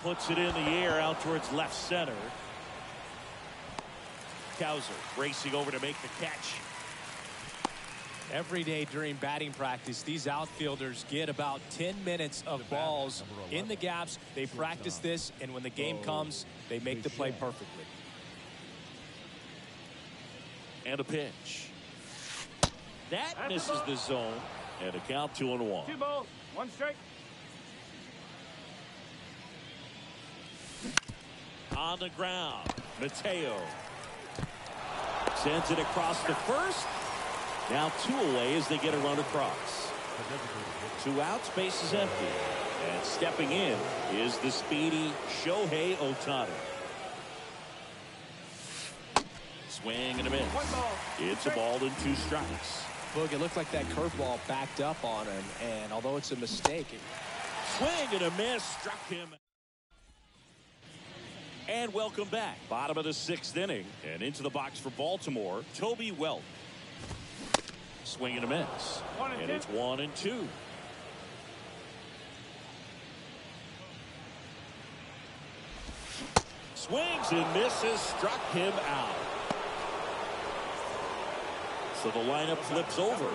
Puts it in the air out towards left center. Cowser racing over to make the catch. Every day during batting practice, these outfielders get about 10 minutes of balls in the gaps. They practice this, and when the game comes, they make the play perfectly. And a pitch. That misses the zone, and a count 2-1. 2 balls, 1 strike. On the ground, Mateo sends it across the first. Now 2 away as they get a run across. 2 outs, base is empty. And stepping in is the speedy Shohei Ohtani. Swing and a miss. It's a ball and 2 strikes. Look, it looked like that curveball backed up on him, and although it's a mistake, Swing and a miss, struck him. And welcome back. Bottom of the 6th inning, and into the box for Baltimore, Toby Welch. Swing and a miss. And it's 1-2. Swings and misses, struck him out. So the lineup flips over.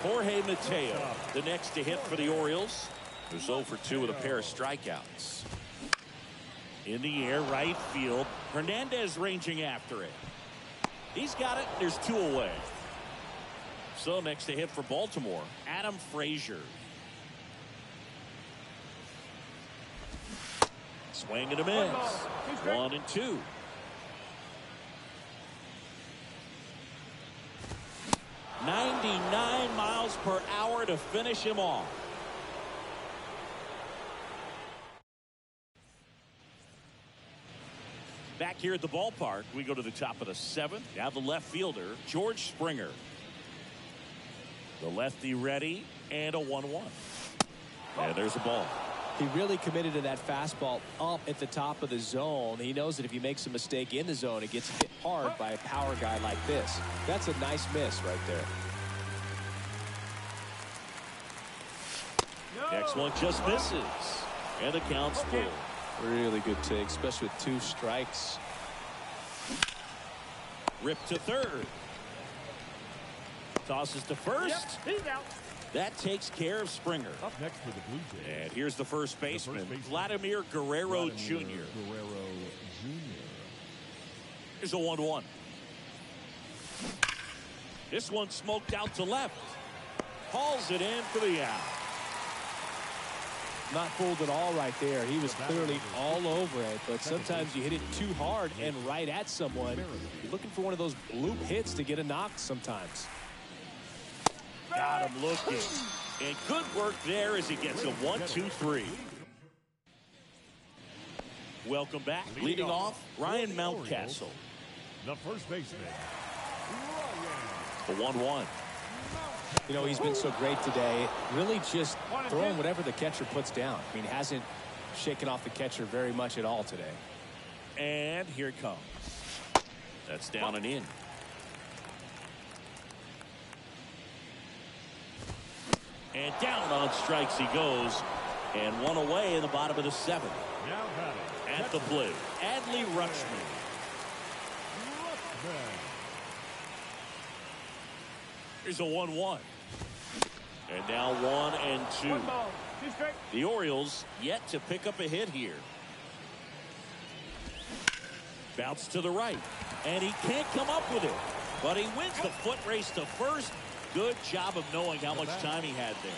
Jorge Mateo, the next to hit for the Orioles, who's 0 for 2 with a pair of strikeouts. In the air, right field. Hernandez ranging after it. He's got it. There's 2 away. So next to hit for Baltimore, Adam Frazier. Swing and a miss. 1-2. .99 miles per hour to finish him off. Back here at the ballpark, we go to the top of the 7th. Now the left fielder, George Springer. The lefty ready, and a 1-1. And there's a ball. he really committed to that fastball up at the top of the zone. He knows that if he makes a mistake in the zone, it gets hit hard by a power guy like this. That's a nice miss right there. Next one just misses. And the count's full. Really good take, especially with 2 strikes. Ripped to third. tosses to first. Yep, he's out. That takes care of Springer. Up next for the Blue Jays. And here's the first baseman, Vladimir Guerrero Jr. Guerrero Jr. Here's a 1-1. This one smoked out to left. Hauls it in for the out. Not fooled at all right there. He was clearly all over it, but sometimes you hit it too hard and right at someone. You're looking for one of those bloop hits to get a knock sometimes. Got him looking. And good work there as he gets a 1-2-3. Welcome back. Leading off, Ryan Mountcastle. The first baseman, The 1-1. You know, he's been so great today. Really just throwing whatever the catcher puts down. I mean, hasn't shaken off the catcher very much at all today. And here it comes. That's down and in. And down on strikes he goes. And one away in the bottom of the seventh. now batting. At the plate, Adley Rutschman. Here's a 1-1. And now 1-2. 1 ball, 2 straight. The Orioles yet to pick up a hit here. Bounce to the right. And he can't come up with it. But he wins the foot race to first. Good job of knowing how much time he had there.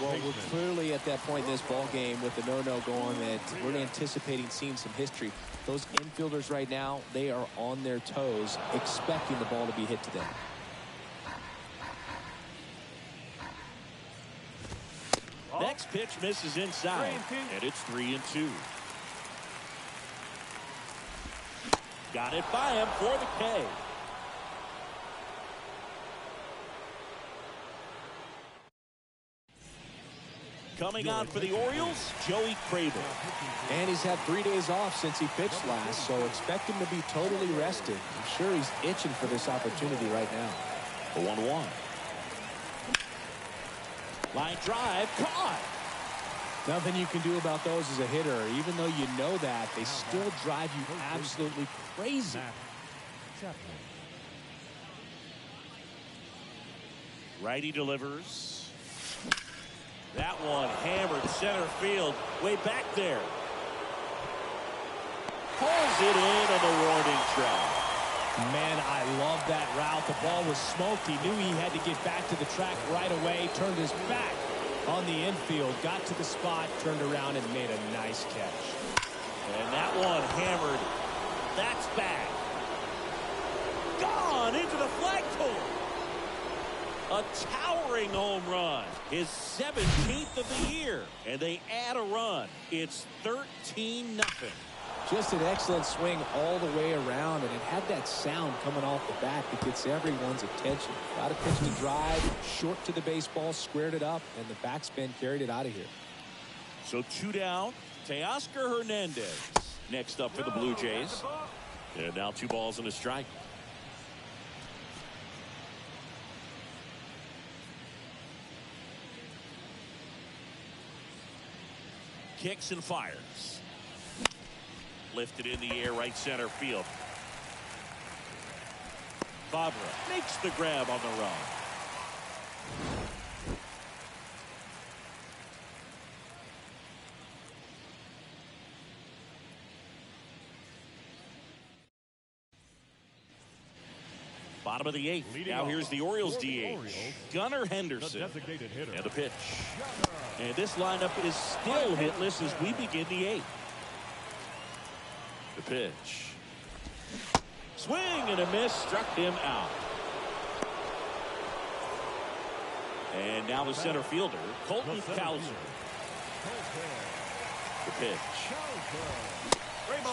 Well, we're clearly at that point in this ball game with the no-no going that we're anticipating seeing some history. Those infielders right now, they are on their toes, expecting the ball to be hit to them. Next pitch misses inside. 3-2. And it's 3-2. Got it by him for the K. Coming on for the Orioles, Joey Craven. And he's had 3 days off since he pitched last, so expect him to be totally rested. I'm sure he's itching for this opportunity right now. The 1-1. Line drive, caught. Nothing you can do about those as a hitter. Even though you know that, they still drive you absolutely crazy. Righty delivers. That one hammered center field, way back there. Pulls it in on the warning track. Man, I love that route. The ball was smoked. He knew he had to get back to the track right away. Turned his back on the infield. Got to the spot, turned around, and made a nice catch. And that one hammered. That's back. Gone into the flagpole. A towering home run. His 17th of the year. And they add a run. It's 13-0. Just an excellent swing all the way around, and it had that sound coming off the bat that gets everyone's attention. Got a pitch to drive, short to the baseball, squared it up, and the backspin carried it out of here. So 2 down. Teoscar Hernandez next up for the Blue Jays. And now 2 balls and a strike. Kicks and fires. Lifted in the air, right center field. Favre makes the grab on the run. Bottom of the 8th. Now here's the Orioles DH. Gunnar Henderson. And the pitch. And this lineup is still hitless as we begin the 8th. The pitch. Swing and a miss. Struck him out. And now the center fielder, Colton Cowser. The pitch.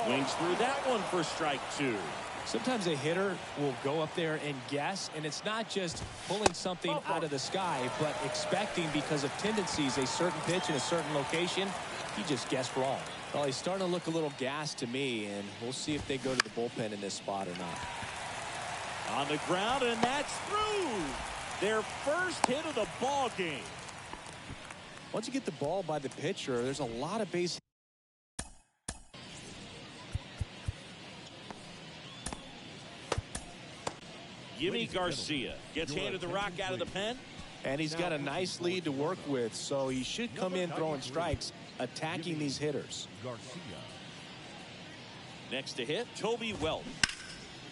Swings through that one for strike 2. Sometimes a hitter will go up there and guess, and it's not just pulling something out of the sky, but expecting because of tendencies a certain pitch in a certain location. He just guessed wrong. Well, he's starting to look a little gassed to me, and we'll see if they go to the bullpen in this spot or not. On the ground, and that's through. Their first hit of the ball game. Once you get the ball by the pitcher, there's a lot of base. Jimmy Garcia gets handed the rock out of the pen. And he's got a nice lead to work with, so he should come in throwing strikes, attacking these hitters. Garcia. Next to hit, Toby Welch.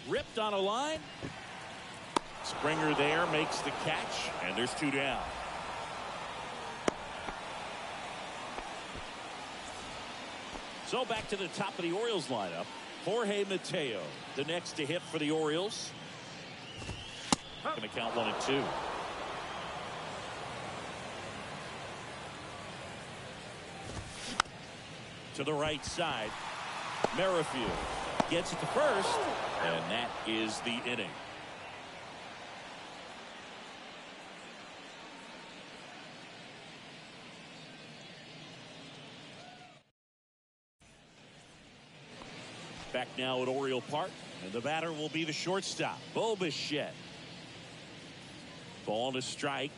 Ripped on a line. Springer there makes the catch, and there's 2 down. So back to the top of the Orioles lineup. Jorge Mateo, the next to hit for the Orioles. Going to count 1 and 2. To the right side. Merrifield gets it to first, and that is the inning. Back now at Oriole Park, and the batter will be the shortstop, Bo Bichette. Ball to strike.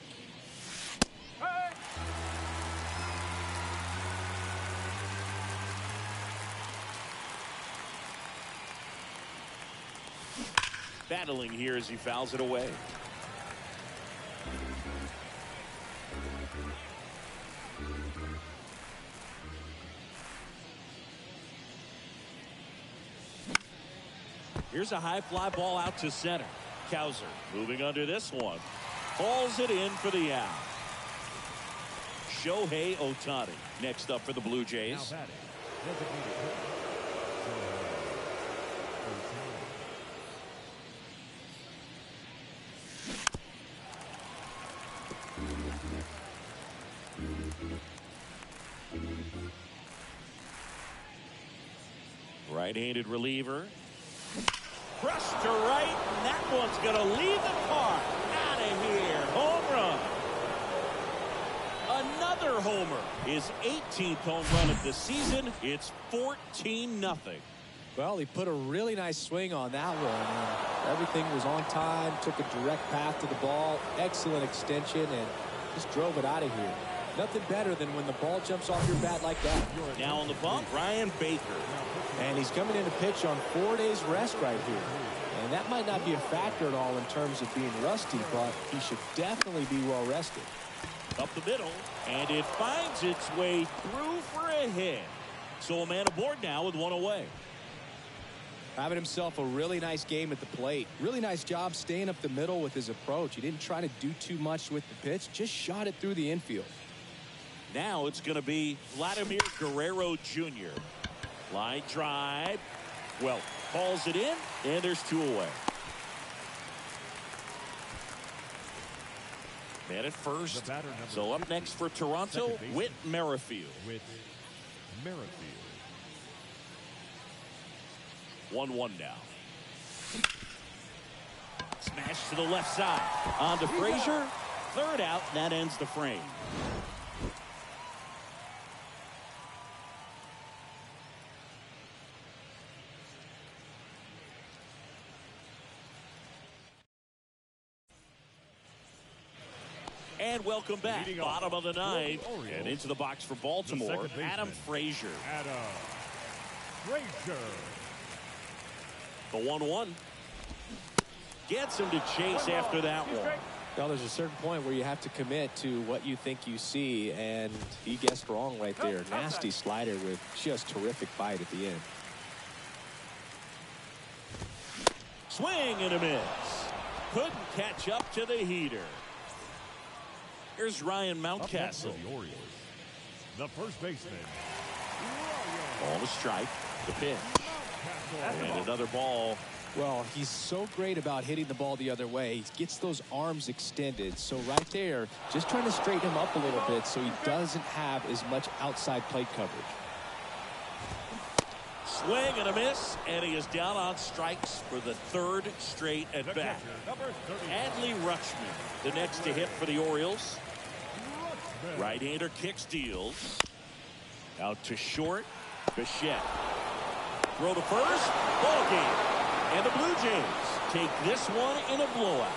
Battling here as he fouls it away. Here's a high fly ball out to center. Cowser moving under this one. Hauls it in for the out. Shohei Ohtani next up for the Blue Jays. Now batting, designated hitter, Right-handed reliever. Crushed to right, and that one's going to leave the park. Out of here. Home run. Another homer. His 18th home run of the season. It's 14-0. Well, he put a really nice swing on that one. Everything was on time, took a direct path to the ball, excellent extension, and just drove it out of here. Nothing better than when the ball jumps off your bat like that. Now on the bump, Ryan Baker. And he's coming in to pitch on 4 days rest right here. And that might not be a factor at all in terms of being rusty, but he should definitely be well rested. Up the middle, and it finds its way through for a hit. So a man aboard now with 1 away. Having himself a really nice game at the plate. Really nice job staying up the middle with his approach. He didn't try to do too much with the pitch, just shot it through the infield. Now it's going to be Vladimir Guerrero Jr. Line drive. Well, calls it in, and there's 2 away. Man at first. So up next for Toronto, Whit Merrifield. Whit Merrifield. 1-1 now. Smash to the left side. On to Frazier. Third out. That ends the frame. And welcome back. Bottom of the 9th. And into the box for Baltimore, Adam Frazier. Adam Frazier. The 1-1. Gets him to chase after that one. Well, there's a certain point where you have to commit to what you think you see, and he guessed wrong right there. Nasty slider with just terrific bite at the end. Swing and a miss. Couldn't catch up to the heater. Here's Ryan Mountcastle. The Orioles. The first baseman. Ball to strike. The pitch. And another ball. Well, he's so great about hitting the ball the other way. He gets those arms extended. So right there, just trying to straighten him up a little bit so he doesn't have as much outside plate coverage. Swing and a miss, and he is down on strikes for the 3rd straight at bat. Adley Rutschman, the next to hit for the Orioles. Right-hander kick steals. Out to short. Bichette. Throw to first. Ball game. And the Blue Jays take this one in a blowout.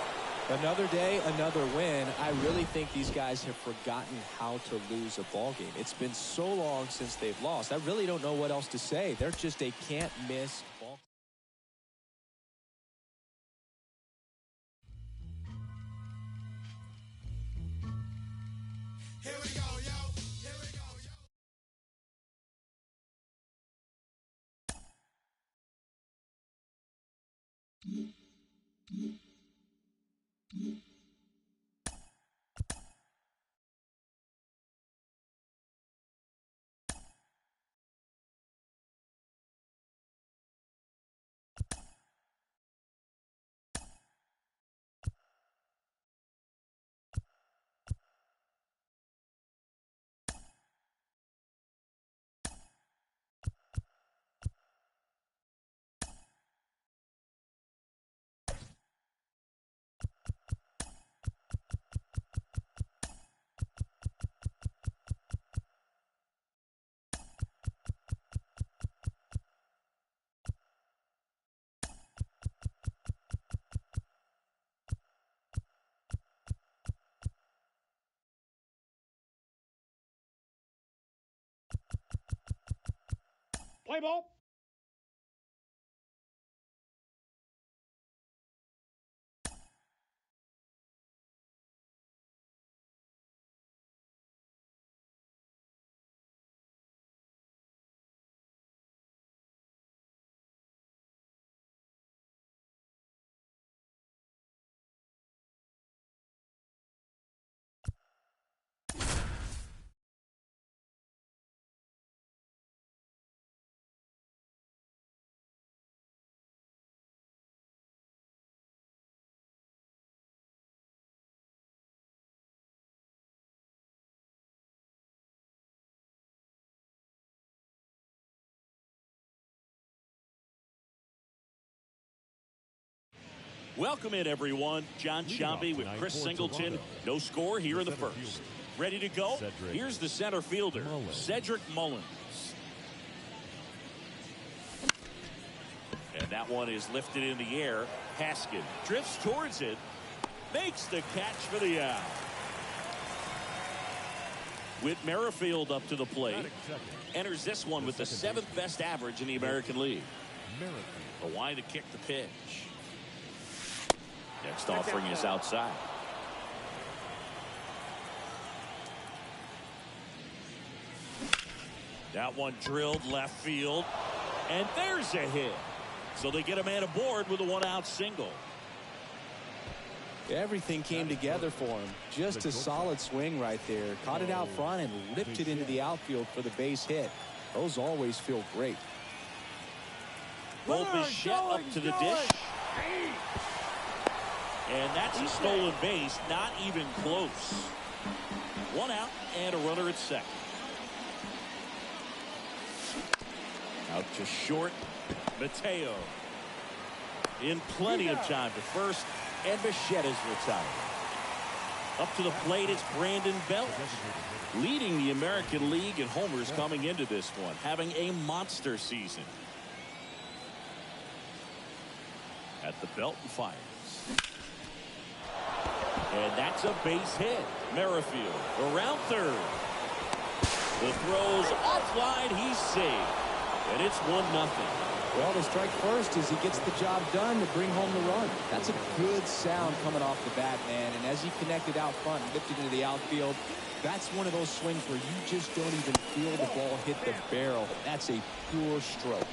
Another day, another win. I really think these guys have forgotten how to lose a ball game. It's been so long since they've lost. I really don't know what else to say. They're just a can't miss Here we go, yo. Here we go, yo. Play ball. Welcome in, everyone. John Sciambi with Chris Singleton. No score here in the first. Ready to go? Here's the center fielder, Cedric Mullins. And that one is lifted in the air. Haskin drifts towards it. Makes the catch for the out. Whit Merrifield up to the plate. Enters this one with the 7th best average in the American League. A wide to kick the pitch. Next offering is outside. That one drilled left field. And there's a hit. So they get a man aboard with a 1-out single. Everything came together for him. Just a solid swing right there. Caught it out front and ripped it into the outfield for the base hit. Those always feel great. Bo Bichette up to the dish. And that's a stolen base, not even close. 1 out and a runner at second. Out to short, Mateo. In plenty of time to first, and Bichette is retired. Up to the plate, it's Brandon Belt, leading the American League in homers coming into this one, having a monster season. At the belt and fires. And that's a base hit. Merrifield around third. The throw's offline. He's safe. And it's 1-0. Well, the strike first as he gets the job done to bring home the run. That's a good sound coming off the bat, man. And as he connected out front and lifted into the outfield, that's one of those swings where you just don't even feel the ball hit the barrel. That's a pure stroke.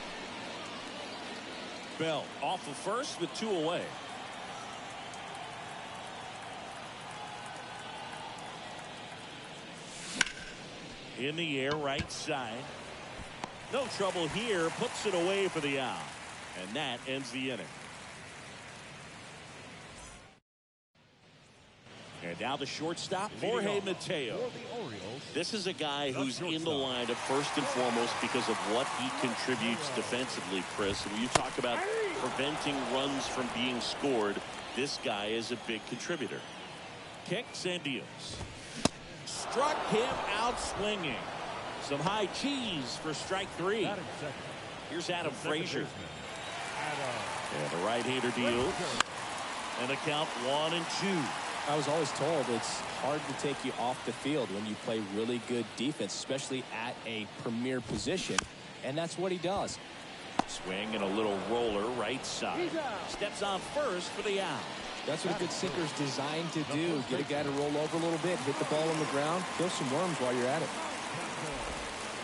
Bell off of first with 2 away. In the air, right side. No trouble here. Puts it away for the out. And that ends the inning. And now the shortstop, Jorge Mateo. This is a guy who's in the lineup first and foremost because of what he contributes defensively, Chris. And when you talk about preventing runs from being scored, this guy is a big contributor. Kicks and deals. Struck him out swinging. Some high cheese for strike 3. Here's Adam Frazier. And the right-hander deals. And a count 1-2. I was always told it's hard to take you off the field when you play really good defense, especially at a premier position. And that's what he does. Swing and a little roller right side. Steps on first for the out. That's what a good sinker is designed to do. Get a guy to roll over a little bit, hit the ball on the ground, kill some worms while you're at it.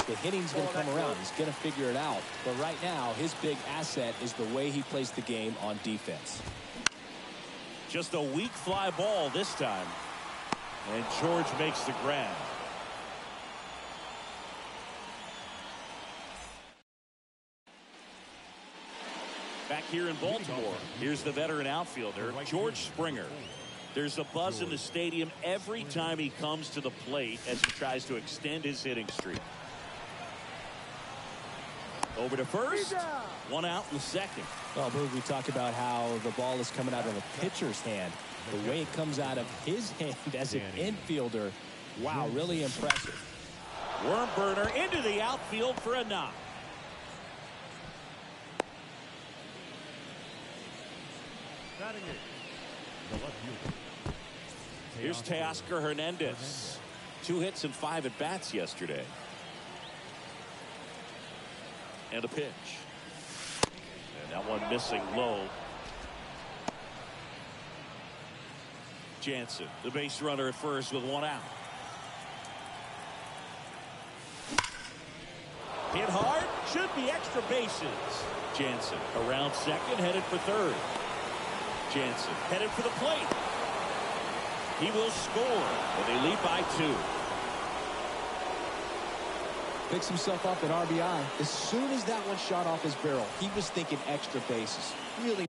The hitting's going to come around. He's going to figure it out. But right now, his big asset is the way he plays the game on defense. Just a weak fly ball this time. And George makes the grab. Back here in Baltimore, here's the veteran outfielder, George Springer. There's a buzz in the stadium every time he comes to the plate as he tries to extend his hitting streak. Over to first. One out in the second. Well, Boog, we talked about how the ball is coming out of the pitcher's hand. The way it comes out of his hand as an infielder, wow, really impressive. Worm burner into the outfield for a knock. Here's Teoscar Hernandez. 2 hits and 5 at-bats yesterday. And a pitch. And that one missing low. Jansen, the base runner at first with 1 out. Hit hard, should be extra bases. Jansen around second, headed for third. Jansen headed for the plate. He will score, and they lead by 2. Picks himself up at RBI. As soon as that one shot off his barrel, he was thinking extra bases. Really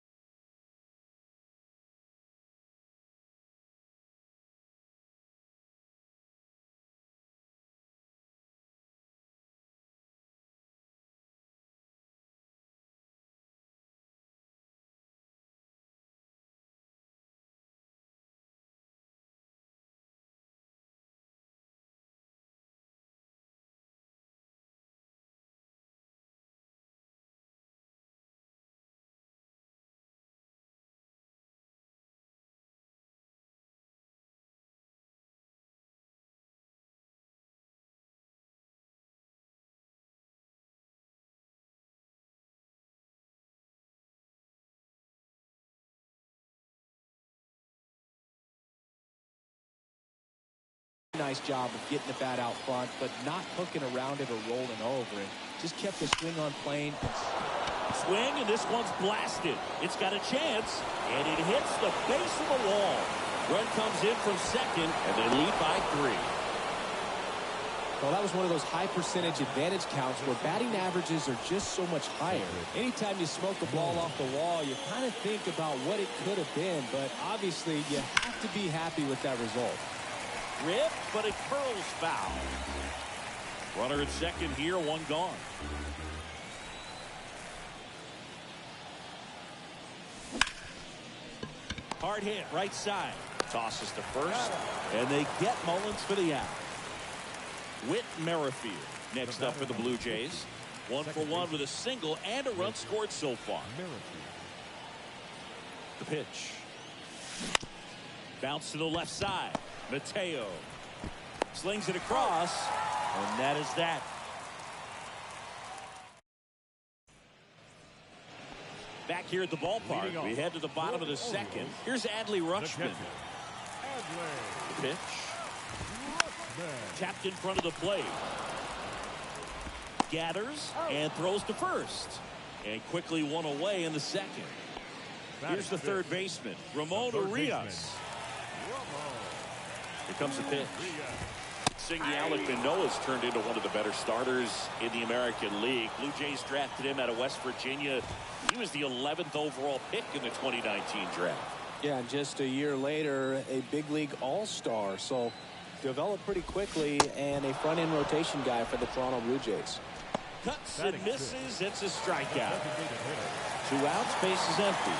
nice job of getting the bat out front, but not hooking around it or rolling over it. Just kept the swing on plane. Swing, and this one's blasted. It's got a chance, and it hits the base of the wall. Run comes in from second, and they lead by 3. Well, that was one of those high percentage advantage counts where batting averages are just so much higher. Anytime you smoke a ball off the wall, you kind of think about what it could have been, but obviously you have to be happy with that result. Rip, but it curls foul. Runner at second here, 1 gone. Hard hit, right side. Tosses to first, and they get Mullins for the out. Whit Merrifield next up for the Blue Jays. 1 for 1 with a single and a run scored so far. The pitch. Bounce to the left side. Mateo slings it across, and that is that. Back here at the ballpark, we head to the bottom of the second. Here's Adley Rutschman. The pitch. Tapped in front of the plate. Gathers and throws to first. And quickly 1 away in the second. Here's the third baseman, Ramon Urias. Here comes the pitch. Singy Alec Manoah's turned into one of the better starters in the American League. Blue Jays drafted him out of West Virginia. He was the 11th overall pick in the 2019 draft. Yeah, and just a year later, a big league all-star. So developed pretty quickly, and a front-end rotation guy for the Toronto Blue Jays. Cuts and misses. It's a strikeout. 2 outs, base is empty.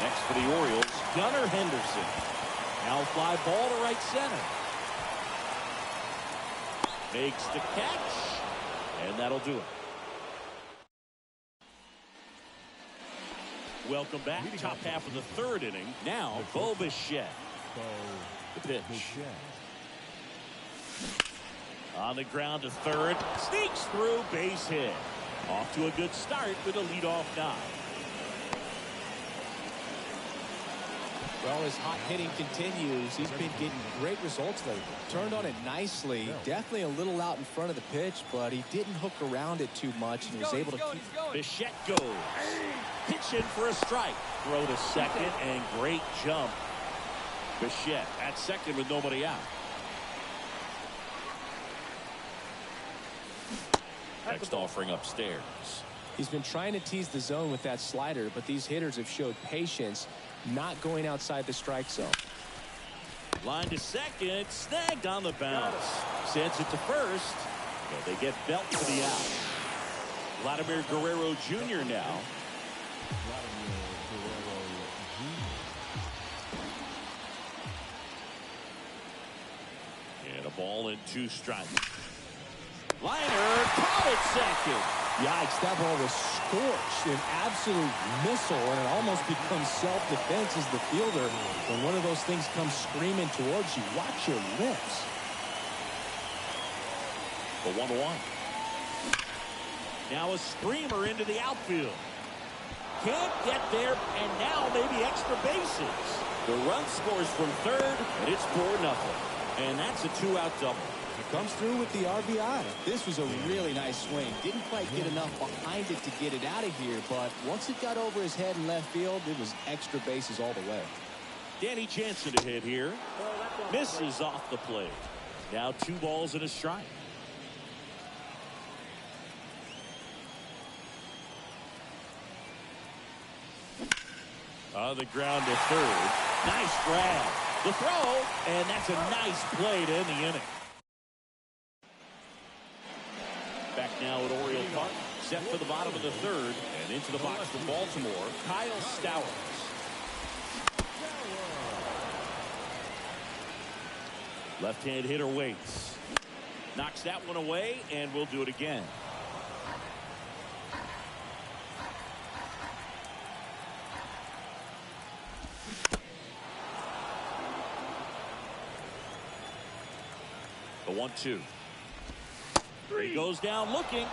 Next for the Orioles, Gunnar Henderson. Now fly ball to right center. Makes the catch, and that'll do it. Welcome back. Top half of the 3rd inning. Now, Bo Bichette. The pitch. On the ground to third. Sneaks through, base hit. Off to a good start with a leadoff knock. Well, his hot hitting continues. He's been getting great results lately. Turned on it nicely. Definitely a little out in front of the pitch, but he didn't hook around it too much and was able to keep. Bichette goes. Pitch in for a strike. Throw to second and great jump. Bichette at second with nobody out. Next offering upstairs. He's been trying to tease the zone with that slider, but these hitters have showed patience, not going outside the strike zone. Line to second, snagged on the bounce. Sends it to first. And they get Belt for the out. Vladimir Guerrero Jr. now. And a ball and 2 strikes. Liner, caught at second. Yikes, that ball was scorched, an absolute missile, and it almost becomes self-defense as the fielder. When one of those things comes screaming towards you, watch your lips. The 1-1. Now a screamer into the outfield. Can't get there, and now maybe extra bases. The run scores from third, and it's 4-0. And that's a 2-out double. Comes through with the RBI. This was a really nice swing. Didn't quite get enough behind it to get it out of here, but once it got over his head in left field, it was extra bases all the way. Danny Jansen to hit here. Misses off the plate. Now 2 balls and a strike. On the ground to third. Nice grab. The throw, and that's a nice play to end the inning. Back now at Oriole Park, set for the bottom of the third, and into the box for Baltimore, Kyle Stowers. Left-hand hitter waits. Knocks that one away, and we'll do it again. The 1-2. He goes down looking.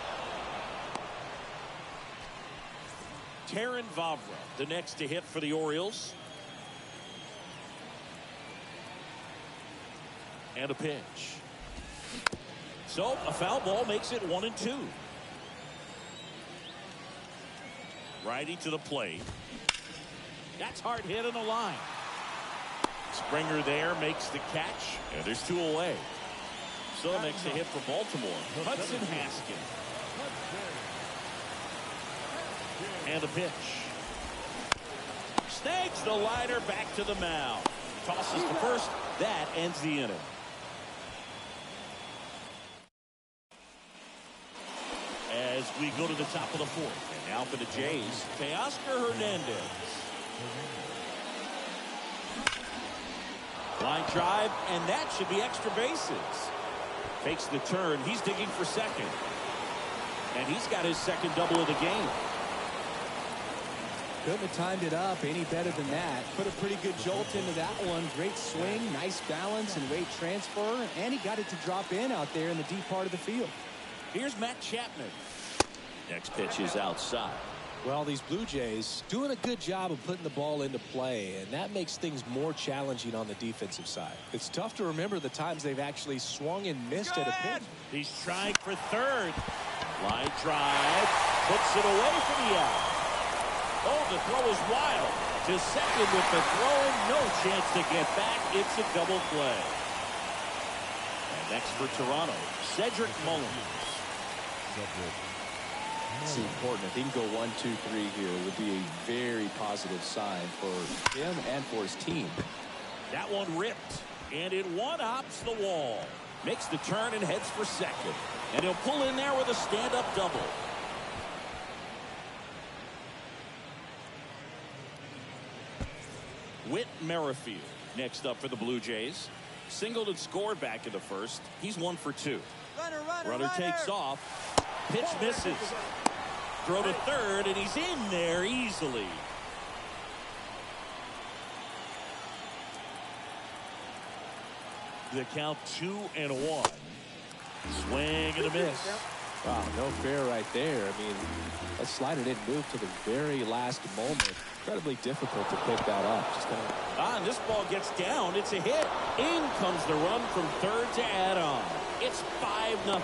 Taron Vavra, the next to hit for the Orioles. And a pitch. So a foul ball makes it 1-2. Righty to the plate. That's hard hit on the line. Springer there makes the catch, and there's 2 away. So makes a hit for Baltimore. Hudson Haskins. And a pitch. Snags the liner back to the mound. Tosses to first. That ends the inning. As we go to the top of the 4th. And now for the Jays, Teoscar Hernandez. Line drive, and that should be extra bases. Takes the turn. He's digging for second. And he's got his second double of the game. Couldn't have timed it up any better than that. Put a pretty good jolt into that one. Great swing, nice balance and weight transfer. And he got it to drop in out there in the deep part of the field. Here's Matt Chapman. Next pitch is outside. Well, these Blue Jays doing a good job of putting the ball into play, and that makes things more challenging on the defensive side. It's tough to remember the times they've actually swung and missed at a pitch. He's trying for third. Line drive. Puts it away from the out. Oh, the throw is wild. To second with the throw. No chance to get back. It's a double play. And next for Toronto, Cedric Mullins. It's important. If he can go 1, 2, 3 here, it would be a very positive sign for him and for his team. That one ripped, and it one-hops the wall. Makes the turn and heads for second. And he'll pull in there with a stand-up double. Whit Merrifield next up for the Blue Jays. Singled and scored back in the first. He's 1 for 2. Runner takes off. Pitch misses. Throw to third, and he's in there easily. The count 2-1. Swing and a miss. Wow, no fair right there. I mean, that slider didn't move to the very last moment. Incredibly difficult to pick that up. Just and this ball gets down. It's a hit. In comes the run from third to add on. It's 5-0.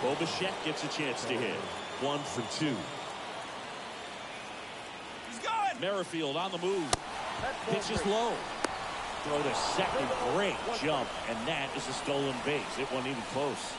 Bobachek gets a chance to hit. 1 for 2. He's going. Merrifield on the move. Pitch is low. Throw to second. Great jump. And that is a stolen base. It wasn't even close.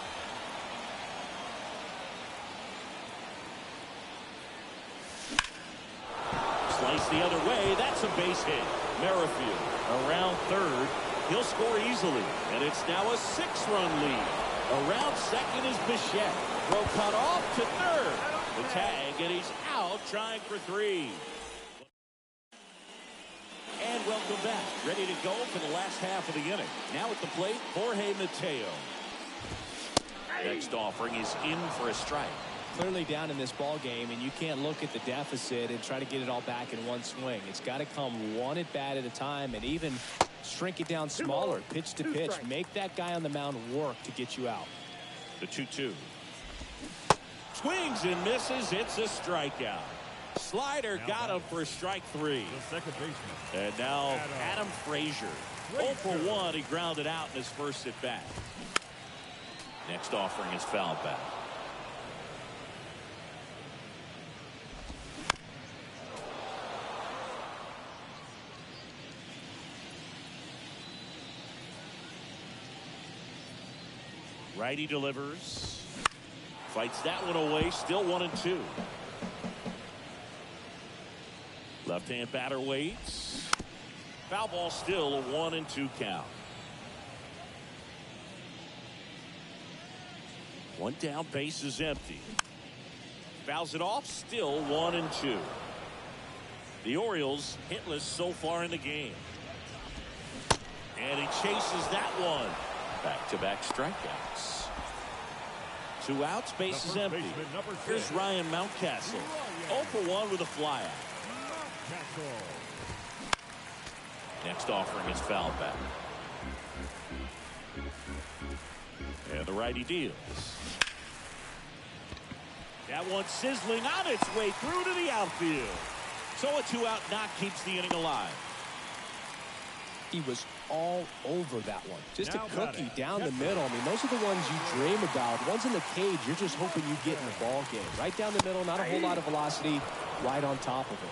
Slice the other way. That's a base hit. Merrifield around third. He'll score easily. And it's now a 6-run lead. Around second is Bichette. Throw cut off to third. The tag, and he's out trying for 3. And welcome back. Ready to go for the last half of the inning. Now at the plate, Jorge Mateo. Next offering is in for a strike. clearly down in this ball game, and you can't look at the deficit and try to get it all back in one swing. It's got to come one at bat at a time, and even shrink it down smaller, pitch to pitch. Make that guy on the mound work to get you out. The 2-2. Swings and misses. It's a strikeout. Slider got him for strike 3. The second baseman. And now Adam Frazier. 0 for 1. He grounded out in his first at bat. Next offering is foul back. Righty delivers. Fights that one away. Still 1-2. Left-hand batter waits. Foul ball, still a 1-2 count. One down, base is empty. Fouls it off, still 1-2. The Orioles hitless so far in the game. And he chases that one. Back-to-back strikeouts. 2 outs, base is empty. Here's Ryan Mountcastle. 0 for 1 with a flyout. Next offering is foul back. And the righty deals. That one sizzling on its way through to the outfield. So a 2-out knock keeps the inning alive. He was all over that one. Just a cookie down the middle. I mean, those are the ones you dream about. Ones in the cage, you're just hoping you get in the ball game. Right down the middle, not a whole lot of velocity, right on top of it.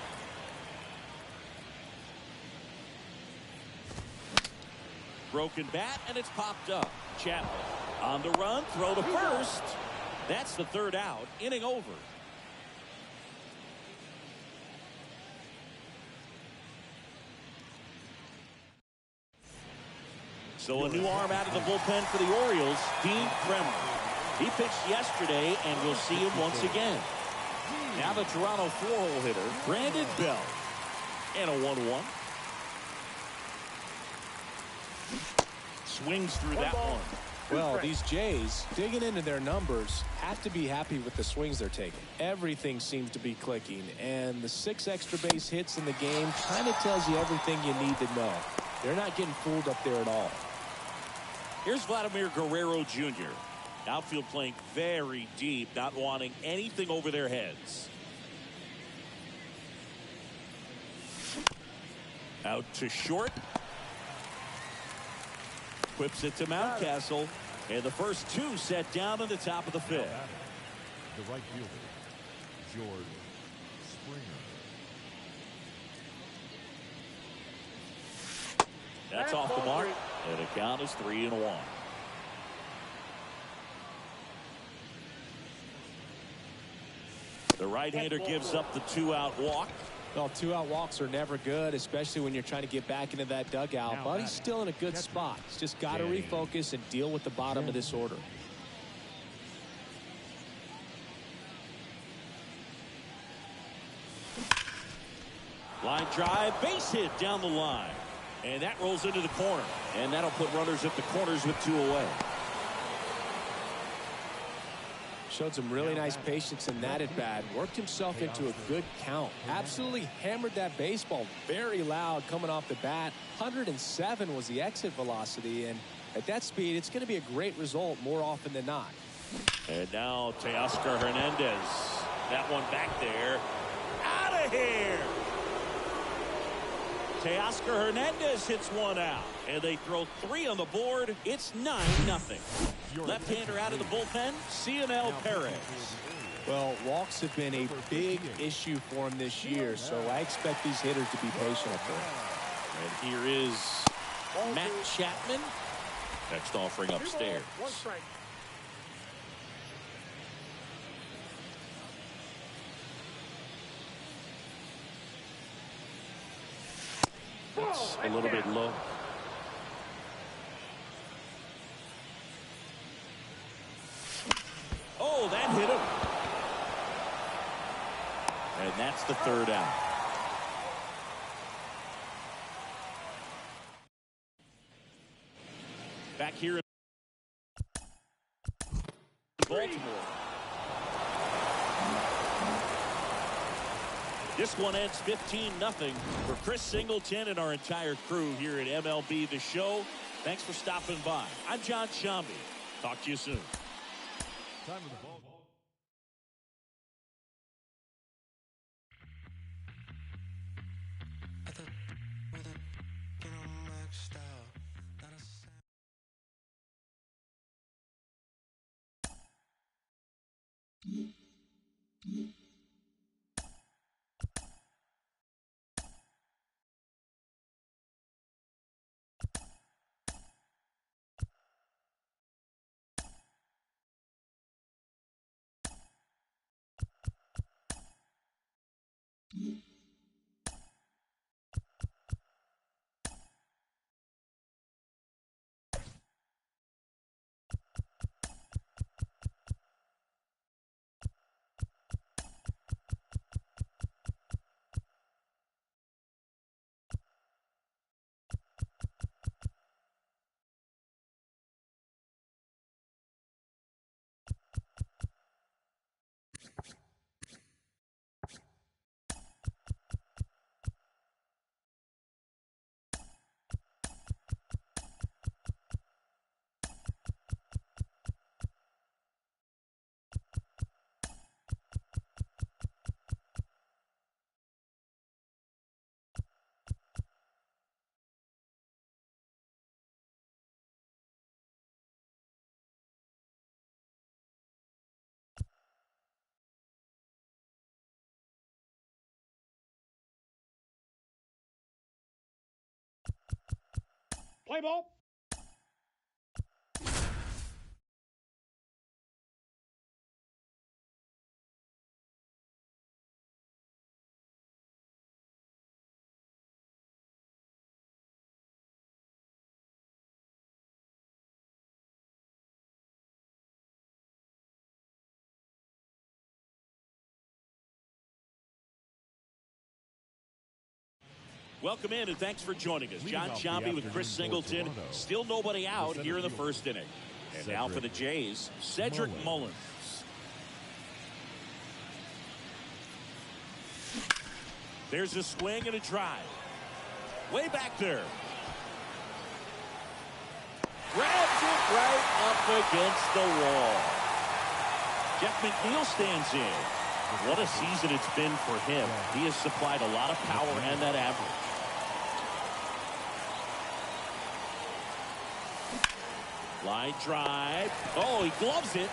Broken bat, and it's popped up. Chapman on the run, throw to first. That's the 3rd out. Inning over. So a new arm out of the bullpen for the Orioles, Dean Kremer. He pitched yesterday, and we'll see him once again. Now the Toronto 4-hole hitter, Brandon Belt. And a 1-1. Swings through that one. Well, these Jays, digging into their numbers, have to be happy with the swings they're taking. Everything seems to be clicking, and the 6 extra base hits in the game kind of tells you everything you need to know. They're not getting fooled up there at all. Here's Vladimir Guerrero Jr. Outfield playing very deep, not wanting anything over their heads. Out to short. Whips it to Mountcastle, and the first 2 set down at the top of the 5th. The right fielder, George Springer. That's off the mark, and the count is 3-1. The right-hander gives up the 2-out walk. Well, 2-out walks are never good, especially when you're trying to get back into that dugout. But he's still in a good spot. He's just got to refocus and deal with the bottom of this order. Line drive, base hit down the line. And that rolls into the corner. And that'll put runners at the corners with 2 away. Showed some really nice patience in that at bat. Worked himself into a good count. Absolutely hammered that baseball very loud coming off the bat. 107 was the exit velocity, and at that speed, it's going to be a great result more often than not. And now Teoscar Hernandez. That one back there. Out of here. Teoscar Hernandez hits one out. And they throw 3 on the board. It's 9-0. Left-hander out of the bullpen, Cionel Perez. Well, walks have been a big issue for him this year, so I expect these hitters to be patient up there. And here is Matt Chapman. Next offering upstairs. That's a little bit low. Oh, that hit him. And that's the 3rd out. Back here in Baltimore. This one ends 15-0 for Chris Singleton and our entire crew here at MLB The Show. Thanks for stopping by. I'm John Shambi. Talk to you soon. Time of the ball. Play ball. Welcome in and thanks for joining us. John Shambi with Chris Singleton. Still nobody out here in the 1st inning. And now for the Jays, Cedric Mullins. There's a swing and a drive. Way back there. Grabs it right up against the wall. Jeff McNeil stands in. What a season it's been for him. He has supplied a lot of power and that average. Line drive. Oh, he gloves it.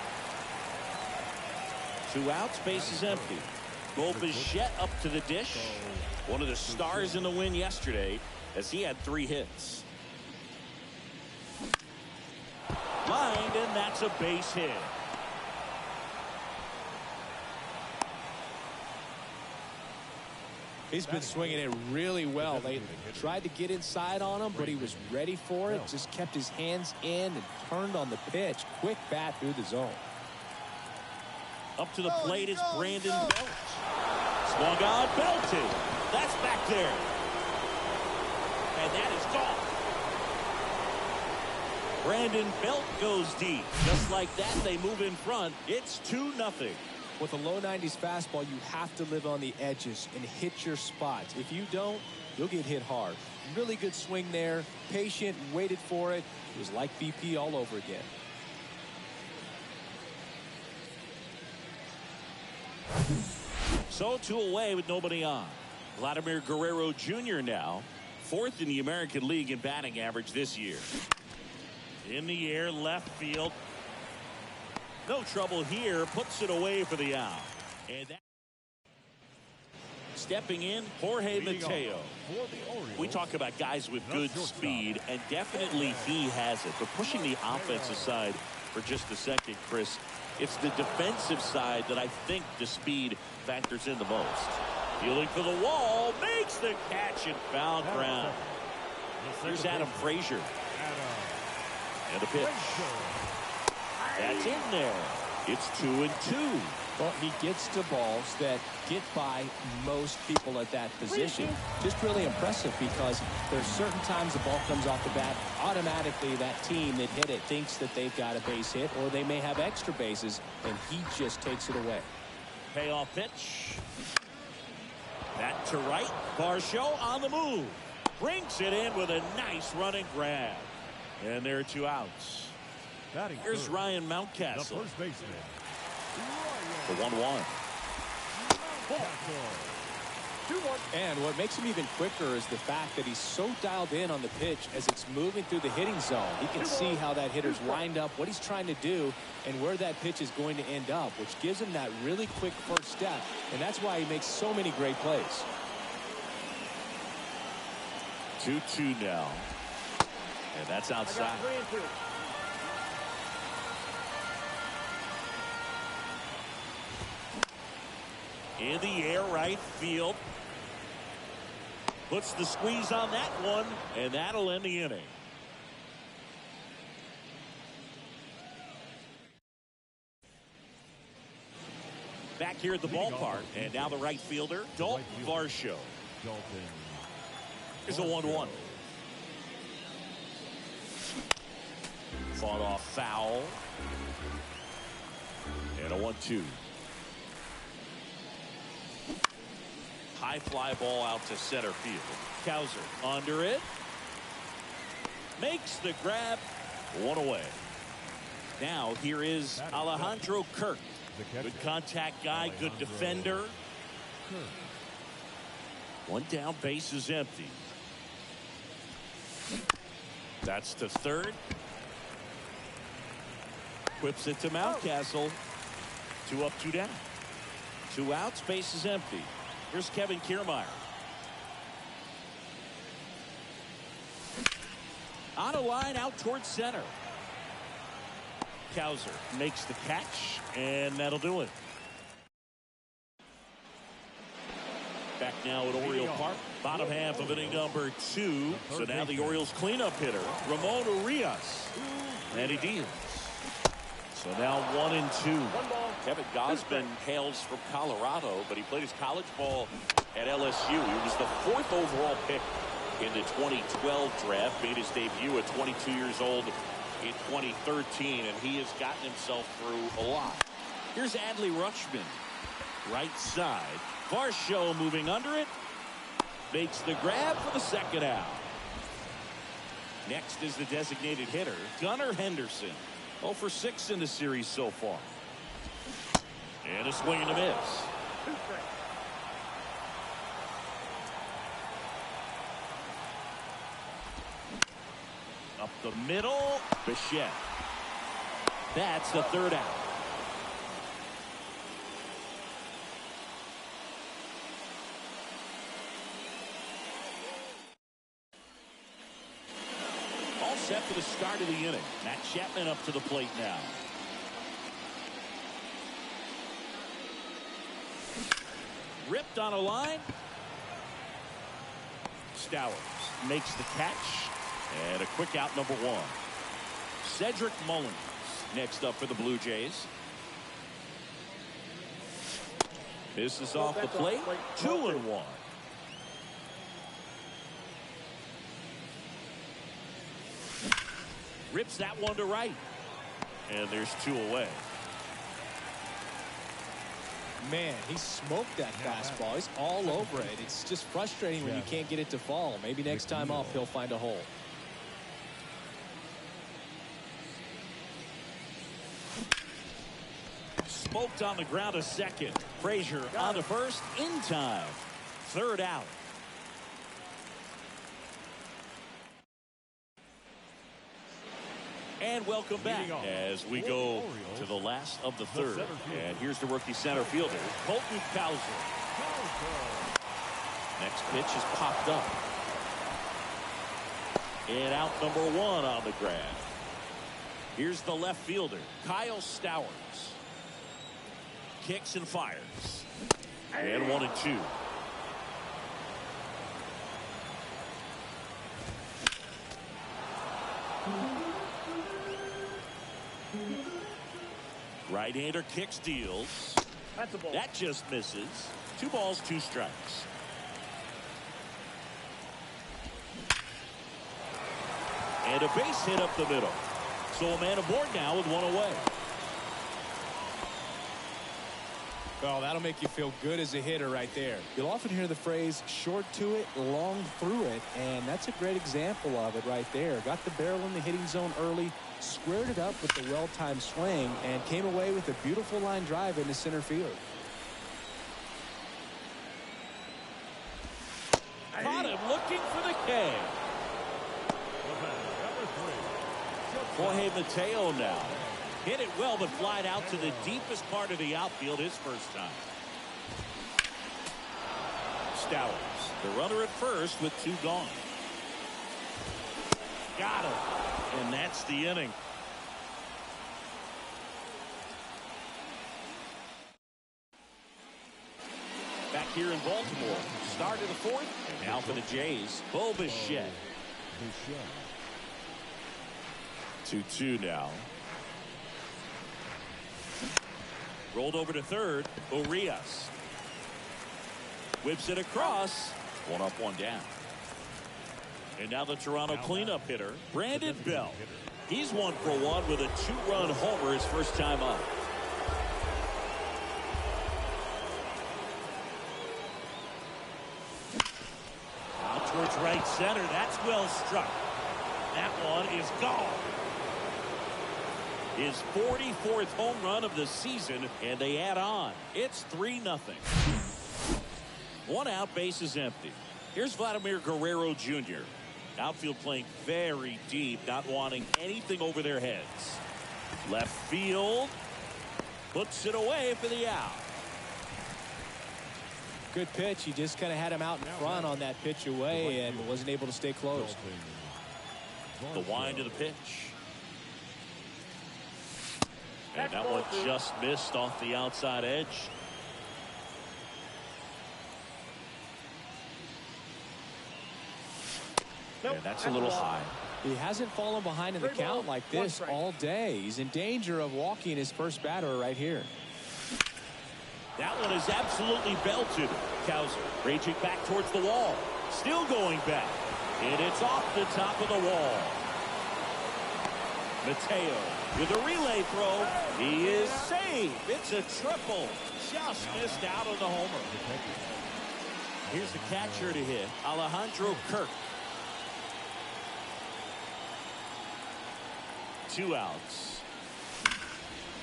2 outs, base is empty. Bo Bichette up to the dish. One of the stars in the win yesterday as he had 3 hits. Lined, and that's a base hit. He's been swinging it really well lately. Tried to get inside on him, but he was ready for it. Just kept his hands in and turned on the pitch. Quick bat through the zone. Up to the plate is Brandon Belt. Swung on, belted. That's back there. And that is gone. Brandon Belt goes deep. Just like that, they move in front. It's 2-0. With a low 90s fastball, you have to live on the edges and hit your spots. If you don't, you'll get hit hard. Really good swing there. Patient, waited for it. It was like BP all over again. So 2 away with nobody on. Vladimir Guerrero Jr. now 4th in the American League in batting average this year. In the air, left field. No trouble here. Puts it away for the out. And that stepping in, Jorge Mateo. We talk about guys with good speed, and definitely he has it. But pushing the offense aside for just a second, Chris, it's the defensive side that I think the speed factors in the most. Fielding for the wall, makes the catch and foul ground. Here's Adam Frazier. And a pitch. That's in there. It's 2-2. Well, he gets to balls that get by most people at that position. Just really impressive because there's certain times the ball comes off the bat, automatically that team that hit it thinks that they've got a base hit or they may have extra bases, and he just takes it away. Payoff pitch. That to right. Varsho on the move. Brings it in with a nice running grab. And there are 2 outs. Here's Ryan Mountcastle. The first baseman. The 1-1. And what makes him even quicker is the fact that he's so dialed in on the pitch as it's moving through the hitting zone. He can see how that hitter's lined up, what he's trying to do, and where that pitch is going to end up, which gives him that really quick first step, and that's why he makes so many great plays. 2-2 now. And that's outside. In the air, right field. Puts the squeeze on that one, and that'll end the inning. Back here at the ballpark, and now the right fielder, Dalton Varsho. Here's a 1-1. Fought off foul. And a 1-2. High fly ball out to center field. Cowser under it. Makes the grab. 1 away. Now here is Alejandro Kirk. Good contact guy, good defender. 1 down, base is empty. That's to third. Whips it to Mountcastle. 2 up, 2 down. 2 outs, base is empty. Here's Kevin Kiermaier. On a line out towards center. Cowser makes the catch, and that'll do it. Back now at Oriole Park. Bottom half of inning number 2. So now the Orioles cleanup hitter, Ramon Urias. And he deals. So now 1-2. Kevin Gausman hails from Colorado, but he played his college ball at LSU. He was the 4th overall pick in the 2012 draft. Made his debut at 22 years old in 2013, and he has gotten himself through a lot. Here's Adley Rutschman. Right side. Varsho moving under it. Makes the grab for the 2nd out. Next is the designated hitter, Gunnar Henderson. 0 for 6 in the series so far. And a swing and a miss. Up the middle, Bichette. That's the 3rd out. All set for the start of the inning. Matt Chapman up to the plate now. Ripped on a line. Stowers makes the catch. And a quick out, number 1. Cedric Mullins next up for the Blue Jays. This is off the plate. 2-1. Rips that one to right. And there's 2 away. Man, he smoked that fastball. He's all over it. It's just frustrating when you can't get it to fall. Maybe next time off he'll find a hole. poked on the ground to second. Frazier on to first in time. Third out. And welcome back as we go to the last of the third. And here's the rookie center fielder, Colton Cowser. Next pitch is popped up. And out number one on the ground. Here's the left fielder, Kyle Stowers. Kicks and fires. And 1-2. Right-hander kicks, deals. That's a ball. That just misses. 2 balls, 2 strikes. And a base hit up the middle. So a man aboard now with 1 away. Oh, that'll make you feel good as a hitter right there. You'll often hear the phrase short to it, long through it, and that's a great example of it right there. Got the barrel in the hitting zone early, squared it up with the well-timed swing, and came away with a beautiful line drive into center field. Caught him looking for the K. Jorge Mateo now. Hit it well, but flied out to the deepest part of the outfield his first time. Stowers, the runner at first with 2 gone. Got him. And that's the inning. Back here in Baltimore. Start of the 4th. And now for the Jays, Bo Bichette. 2-2 now. Rolled over to third. Urias whips it across. 1 up, 1 down. And now the Toronto cleanup hitter, Brandon Belt. He's 1 for 1 with a 2-run homer his first time up. Out towards right center. That's well struck. That one is gone. His 44th home run of the season, and they add on. It's 3-0. 1 out, base is empty. Here's Vladimir Guerrero Jr. Outfield playing very deep, not wanting anything over their heads. Left field. Puts it away for the out. Good pitch. He just kind of had him out in front on that pitch away and wasn't able to stay close. The wind of the pitch. And that one just missed off the outside edge. And that's a little high. He hasn't fallen behind in the count like this all day. He's in danger of walking his first batter right here. That one is absolutely belted. Cowser reaching back towards the wall. Still going back. And it's off the top of the wall. Mateo with a relay throw. He is safe. It's a triple. Just missed out on the homer. Here's the catcher to hit, Alejandro Kirk. 2 outs.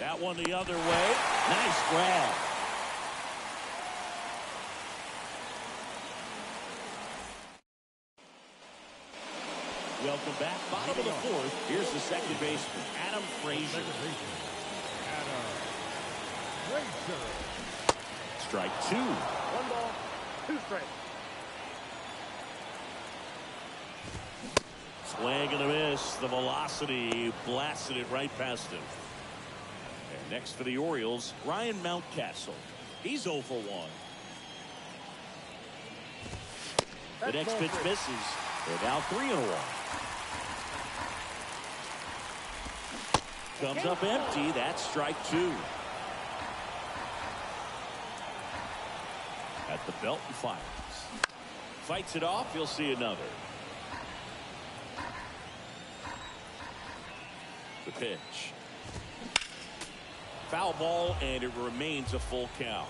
That one the other way. Nice grab. Welcome back. Bottom of the 4th. Here's the second baseman, Adam Frazier. Strike 2. 1 ball, 2 strikes. Swing and a miss. The velocity blasted it right past him. And next for the Orioles, Ryan Mountcastle. He's 0 for 1. The next pitch misses. They're now 3-1. Comes up empty. That's strike 2. At the belt and fires. Fights it off. You'll see another. The pitch. Foul ball, and it remains a full count.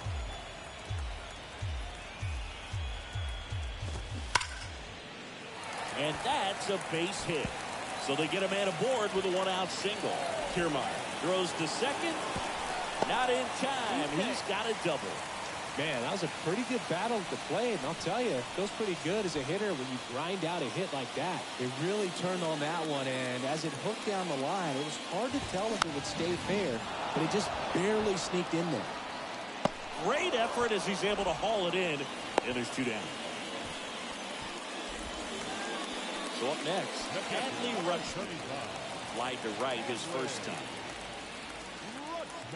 And that's a base hit. So they get a man aboard with a 1-out single. Kiermaier throws to second. Not in time. He's got a double. Man, that was a pretty good battle at the plate, and I'll tell you, it feels pretty good as a hitter when you grind out a hit like that. They really turned on that one, and as it hooked down the line, it was hard to tell if it would stay fair, but it just barely sneaked in there. Great effort as he's able to haul it in, and there's 2 down. So up next, Hadley Rutschman. Slide to right his first time.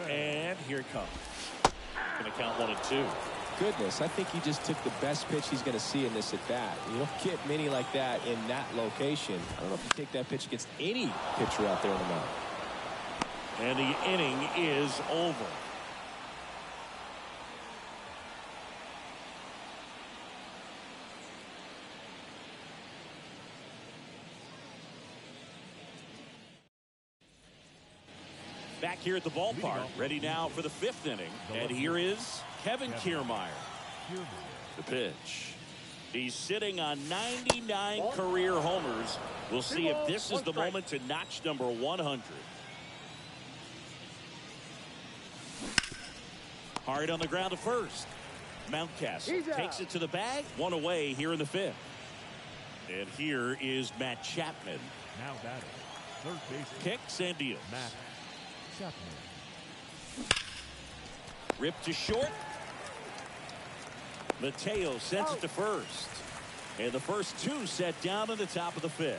And here it comes. Going to count 1 and 2. Goodness, I think he just took the best pitch he's going to see in this at bat. You don't get many like that in that location. I don't know if you take that pitch against any pitcher out there on the mound. And the inning is over. Back here at the ballpark, ready now for the 5th inning. And here is Kevin Kiermaier. The pitch. He's sitting on 99 career homers. We'll see if this is the moment to notch number 100. Hard on the ground to first. Mountcastle takes it to the bag. 1 away here in the 5th. And here is Matt Chapman. Now batting. Third base. Kicks and deals. Matt Chapman. Ripped to short. Mateo sends it to first. And the first 2 set down in the top of the 5th.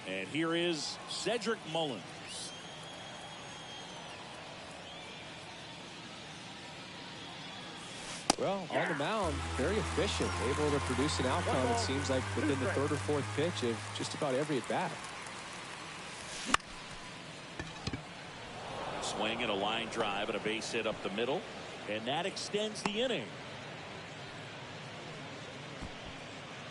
And here is Cedric Mullins. Well, on the mound, very efficient, able to produce an outcome, it seems like, within the 3rd or 4th pitch of just about every at-bat. Swing and a line drive and a base hit up the middle. And that extends the inning.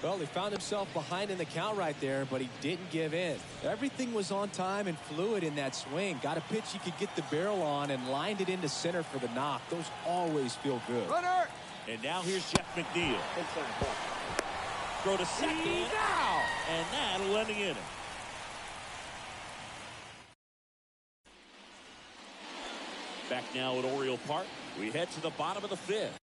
Well, he found himself behind in the count right there, but he didn't give in. Everything was on time and fluid in that swing. Got a pitch he could get the barrel on and lined it into center for the knock. Those always feel good. Runner. And now here's Jeff McNeil. Throw to second. Now. And that'll end the inning. Back now at Oriole Park. We head to the bottom of the 5th.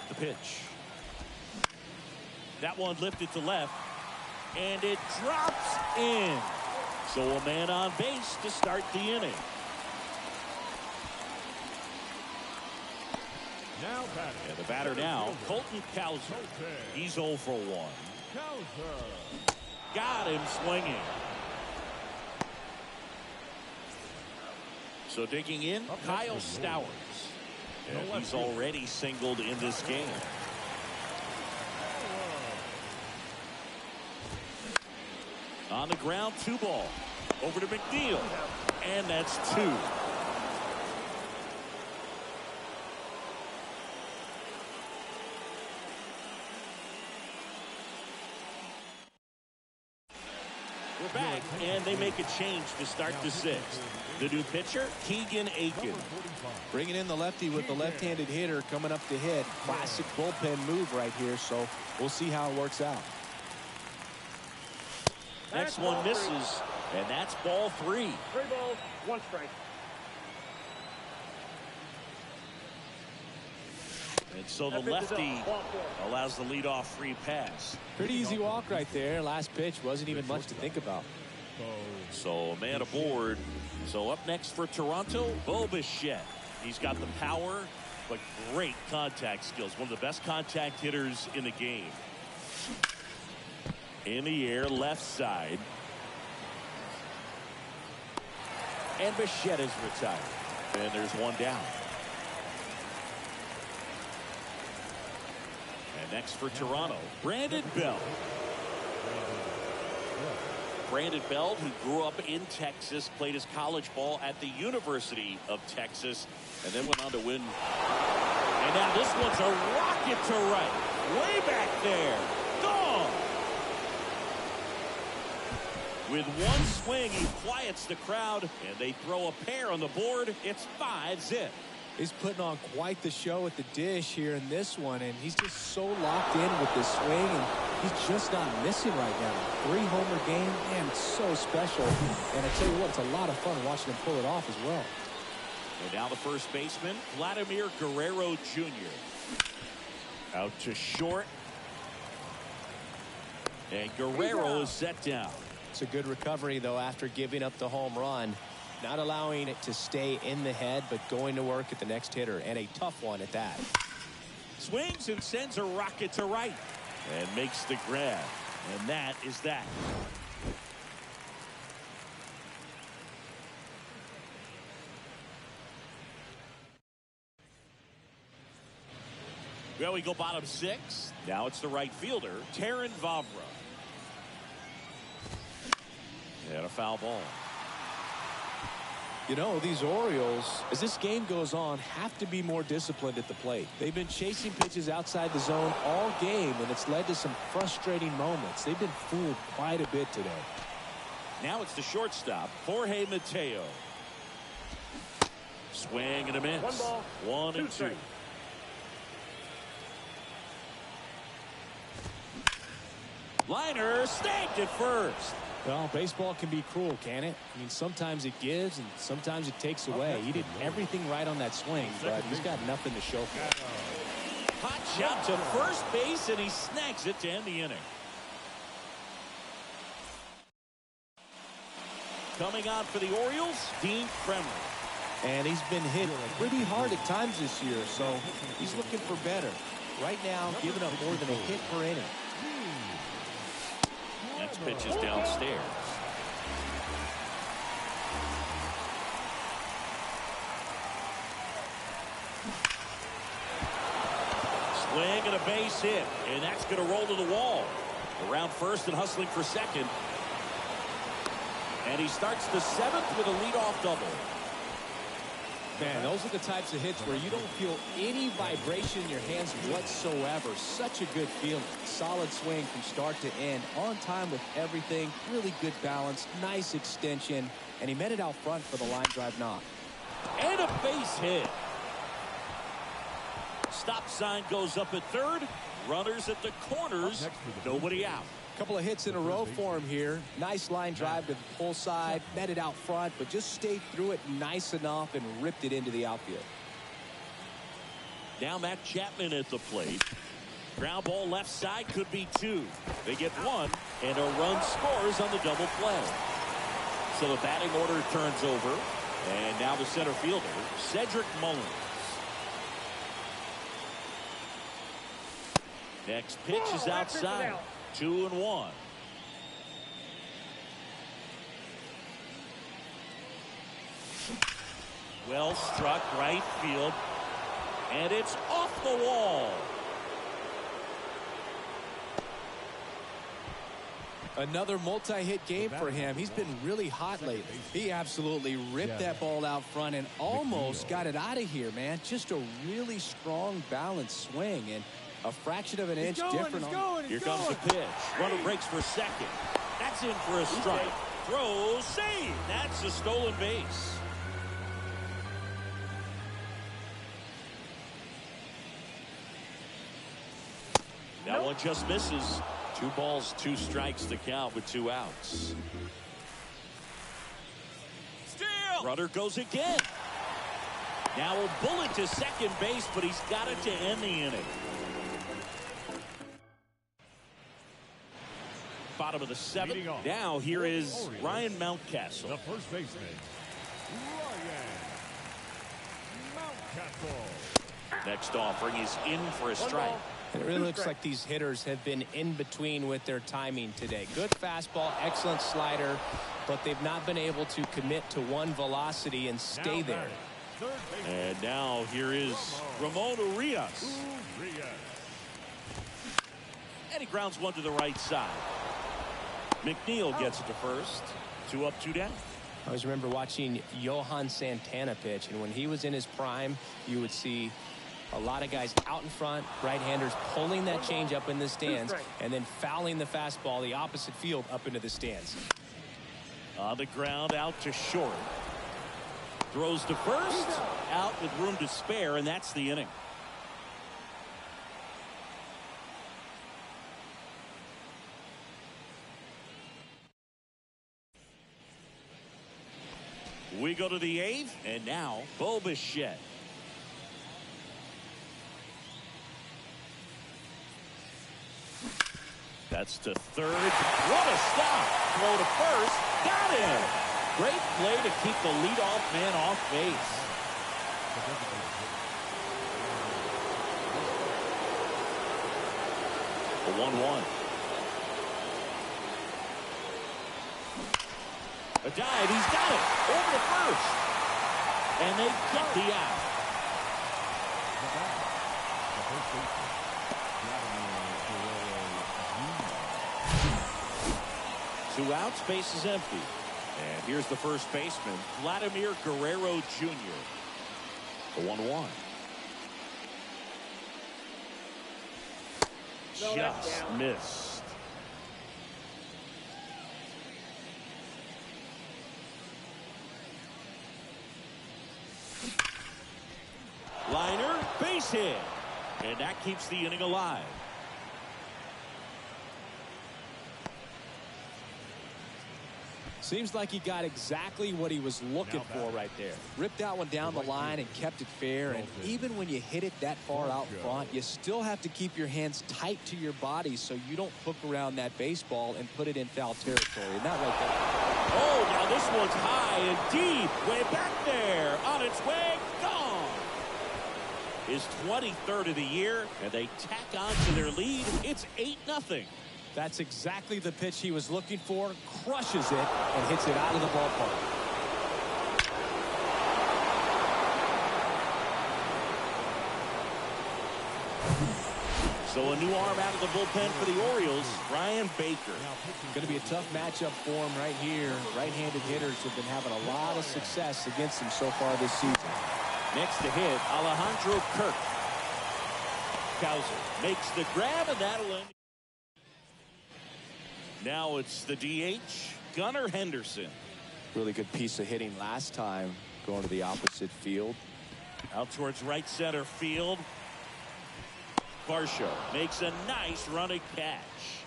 The pitch. That one lifted to left. And it drops in. So a man on base to start the inning. Now batting. And the batter now, Colton Cowser. He's 0 for 1. Cowser. Got him swinging. So digging in, Kyle Stowers. And he's already singled in this game. On the ground, 2 ball. Over to McNeil. And that's 2. We're back, and they make a change to start the 6th. The new pitcher, Keegan Aiken. Bringing in the lefty with the left-handed hitter coming up to hit. Classic bullpen move right here, so we'll see how it works out. Next one misses, and that's ball 3. 3 balls, 1 strike. And so the lefty allows the leadoff free pass. Pretty easy walk right there. Last pitch wasn't even much to think about. So a man aboard. So up next for Toronto, Bo Bichette. He's got the power, but great contact skills. One of the best contact hitters in the game. In the air, left side. And Bichette is retired. And there's 1 down. And next for Toronto, Brandon Belt. Brandon Belt, who grew up in Texas, played his college ball at the University of Texas, and then went on to win. And now this one's a rocket to right. Way back there. Gone. With 1 swing, he quiets the crowd, and they throw a pair on the board. It's 5-zip. He's putting on quite the show at the dish here in this one, and he's just so locked in with this swing, and he's just not missing right now. 3-homer game, man, it's so special. And I tell you what, it's a lot of fun watching him pull it off as well. And now the first baseman, Vladimir Guerrero Jr. Out to short. And Guerrero is set down. It's a good recovery, though, after giving up the home run. Not allowing it to stay in the head, but going to work at the next hitter, and a tough one at that. Swings and sends a rocket to right. And makes the grab. And that is that. Well, we go bottom 6. Now it's the right fielder, Taron Vavra. And a foul ball. You know, these Orioles, as this game goes on, have to be more disciplined at the plate. They've been chasing pitches outside the zone all game, and it's led to some frustrating moments. They've been fooled quite a bit today. Now it's the shortstop, Jorge Mateo. Swing and a miss. 1 ball, 1 and 2. strikes. Liner snagged at first. Well, baseball can be cruel, can it? I mean, sometimes it gives and sometimes it takes away. He did everything right on that swing, but he's got nothing to show for it. Hot shot to first base, and he snags it to end the inning. Coming on for the Orioles, Dean Kremmer. And he's been hit pretty hard at times this year, so he's looking for better. Right now, giving up more than a hit per inning. Next pitch is downstairs. Swing and a base hit, and that's going to roll to the wall. Around first and hustling for second. And he starts the 7th with a leadoff double. Man, those are the types of hits where you don't feel any vibration in your hands whatsoever. Such a good feeling. Solid swing from start to end. On time with everything. Really good balance. Nice extension. And he met it out front for the line drive knock. And a base hit. Stop sign goes up at third. Runners at the corners. Nobody out. Couple of hits in a row for him here. Nice line drive to the pull side. Met it out front, but just stayed through it nice enough and ripped it into the outfield. Now Matt Chapman at the plate. Ground ball left side, could be 2. They get 1, and a run scores on the double play. So the batting order turns over, and now the center fielder, Cedric Mullins. Next pitch is outside. 2-1. Well struck right field, and it's off the wall. Another multi-hit game for him. He's been really hot lately. He absolutely ripped that ball out front and almost got it out of here, man. Just a really strong, balanced swing, and a fraction of an inch different. Here comes the pitch. Runner breaks for second. That's in for a strike. Throws, save. That's a stolen base. That one just misses. 2 balls, 2 strikes to count with 2 outs. Steal! Runner goes again. Now a bullet to second base, but he's got it to end the inning. Bottom of the 7th. Now here is Ryan Mountcastle. The first baseman, Ryan Mountcastle. Next offering is in for a strike. It really looks like these hitters have been in between with their timing today. Good fastball, excellent slider, but they've not been able to commit to one velocity and stay there. And now here is Ramon Urias. And he grounds one to the right side. McNeil gets it to first. 2 up, 2 down. I always remember watching Johan Santana pitch, and when he was in his prime, you would see a lot of guys out in front, right-handers pulling that change up in the stands, and then fouling the fastball the opposite field up into the stands. On the ground, out to short. Throws to first. Out with room to spare, and that's the inning. We go to the eighth, and now Bobichette. That's to third. What a stop. Throw to first. Got him. Great play to keep the leadoff man off base. The 1-1. A dive. He's got it. Over to first. And they get the out. Two outs, base is empty. And here's the first baseman, Vladimir Guerrero Jr. The 1-1. Just missed. Liner, base hit. And that keeps the inning alive. Seems like he got exactly what he was looking for right there. Ripped that one down the line and kept it fair. And even when you hit it that far out front, you still have to keep your hands tight to your body so you don't hook around that baseball and put it in foul territory. And that right there. Oh, now this one's high and deep. Way back there. On its way. Gone. His 23rd of the year, and they tack on to their lead. It's 8-0. That's exactly the pitch he was looking for. Crushes it and hits it out of the ballpark. So a new arm out of the bullpen for the Orioles, Ryan Baker. Going to be a tough matchup for him right here. Right-handed hitters have been having a lot of success against him so far this season. Next to hit, Alejandro Kirk. Cowser makes the grab, and that'll end. Now it's the DH, Gunnar Henderson. Really good piece of hitting last time, going to the opposite field. Out towards right center field. Varsho makes a nice running catch.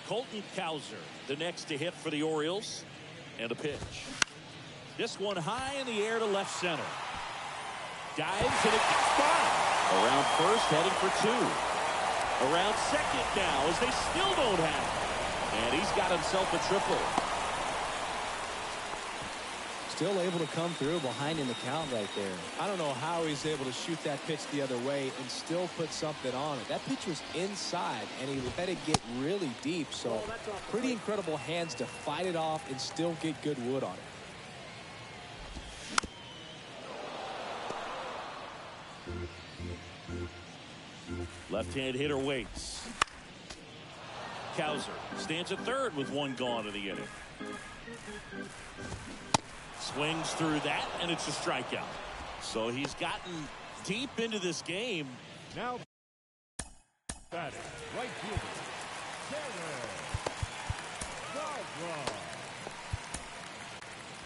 Colton Cowser, the next to hit for the Orioles. And a pitch. This one high in the air to left center. Dives and it gets by. Around first, heading for two. Around second now as they still don't have it. And he's got himself a triple. Still able to come through behind in the count right there. I don't know how he's able to shoot that pitch the other way and still put something on it. That pitch was inside, and he let it get really deep. So pretty incredible hands to fight it off and still get good wood on it. Left-hand hitter waits. Cowser stands at third with one gone to the inning. Swings through that, and it's a strikeout. So he's gotten deep into this game. Now batting, right fielder,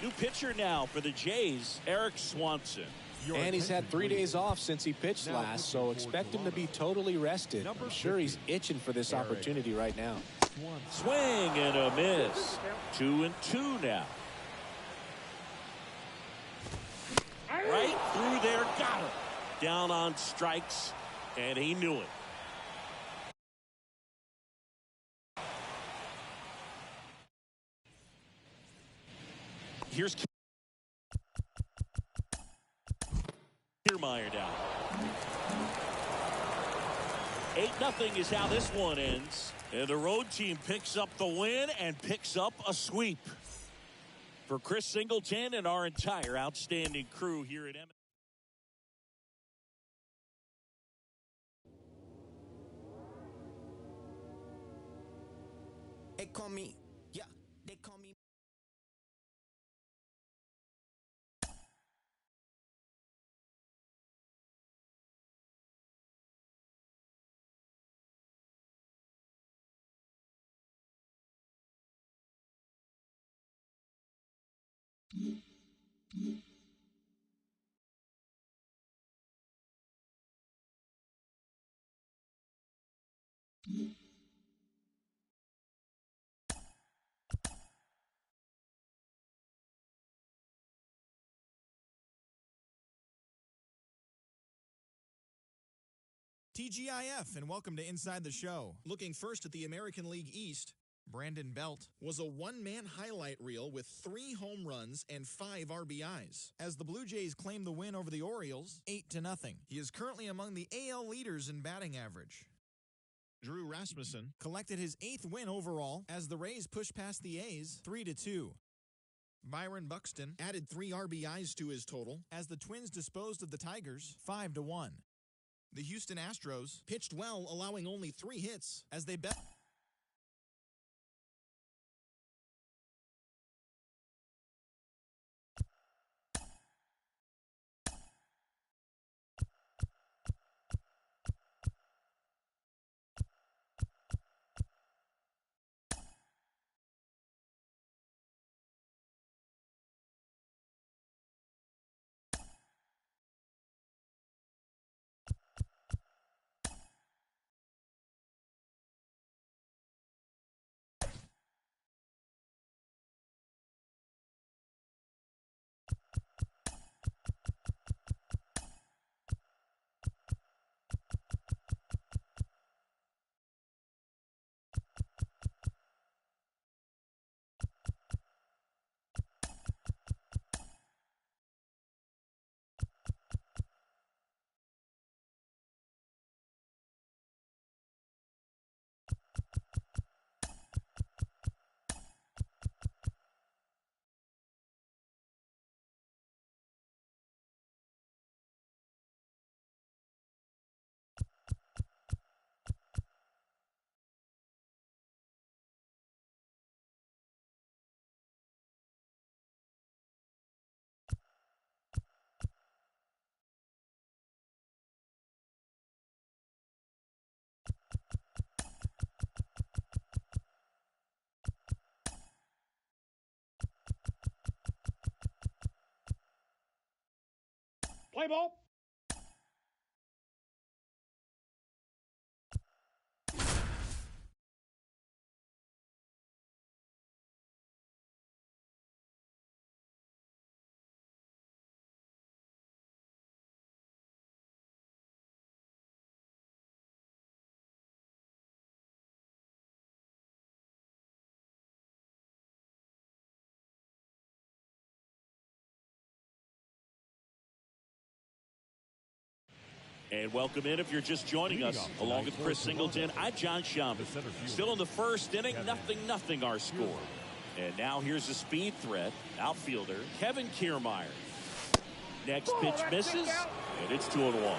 New pitcher now for the Jays, Eric Swanson. And he's had 3 days off since he pitched last, so expect him to be totally rested. I'm sure he's itching for this opportunity right now. Swing and a miss. 2-2 now. Right through there, got him. Down on strikes, and he knew it. Here's Kiermaier down. 8-0 is how this one ends. And the road team picks up the win and picks up a sweep. For Chris Singleton and our entire outstanding crew here at MLB. They call me, yeah, they call me. TGIF, and welcome to Inside the Show. Looking first at the American League East, Brandon Belt was a one-man highlight reel with 3 home runs and 5 RBIs, as the Blue Jays claimed the win over the Orioles 8-0. He is currently among the AL leaders in batting average. Drew Rasmussen collected his 8th win overall as the Rays pushed past the A's 3-2. Byron Buxton added 3 RBIs to his total as the Twins disposed of the Tigers 5-1. The Houston Astros pitched well, allowing only 3 hits as they bet. Play ball. And welcome in if you're just joining us. Along with Chris Singleton, I'm John Shambi. Still in the first inning, 0-0 our score. And now here's a speed threat. Outfielder Kevin Kiermaier. Next pitch misses, and it's 2-1.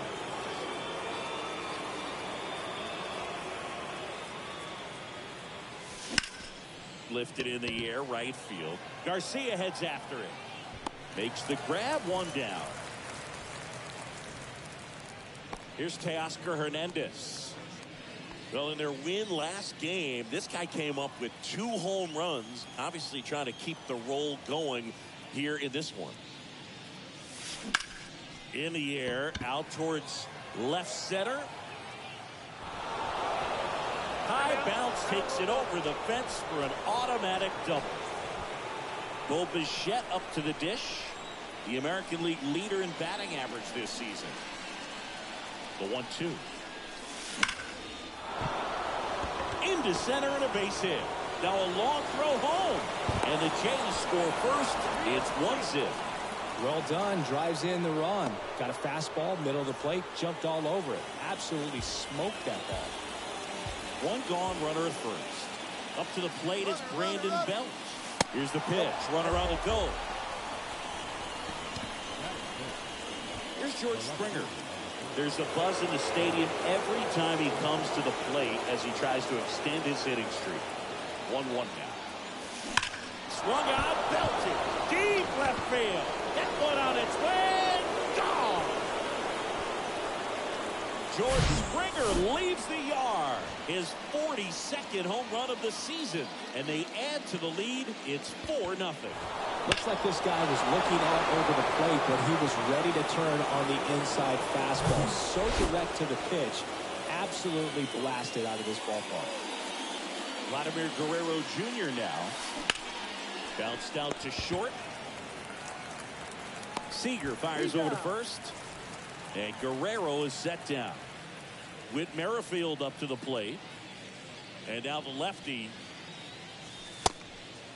Lifted in the air, right field. Garcia heads after it. Makes the grab, 1 down. Here's Teoscar Hernandez. Well, in their win last game, this guy came up with 2 home runs, obviously trying to keep the roll going here in this one. In the air, out towards left center. High bounce takes it over the fence for an automatic double. Bo Bichette up to the dish. The American League leader in batting average this season. The 1-2. Into center and a base hit. Now a long throw home. And the Jays score first. It's 1-0. Well done. Drives in the run. Got a fastball, middle of the plate, jumped all over it. Absolutely smoked that ball. 1 gone, runner at first. Up to the plate is Brandon Belt. Here's the pitch. Runner on the go. Here's George Springer. There's a buzz in the stadium every time he comes to the plate as he tries to extend his hitting streak. 1-1 now. Swung out, belted. Deep left field. That one on its way. Gone. George Springer leaves the yard. His 42nd home run of the season. And they add to the lead. It's 4-0. Looks like this guy was looking out over the plate, but he was ready to turn on the inside fastball. So direct to the pitch. Absolutely blasted out of this ballpark. Vladimir Guerrero Jr. now. Bounced out to short. Seager fires over to first. And Guerrero is set down. Whit Merrifield up to the plate. And now the lefty.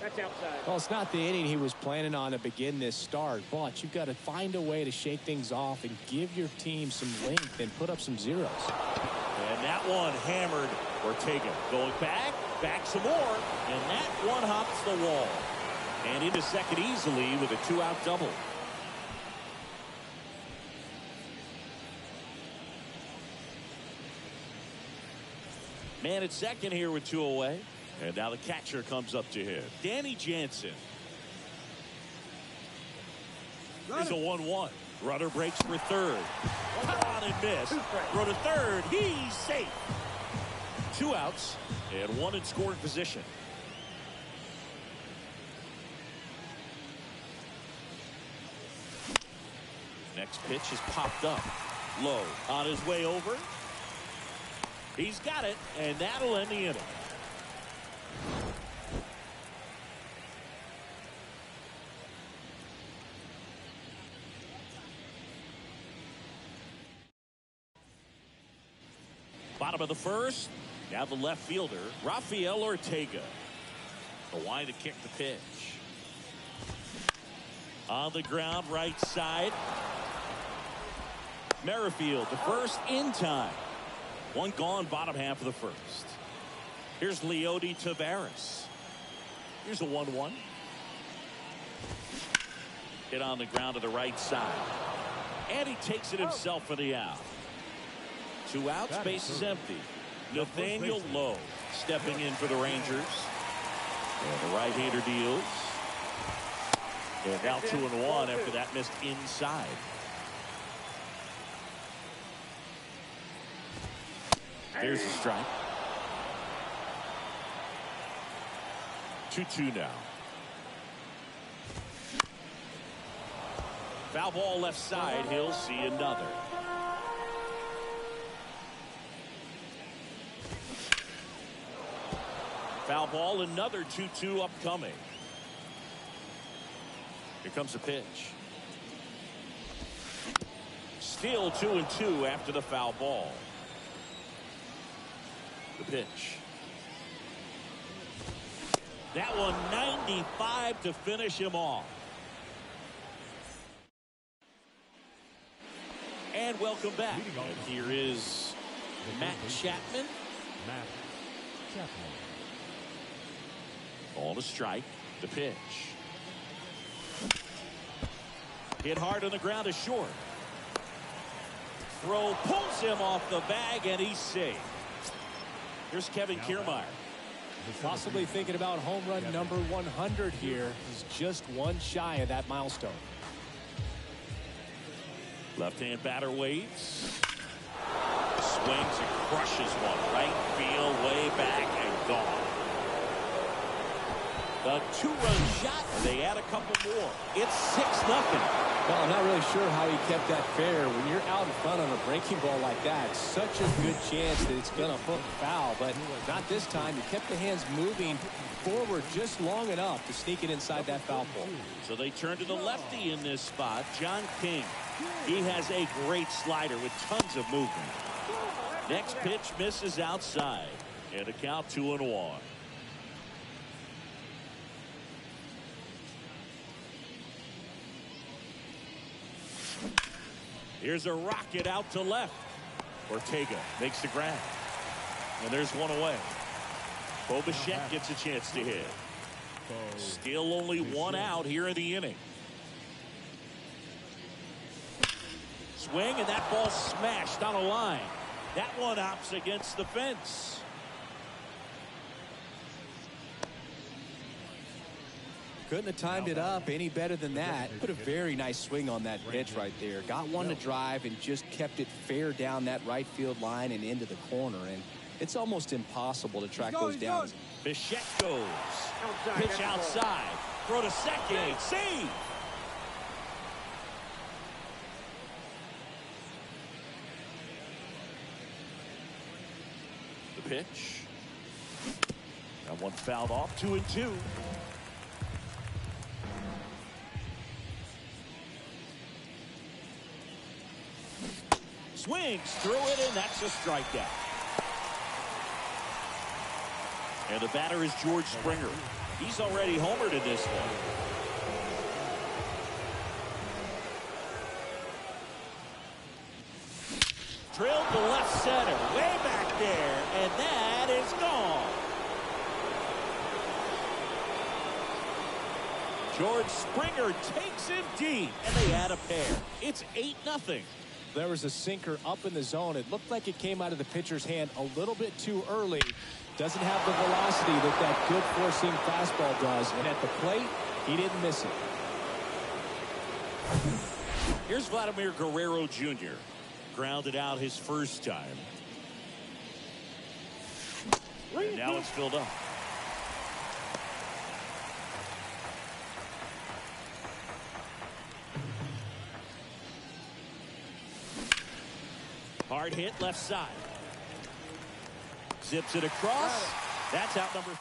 That's outside. Well, it's not the inning he was planning on to begin this start, but you've got to find a way to shake things off and give your team some length and put up some zeros. And that one hammered. Ortega going back some more, and that one hops the wall. And into second easily with a 2-out double. Man at second here with 2 away. And now the catcher comes up to him. Danny Jansen. Here's a 1-1. Runner breaks for third. Caught and missed. Throw to third. He's safe. 2 outs and 1 in scoring position. Next pitch is popped up. Low on his way over. He's got it, and that'll end the inning. Bottom of the first. Now the left fielder, Rafael Ortega. The line to kick the pitch. On the ground, right side. Merrifield, the first in time. 1 gone, bottom half of the first. Here's Leody Taveras. Here's a 1-1. Hit on the ground to the right side. And he takes it himself for the out. 2 outs, base is empty. Nathaniel Lowe stepping in for the Rangers. And the right-hander deals. And now 2-1 after that missed inside. There's the strike. 2-2 now. Foul ball left side. He'll see another. Foul ball, another 2-2 upcoming. Here comes a pitch. Still 2-2 after the foul ball. The pitch. That one 95 to finish him off. And welcome back. And here is Matt Chapman. Ball to strike. The pitch. Hit hard on the ground to short. Throw pulls him off the bag, and he's safe. Here's Kevin Kiermaier. Possibly thinking about home run number 100 here. He's just 1 shy of that milestone. Left-hand batter waits. Swings and crushes one. Right field, way back, and gone. A 2-run shot, and they add a couple more. It's 6-0. Well, I'm not really sure how he kept that fair. When you're out in front on a breaking ball like that, such a good chance that it's going to hook foul, but not this time. He kept the hands moving forward just long enough to sneak it inside that foul pole. So they turn to the lefty in this spot, John King. He has a great slider with tons of movement. Next pitch misses outside, and a count 2-1. Here's a rocket out to left. Ortega makes the grab. And there's one away. Bo Bichette gets a chance to hit. Still only 1 out here in the inning. Swing, and that ball smashed on a line. That one hops against the fence. Couldn't have timed it up any better than that. Put a very nice swing on that pitch right there. Got one to drive and just kept it fair down that right field line and into the corner. And it's almost impossible to track those down. Bichette goes. Pitch outside. Throw to second. Save. The pitch. That one fouled off. 2-2. Swings through it, and that's a strikeout. And the batter is George Springer. He's already homered in this one. Drilled to left center, way back there, and that is gone. George Springer takes him deep, and they add a pair. It's 8-0. There was a sinker up in the zone. It looked like it came out of the pitcher's hand a little bit too early. Doesn't have the velocity that good four-seam fastball does. And at the plate, he didn't miss it. Here's Vladimir Guerrero Jr. Grounded out his first time. And now it's filled up. Hard hit left side. Zips it across. That's out number 3.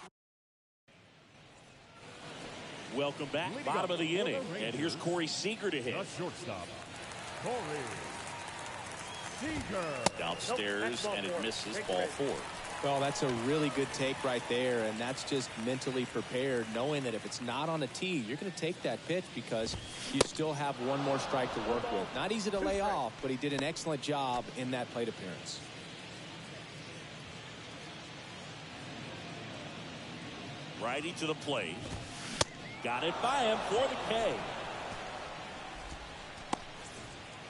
Welcome back. Bottom of the inning. And here's Corey Seager to hit. The shortstop, Corey Seager. Downstairs, and it misses. Ball 4. Well, that's a really good take right there, and that's just mentally prepared, knowing that if it's not on a tee, you're going to take that pitch because you still have one more strike to work with. Not easy to lay off, but he did an excellent job in that plate appearance. Righty to the plate. Got it by him for the K.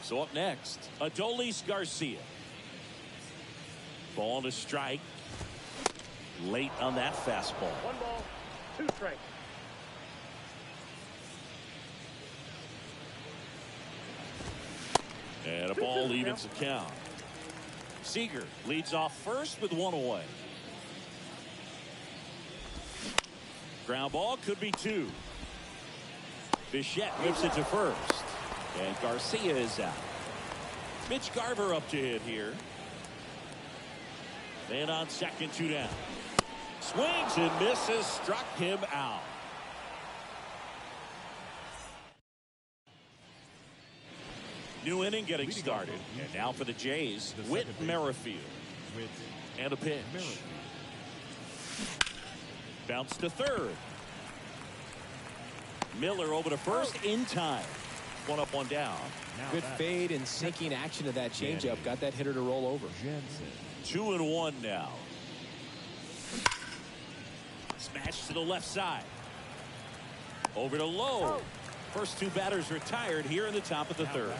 So up next, Adolis Garcia. Ball to strike. Late on that fastball. 1 ball, 2 strikes. And a ball evens the count. Seager leads off first with 1 away. Ground ball could be 2. Bichette whips it to first. And Garcia is out. Mitch Garver up to hit here. Man on second, 2 down. Swings and misses, struck him out. New inning getting started. And now for the Jays, Whit Merrifield. And a pitch. Bounce to third. Miller over to first in time. 1 up, 1 down. Good fade and sinking action to that changeup. Got that hitter to roll over. 2-1 now. Smash to the left side. Over to Lowe. First 2 batters retired here in the top of the 3rd.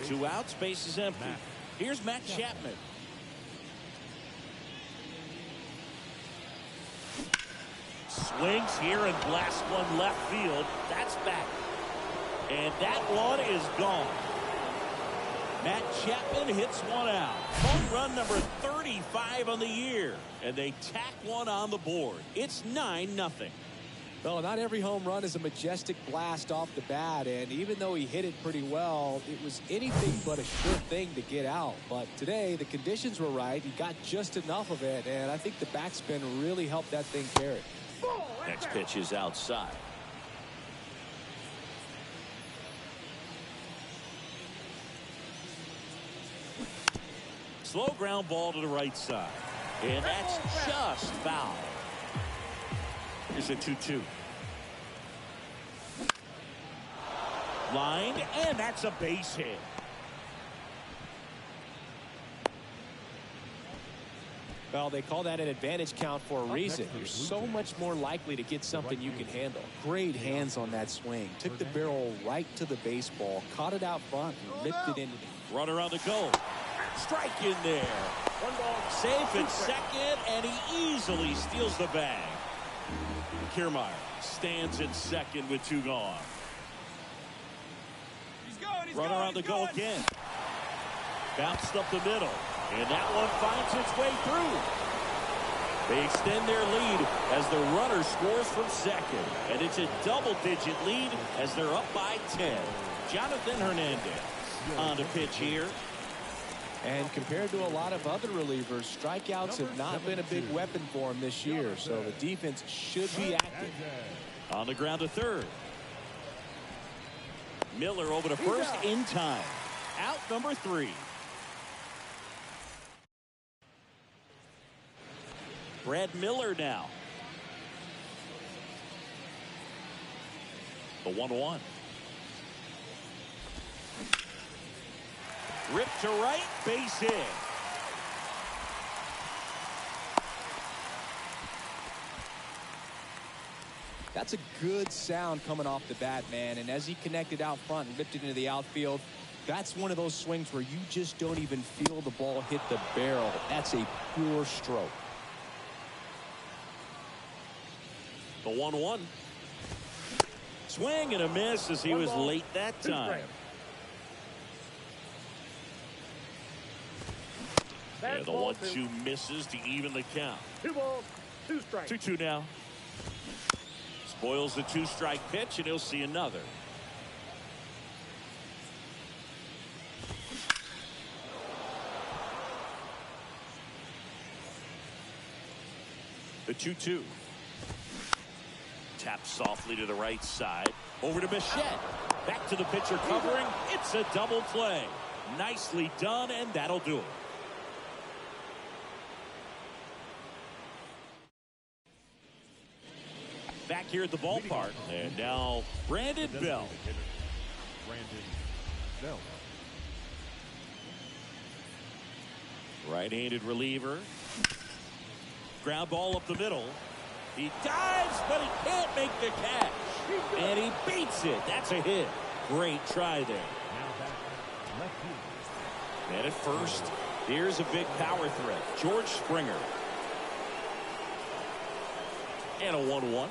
2 outs, base is empty. Here's Matt Chapman. Swings here and blasts one left field. That's back. And that one is gone. Matt Chapman hits 1 out. Home run number 35 on the year. And they tack 1 on the board. It's 9-0. Well, not every home run is a majestic blast off the bat, and even though he hit it pretty well, it was anything but a sure thing to get out. But today, the conditions were right. He got just enough of it, and I think the backspin really helped that thing carry. Next pitch is outside. Slow ground ball to the right side. And that's just foul. Here's a 2-2. Lined, and that's a base hit. Well, they call that an advantage count for a reason. You're so much more likely to get something you can handle. Great hands on that swing. Took the barrel right to the baseball, caught it out front, and ripped it into the... Runner on the go. Strike in there. 1 ball. Safe at second, and he easily steals the bag. Kiermaier stands at second with 2 gone. Runner on the go again. Bounced up the middle. And that one finds its way through. They extend their lead as the runner scores from second. And it's a double-digit lead as they're up by 10. Jonathan Hernandez on the pitch here. And compared to a lot of other relievers, strikeouts have not been a big weapon for him this year. So the defense should be active. On the ground to third. Miller over to first in time. Out number 3. Brad Miller now. The 1-1. Rip to right, base hit. That's a good sound coming off the bat, man. And as he connected out front and ripped it into the outfield, that's one of those swings where you just don't even feel the ball hit the barrel. That's a pure stroke. The 1-1. Swing and a miss as he was late that time. And the 1-2 misses to even the count. 2 balls, 2 strikes. 2-2 now. Spoils the 2-strike pitch, and he'll see another. The 2-2. Taps softly to the right side. Over to Bichette. Back to the pitcher covering. It's a double play. Nicely done, and that'll do it. Back here at the ballpark. And now Brandon Bell. Right-handed reliever. Ground ball up the middle. He dives, but he can't make the catch. And he beats it. That's a hit. Great try there. And at first, here's a big power threat. George Springer. And a 1-1.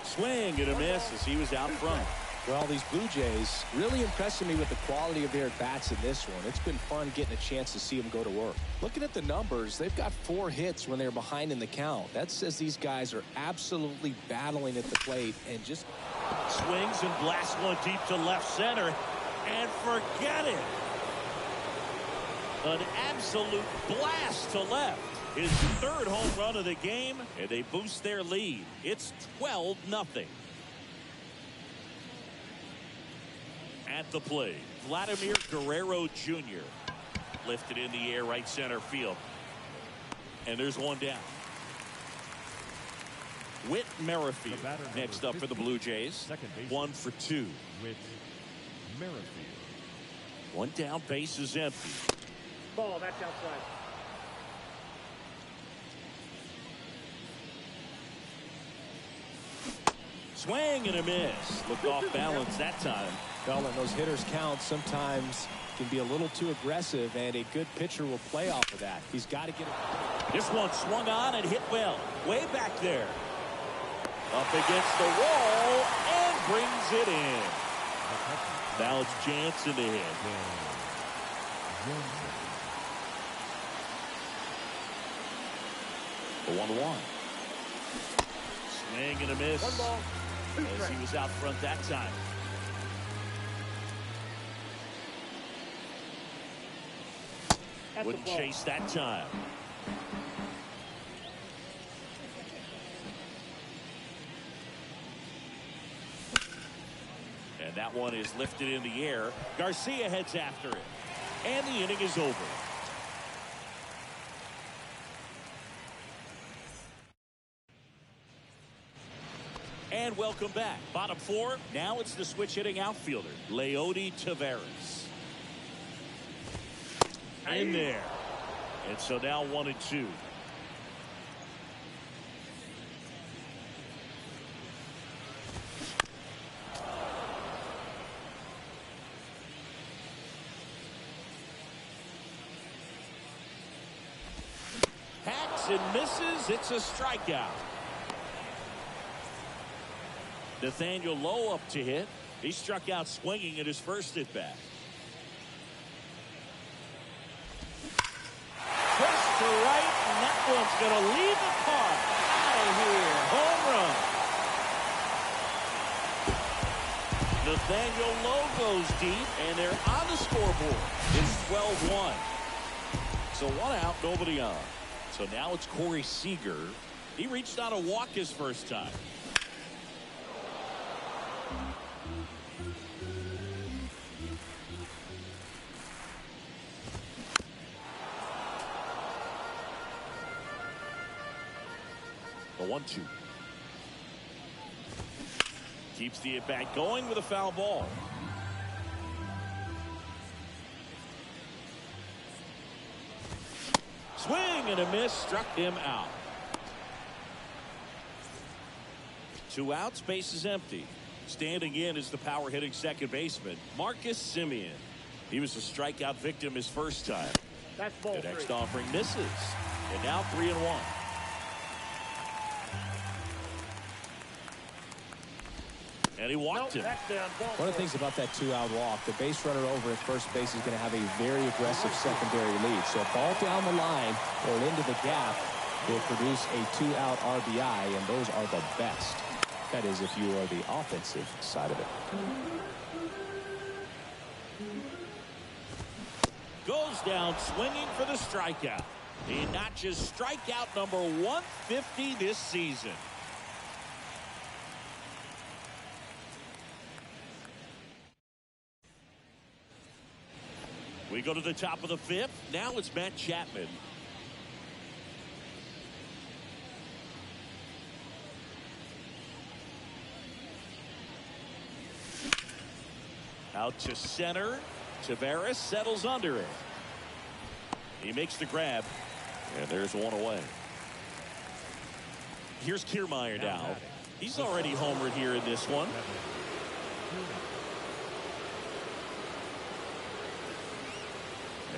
Swing and a miss as he was out front. Well, these Blue Jays really impressing me with the quality of their at-bats in this one. It's been fun getting a chance to see them go to work. Looking at the numbers, they've got 4 hits when they're behind in the count. That says these guys are absolutely battling at the plate and just... Swings and blasts one deep to left center. And forget it. An absolute blast to left. His 3rd home run of the game, and they boost their lead. It's 12-0. At the plate, Vladimir Guerrero Jr. Lifted in the air, right center field. And there's one down. Whit Merrifield next up for the Blue Jays. 1 for 2. Whit Merrifield. One down, base is empty. Ball, that's outside. Swing and a miss. Looked off balance that time. Well, and those hitters count sometimes can be a little too aggressive, and a good pitcher will play off of that. He's got to get it. This one swung on and hit well. Way back there. Up against the wall and brings it in. Now it's Jansen to hit. The 1-1. Swing and a miss. 1 ball, 2 as strikes. he was out front that time. Wouldn't chase that time. And that one is lifted in the air. Garcia heads after it. And the inning is over. And welcome back. Bottom 4. Now it's the switch hitting outfielder, Leody Taveras. In there. And so now 1-2. Hacks and misses. It's a strikeout. Nathaniel Lowe up to hit. He struck out swinging at his first at bat. First to right, and that one's going to leave the park. Out of here. Home run. Nathaniel Lowe goes deep, and they're on the scoreboard. It's 12-1. So 1 out, nobody on. So now it's Corey Seager. He reached out a walk his first time. The 1-2. Keeps the at-bat going with a foul ball. Swing and a miss, struck him out. 2 outs, base is empty. Standing in is the power hitting second baseman, Marcus Semien. He was a strikeout victim his first time. That's ball The next 3. offering misses. And now 3-1. And he walked him. That's down. Ball One of the 4. things about that 2-out walk, the base runner over at first base is going to have a very aggressive secondary lead. So a ball down the line or into the gap will produce a 2-out RBI, and those are the best. That is, if you are the offensive side of it. Goes down swinging for the strikeout. He notches strikeout number 150 this season. We go to the top of the 5th. Now it's Matt Chapman. Out to center. Tavares settles under it. He makes the grab. And there's one away. Here's Kiermaier now. He's already homered here in this one.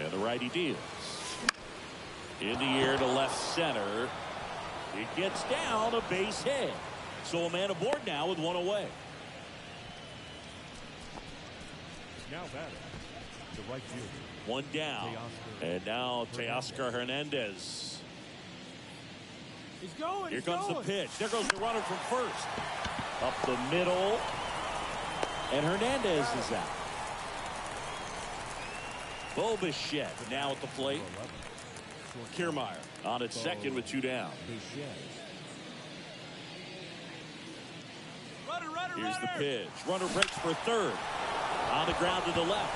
And the righty deals. In the air to left center. It gets down a base hit. So a man aboard now with one away. Now batting, the right fielder. One down. And now Teoscar Hernandez. He's going. Here comes the pitch. There goes the runner from first. Up the middle. And Hernandez is out. Bo Bichette now at the plate. Kiermaier on at second with 2 down. Here's the pitch. Runner breaks for third. On the ground to the left.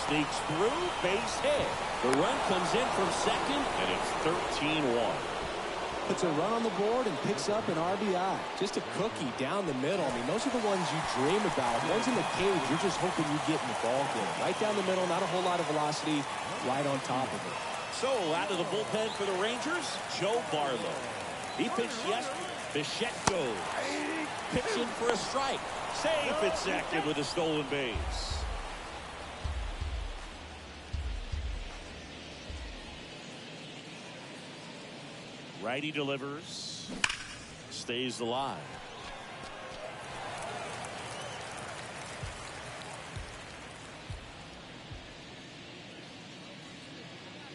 Sneaks through. Base hit. The run comes in from second, and it's 13-1. Puts a run on the board and picks up an RBI. Just a cookie down the middle. I mean, those are the ones you dream about. Ones in the cage, you're just hoping you get in the ball game. Right down the middle, not a whole lot of velocity, right on top of it. So, out of the bullpen for the Rangers, Joe Barlow. He pitched yesterday. Bichette goes. Pitching for a strike. Safe at second with a stolen base. Righty delivers. Stays alive.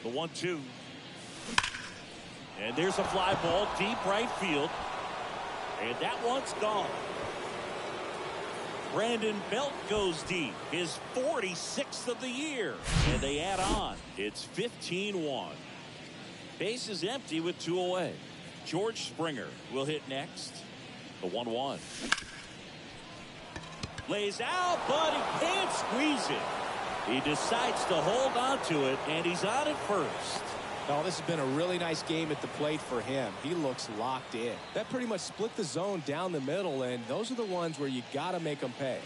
The 1-2. And there's a fly ball deep right field. And that one's gone. Brandon Belt goes deep. His 46th of the year. And they add on. It's 15-1. Base is empty with 2 away. George Springer will hit next. The 1-1. Lays out, but he can't squeeze it. He decides to hold on to it, and he's on at first. Oh, this has been a really nice game at the plate for him. He looks locked in. That pretty much split the zone down the middle, and those are the ones where you got to make them pay.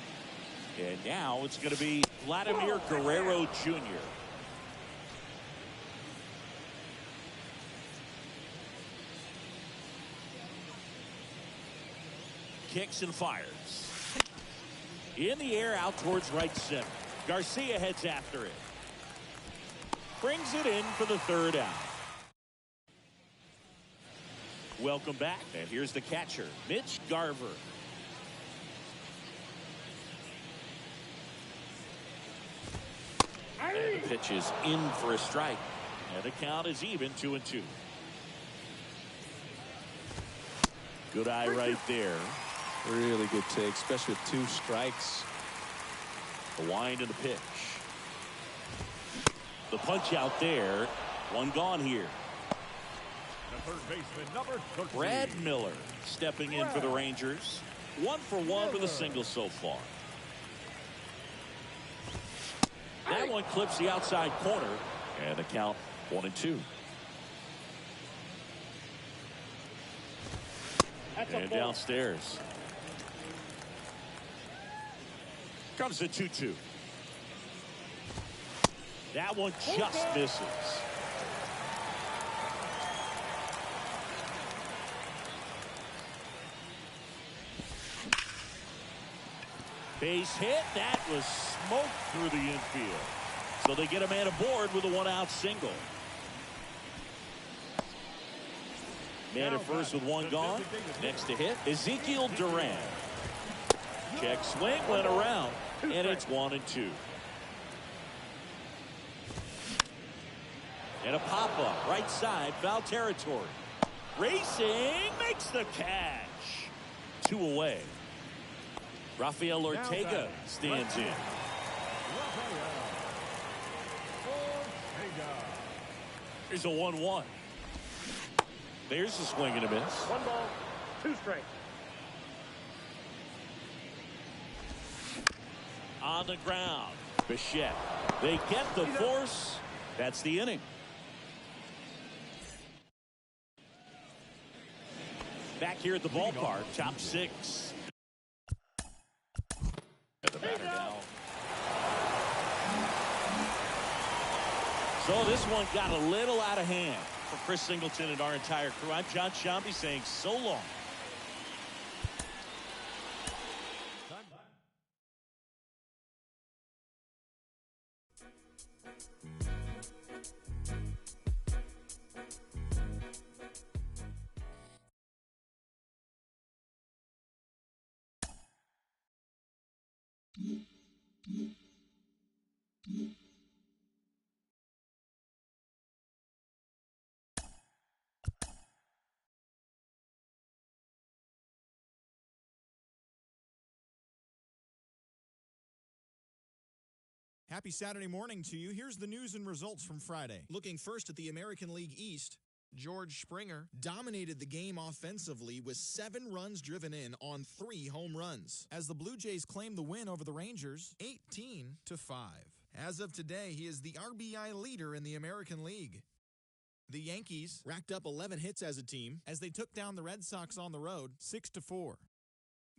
And now it's going to be Vladimir Guerrero Jr. Kicks and fires. In the air out towards right center. Garcia heads after it. Brings it in for the 3rd out. Welcome back. And here's the catcher, Mitch Garver. And the pitch is in for a strike. And the count is even 2-2. Good eye right there. Really good take, especially with 2 strikes. The wind and the pitch. The punch out there. One gone here. The third baseman, number 13. Brad Miller stepping in for the Rangers. 1 for 1 with a single so far. That one clips the outside corner. And the count 1-2. And downstairs comes the 2-2. That one just misses. Base hit. That was smoked through the infield. So they get a man aboard with a one-out single. Man at first with one gone. Next to hit, Ezekiel Duran. Check swing, went around, and it's 1-2. And a pop-up, right side, foul territory. Racing, makes the catch. 2 away. Rafael Ortega stands in. Here's a 1-1. There's a swing and a miss. 1 ball, 2 strikes. On the ground, Bichette. They get the force. That's the inning. Back here at the ballpark, top 6. The batter now. So this one got a little out of hand for Chris Singleton and our entire crew. I'm John Shambi saying so long. Happy Saturday morning to you. Here's the news and results from Friday. Looking first at the American League East, George Springer dominated the game offensively with 7 runs driven in on 3 home runs, as the Blue Jays claimed the win over the Rangers 18-5. As of today, he is the RBI leader in the American League. The Yankees racked up 11 hits as a team as they took down the Red Sox on the road 6-4.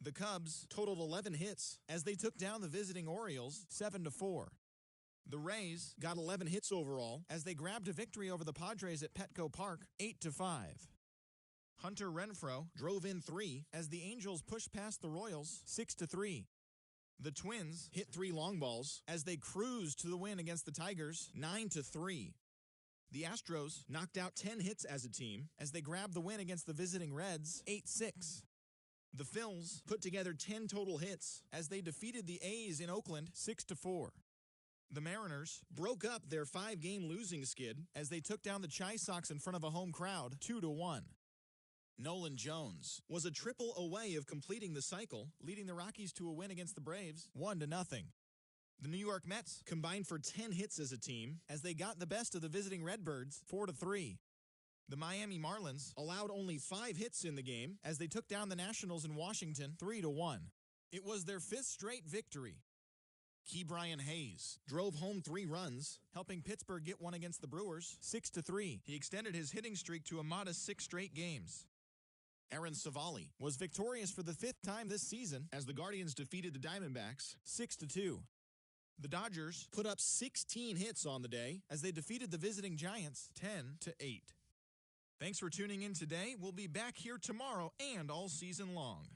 The Cubs totaled 11 hits as they took down the visiting Orioles 7-4. The Rays got 11 hits overall as they grabbed a victory over the Padres at Petco Park 8-5. Hunter Renfroe drove in 3 as the Angels pushed past the Royals 6-3. The Twins hit 3 long balls as they cruised to the win against the Tigers 9-3. The Astros knocked out 10 hits as a team as they grabbed the win against the visiting Reds 8-6. The Phils put together 10 total hits as they defeated the A's in Oakland 6-4. The Mariners broke up their 5-game losing skid as they took down the Chi Sox in front of a home crowd 2-1. Nolan Jones was a triple away of completing the cycle, leading the Rockies to a win against the Braves 1-0. The New York Mets combined for 10 hits as a team as they got the best of the visiting Redbirds 4-3. The Miami Marlins allowed only 5 hits in the game as they took down the Nationals in Washington 3-1. It was their 5th straight victory. Ke'Bryan Hayes drove home 3 runs, helping Pittsburgh get one against the Brewers 6-3. He extended his hitting streak to a modest 6 straight games. Aaron Savali was victorious for the 5th time this season as the Guardians defeated the Diamondbacks 6-2. The Dodgers put up 16 hits on the day as they defeated the visiting Giants 10-8. Thanks for tuning in today. We'll be back here tomorrow and all season long.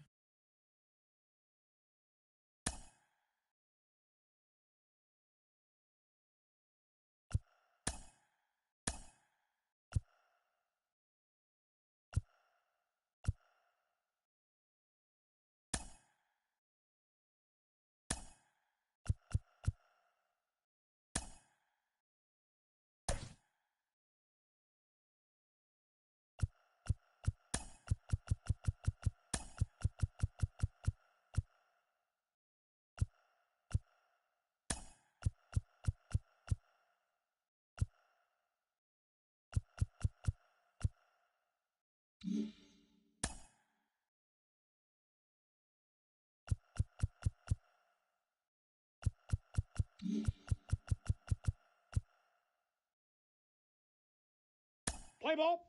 Play ball.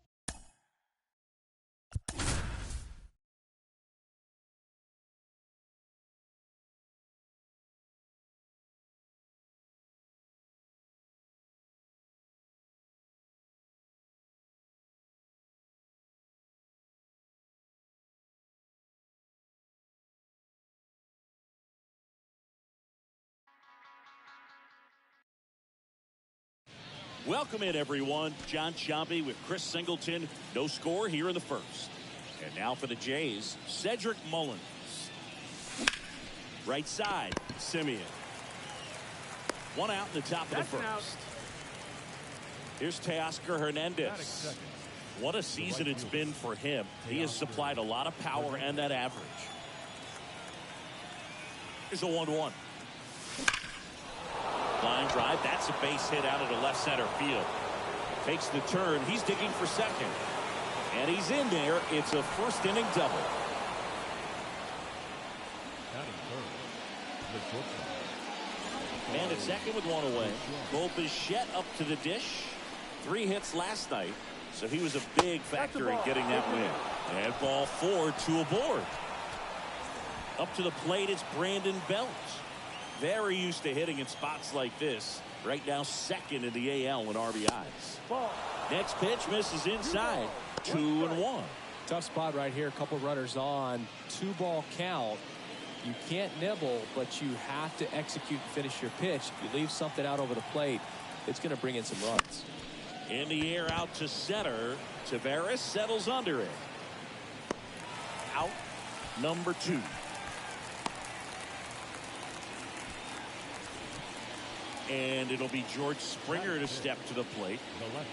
Welcome in, everyone. John Sciambi with Chris Singleton. No score here in the first. And now for the Jays, Cedric Mullins. Right side, Simeon. One out in the top of the first. Here's Teoscar Hernandez. What a season it's been for him. He has supplied a lot of power and that average. Here's a 1-1. Line drive. That's a base hit out of the left center field. Takes the turn. He's digging for second. And he's in there. It's a first inning double. And at second with one away. Bo Bichette up to the dish. 3 hits last night. So he was a big factor in getting that win. And ball 4, 2 aboard. Up to the plate, it's Brandon Belt. Very used to hitting in spots like this. Right now, second in the AL in RBIs. Next pitch misses inside. 2-1. Tough spot right here. A couple runners on. 2-ball count. You can't nibble, but you have to execute and finish your pitch. If you leave something out over the plate, it's going to bring in some runs. In the air out to center. Tavares settles under it. Out number 2. And it'll be George Springer to step to the plate.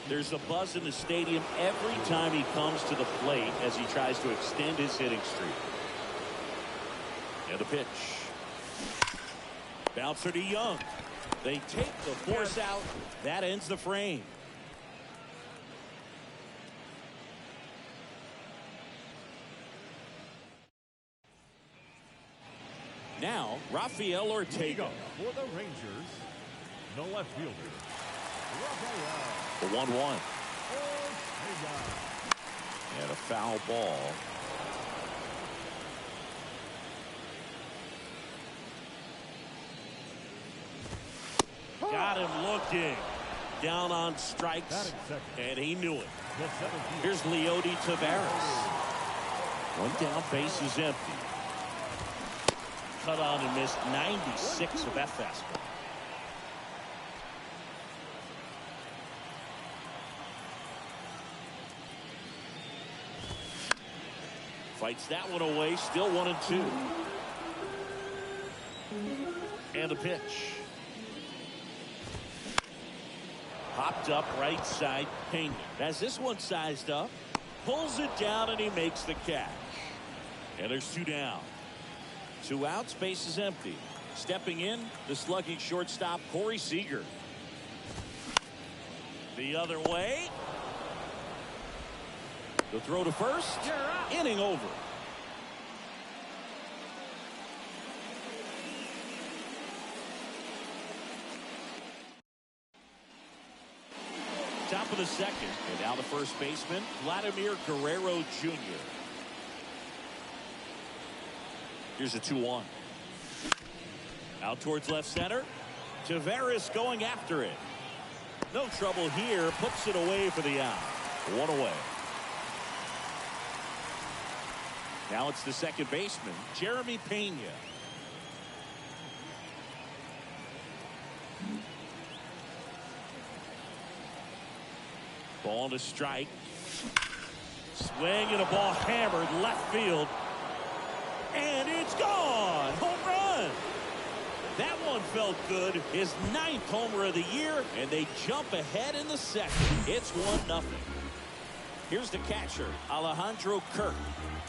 There's a buzz in the stadium every time he comes to the plate as he tries to extend his hitting streak. And the pitch. Bouncer to Young. They take the force out. That ends the frame. Now, Rafael Ortega. For the Rangers, the left fielder, Rafael. The 1-1. And a foul ball. Got him looking. Down on strikes. And he knew it. Here's Leody Taveras. One down, base is empty. Cut on and missed 96 of that fastball. Fights that one away. Still 1-2. And a pitch. Popped up right side. Pena has this one sized up. Pulls it down and he makes the catch. And there's 2 down. 2 outs, base is empty. Stepping in, the slugging shortstop, Corey Seager. The other way. The throw to first. Inning over. Top of the second. And now the first baseman, Vladimir Guerrero Jr. Here's a 2-1. Out towards left center. Tavares going after it. No trouble here. Puts it away for the out. 1 away. Now it's the second baseman, Jeremy Pena. Ball to strike. Swing and a ball hammered left field. And it's gone. Home run. That one felt good. His 9th homer of the year. And they jump ahead in the second. It's 1-0. Here's the catcher, Alejandro Kirk.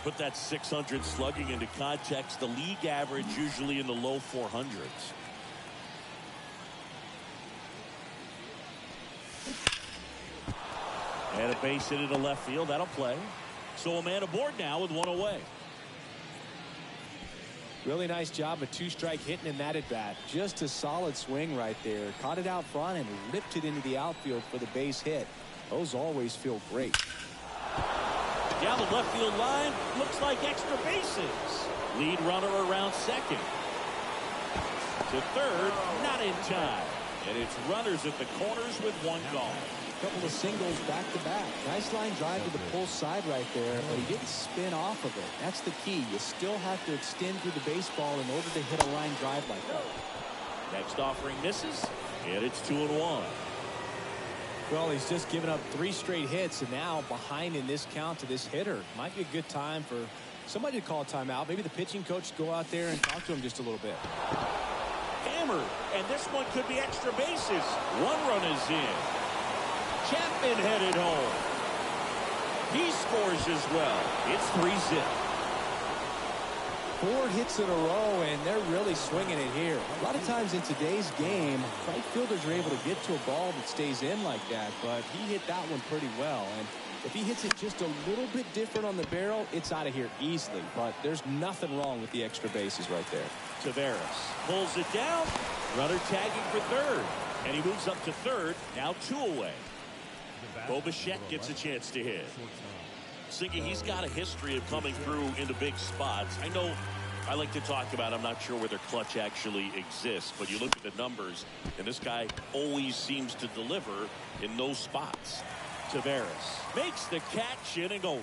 Put that 600 slugging into context. The league average usually in the low 400s. And a base hit into left field. That'll play. So a man aboard now with 1 away. Really nice job of 2-strike hitting in that at bat. Just a solid swing right there. Caught it out front and ripped it into the outfield for the base hit. Those always feel great. Down the left field line. Looks like extra bases. Lead runner around second. To third. Not in time. And it's runners at the corners with 1 gone. Couple of singles back to back. Nice line drive to the pull side right there, but he didn't spin off of it. That's the key. You still have to extend through the baseball in order to hit a line drive like that. Next offering misses, and it's 2-1. Well, he's just given up 3 straight hits, and now behind in this count to this hitter. Might be a good time for somebody to call a timeout. Maybe the pitching coach go out there and talk to him just a little bit. Hammered, and this one could be extra bases. 1 run is in. Chapman headed home. He scores as well. It's 3-zip. 4 hits in a row, and they're really swinging it here. A lot of times in today's game, right fielders are able to get to a ball that stays in like that, but he hit that one pretty well. And if he hits it just a little bit different on the barrel, it's out of here easily. But there's nothing wrong with the extra bases right there. Taveras pulls it down. Runner tagging for third. And he moves up to third. Now 2 away. Bo Bichette gets a chance to hit. Singy, he's got a history of coming through into big spots. I know I like to talk about, I'm not sure whether clutch actually exists, but you look at the numbers, and this guy always seems to deliver in those spots. Taveras makes the catch, inning over.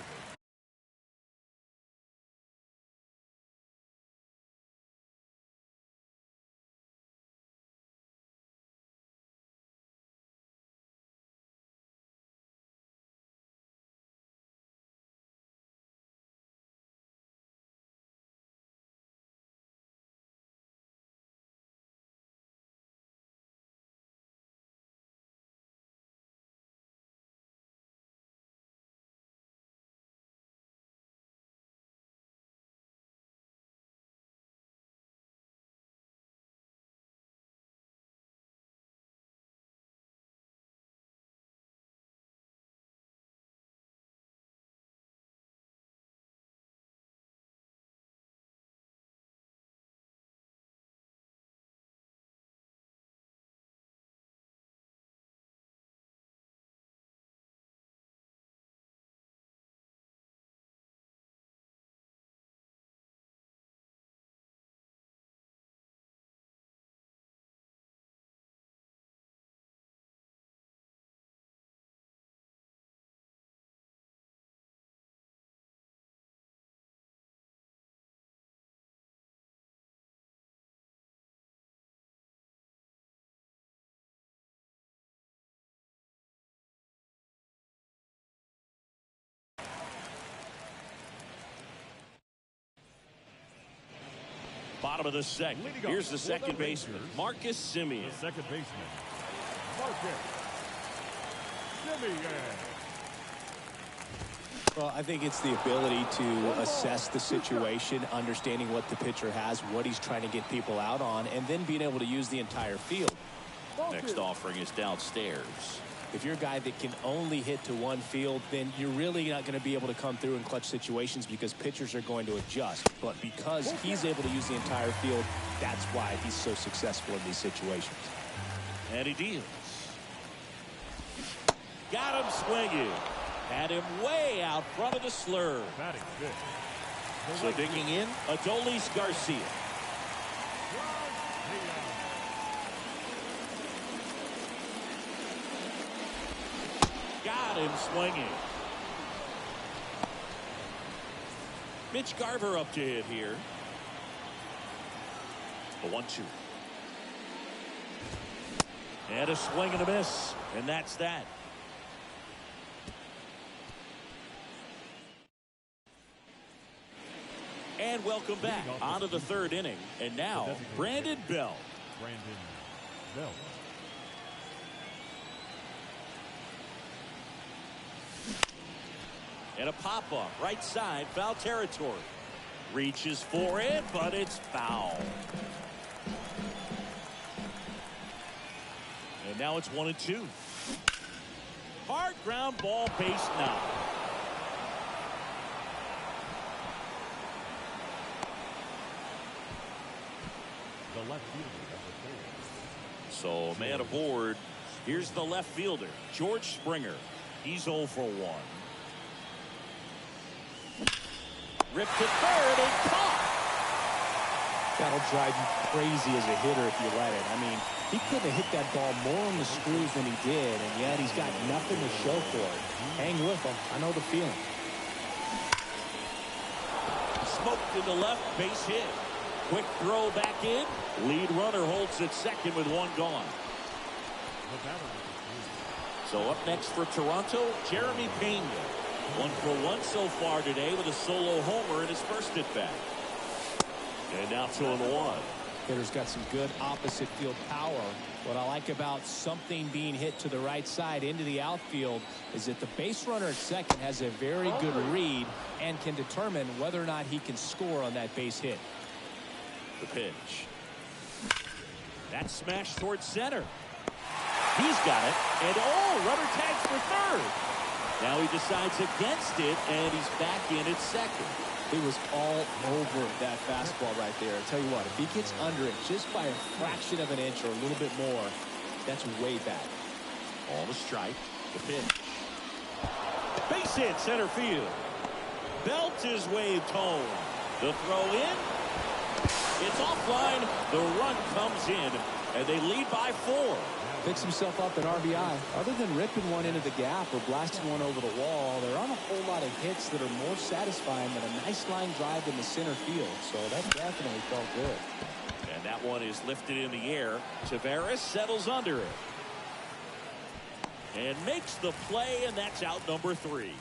Bottom of the second. Here's the second baseman, Marcus Semien. The second baseman, Marcus Semien. Well, I think it's the ability to assess the situation, understanding what the pitcher has, what he's trying to get people out on, and then being able to use the entire field. Next offering is downstairs. If you're a guy that can only hit to one field, then you're really not going to be able to come through in clutch situations because pitchers are going to adjust. But because he's able to use the entire field, that's why he's so successful in these situations. And he deals. Got him swinging. Had him way out front of the slurve. So digging in, Adolis Garcia. Got him swinging. Mitch Garver up to hit here. A 1-2. And a swing and a miss. And that's that. And welcome back onto the third inning. And now, Brandon Belt. And a pop-up, right side, foul territory. Reaches for it, but it's foul. And now it's 1-2. Hard ground ball, base now. The left fielder. So man aboard. Here's the left fielder, George Springer. He's 0 for 1. Ripped to third and caught. That'll drive you crazy as a hitter if you let it. I mean, he couldn't have hit that ball more on the screws than he did, and yet he's got nothing to show for it. Hang with him. I know the feeling. Smoked into left, base hit. Quick throw back in. Lead runner holds at second with 1 gone. So up next for Toronto, Jeremy Pena. 1 for 1 so far today with a solo homer in his first at bat. And now 2-1. Hitter's got some good opposite field power. What I like about something being hit to the right side into the outfield is that the base runner at second has a very good read and can determine whether or not he can score on that base hit. The pitch. That's smashed towards center. He's got it. And runner tags for third. Now he decides against it, and he's back in at second. He was all over that fastball right there. I tell you what, if he gets under it just by a fraction of an inch or a little bit more, that's way back. On the strike. The pitch. Base hit center field. Belt is waved home. The throw in. It's offline. The run comes in, and they lead by 4. Picks himself up an RBI. Other than ripping one into the gap or blasting one over the wall, there aren't a whole lot of hits that are more satisfying than a nice line drive in the center field. So that definitely felt good. And that one is lifted in the air. Tavares settles under it. And makes the play, and that's out number 3.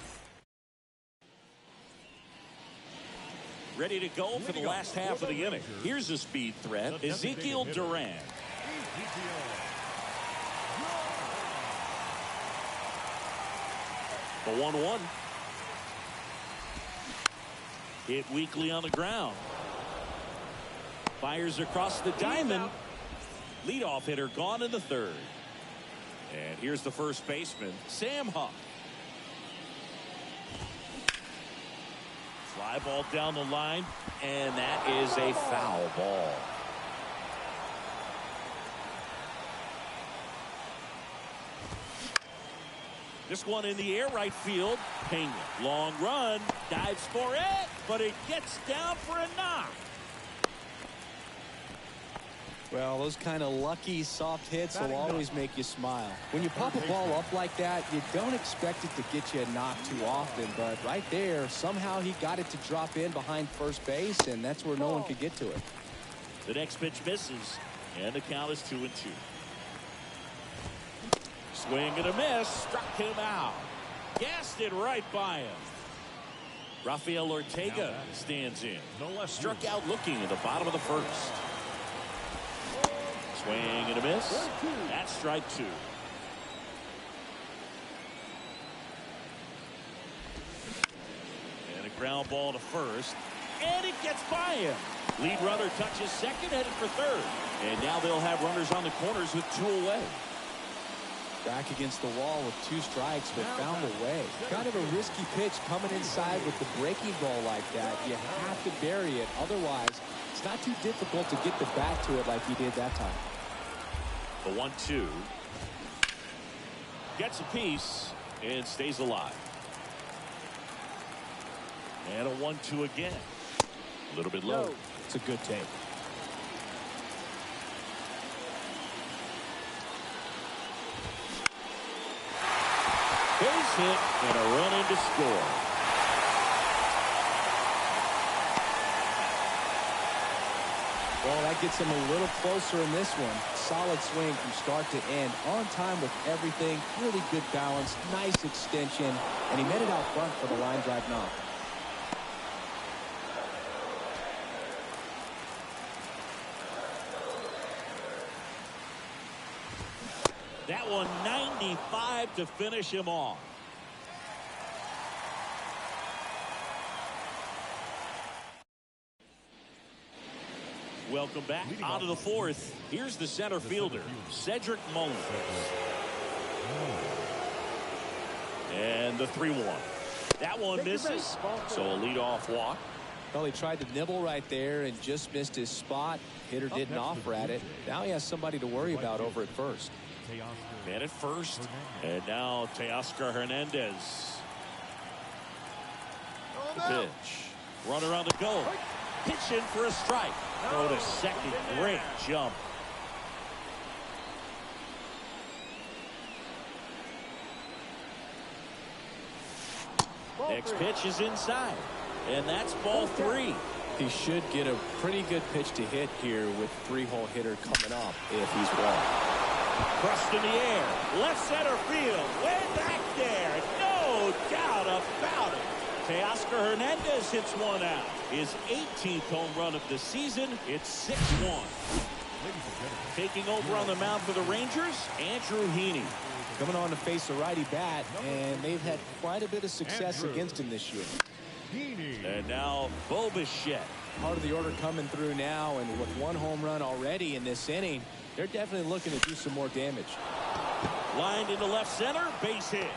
Ready to go for the last half of the inning. Here's a speed threat, Ezekiel Duran. The 1-1. Hit weakly on the ground. Fires across the diamond. Leadoff hitter gone in the third. And here's the first baseman, Sam Huff. Fly ball down the line, and that is a foul ball. This one in the air, right field. Pena, long run, dives for it, but it gets down for a knock. Well, those kind of lucky soft hits will always make you smile. When you pop a ball up like that, you don't expect it to get you a knock too often, but right there, somehow he got it to drop in behind first base, and that's where no one could get to it. The next pitch misses, and the count is 2-2. Swing and a miss, struck him out. Gassed it right by him. Rafael Ortega stands in. Struck out looking at the bottom of the first. Swing and a miss. That's strike 2. And a ground ball to first. And it gets by him. Lead runner touches second, headed for third. And now they'll have runners on the corners with 2 away. Back against the wall with 2 strikes, but found a way. Kind of a risky pitch coming inside with the breaking ball like that. You have to bury it. Otherwise, it's not too difficult to get the bat to it like he did that time. The 1-2. Gets a piece and stays alive. And a 1-2 again. A little bit low. It's a good take. Base hit and a run in to score. Well, that gets him a little closer in this one. Solid swing from start to end. On time with everything. Really good balance. Nice extension. And he made it out front for the line drive knock. That one 95 to finish him off. Welcome back out of the fourth. Here's the center fielder, Cedric Mullins. And the 3-1. That one misses, so a leadoff walk. Well, he tried to nibble right there and just missed his spot. Hitter didn't offer at it. Now he has somebody to worry about over at first. Man at first, and now Teoscar Hernandez. The pitch. Runner on the go. Pitch in for a strike. Throw to second. Great jump. Next pitch is inside, and that's ball 3. He should get a pretty good pitch to hit here with 3-hole hitter coming up if he's well. Crushed in the air. Left center field. Way back there. No doubt about it. Teoscar Hernandez hits one out. His 18th home run of the season. It's 6-1. Taking over on the mound for the Rangers, Andrew Heaney. Coming on to face a righty bat, and they've had quite a bit of success against him this year. And now Bo Bichette. Part of the order coming through now, and with one home run already in this inning, they're definitely looking to do some more damage. Lined into left center, base hit.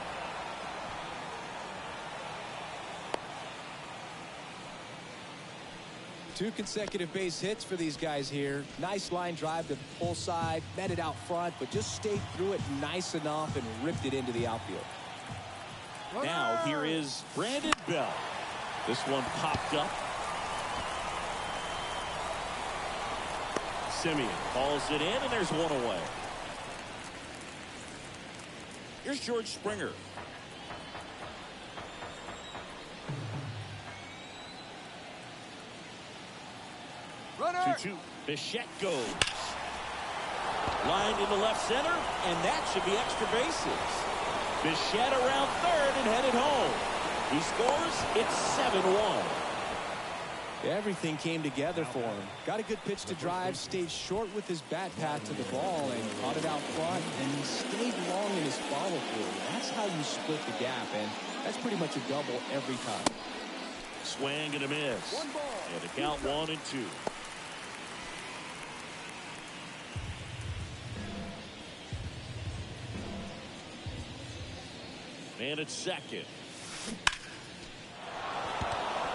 Two consecutive base hits for these guys here. Nice line drive to the pull side, met it out front, but just stayed through it nice enough and ripped it into the outfield. Now here is Brandon Bell. This one popped up. Simeon calls it in, and there's one away. Here's George Springer. Runner. 2-2. Bichette goes. Lined into left center, and that should be extra bases. Bichette around third and headed home. He scores. It's 7-1. Everything came together for him. Got a good pitch to drive, stayed short with his bat path to the ball, and caught it out front, and he stayed long in his follow-through. That's how you split the gap, and that's pretty much a double every time. Swing and a miss. One ball. And a count 1-2. Man at second.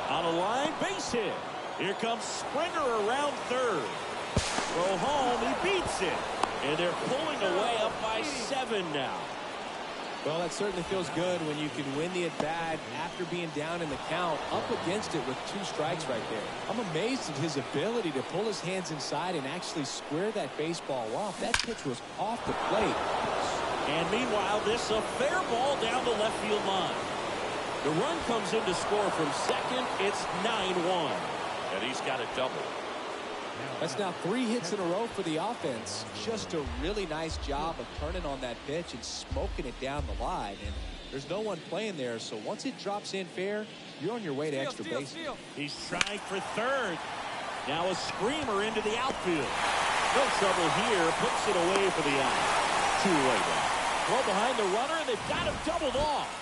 On a line, base hit. Here comes Springer around third. Throw home, he beats it. And they're pulling away up by 7 now. Well, that certainly feels good when you can win the at-bat after being down in the count, up against it with 2 strikes right there. I'm amazed at his ability to pull his hands inside and actually square that baseball off. That pitch was off the plate. And meanwhile, this a fair ball down the left field line. The run comes in to score from second. It's 9-1. And he's got a double. That's now 3 hits in a row for the offense. Just a really nice job of turning on that pitch and smoking it down the line. And there's no one playing there, so once it drops in fair, you're on your way to extra base. He's trying for third. Now a screamer into the outfield. No trouble here. Puts it away for the out. 2 away now. Throw behind the runner, and they've got him doubled off.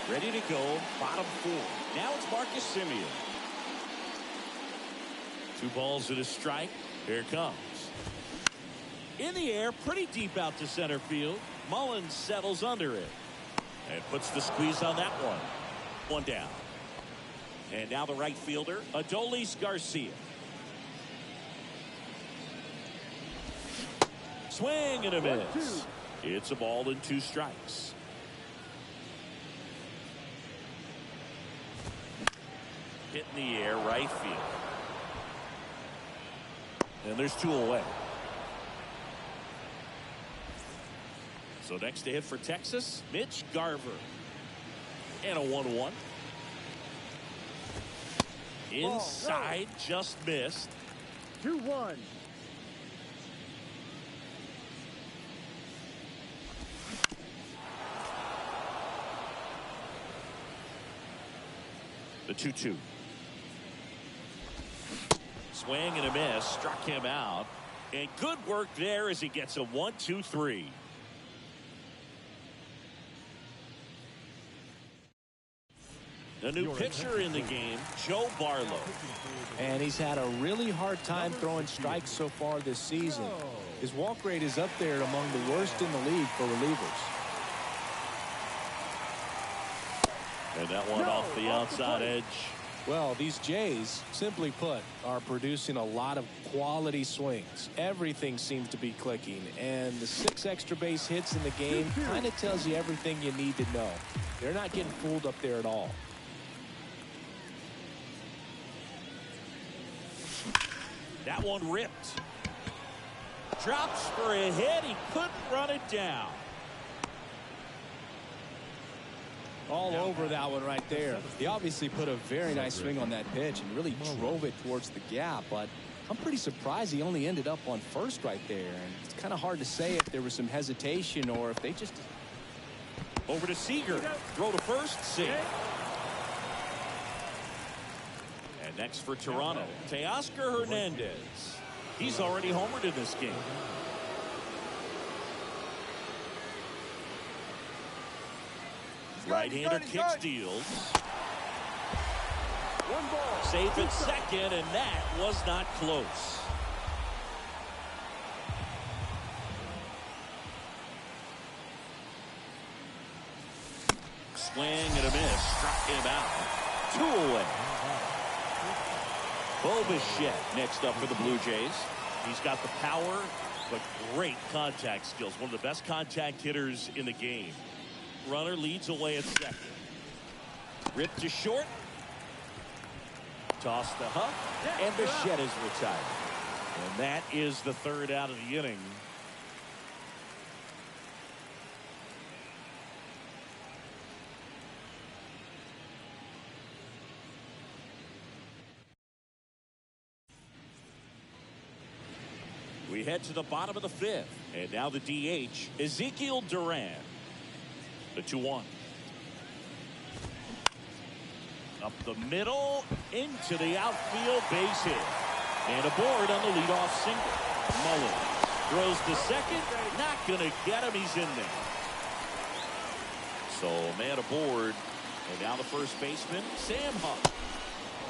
Ready to go, bottom 4. Now it's Marcus Simeon. 2 balls and a strike. Here it comes. In the air, pretty deep out to center field. Mullins settles under it. And puts the squeeze on that one. 1 down. And now the right fielder, Adolis Garcia. Swing and a miss. It's a ball and 2 strikes. Hit in the air, right field. And there's 2 away. So next to hit for Texas, Mitch Garver. And a 1-1. Inside, just missed. 2-1. The 2-2. Swing and a miss. Struck him out. And good work there as he gets a 1-2-3. The new pitcher in the game, Joe Barlow. And he's had a really hard time throwing strikes so far this season. His walk rate is up there among the worst in the league for relievers. And that one off the outside edge. Well, these Jays, simply put, are producing a lot of quality swings. Everything seems to be clicking, and the 6 extra base hits in the game kind of tells you everything you need to know. They're not getting fooled up there at all. That one ripped. Drops for a hit. He couldn't run it down. All over that one right there. He obviously put a very nice swing on that pitch and really drove it towards the gap, but I'm pretty surprised he only ended up on first right there. And it's kind of hard to say if there was some hesitation or if they just... Over to Seager. Throw to first. Save. And next for Toronto, Teoscar Hernandez. He's already homered in this game. Right-hander kick steals. One ball. Safe at second, and that was not close. Swing and a miss. Struck him out. 2 away. Bo Bichette next up for the Blue Jays. He's got the power, but great contact skills. One of the best contact hitters in the game. Runner leads away at second. Ripped to short. Toss to Huff. And Bichette is retired. And that is the 3rd out of the inning. We head to the bottom of the 5th. And now the DH, Ezekiel Duran. The 2-1. Up the middle, into the outfield, base hit. And aboard on the leadoff single. Mullen throws to second, not going to get him, he's in there. So man aboard, and now the first baseman, Sam Huff.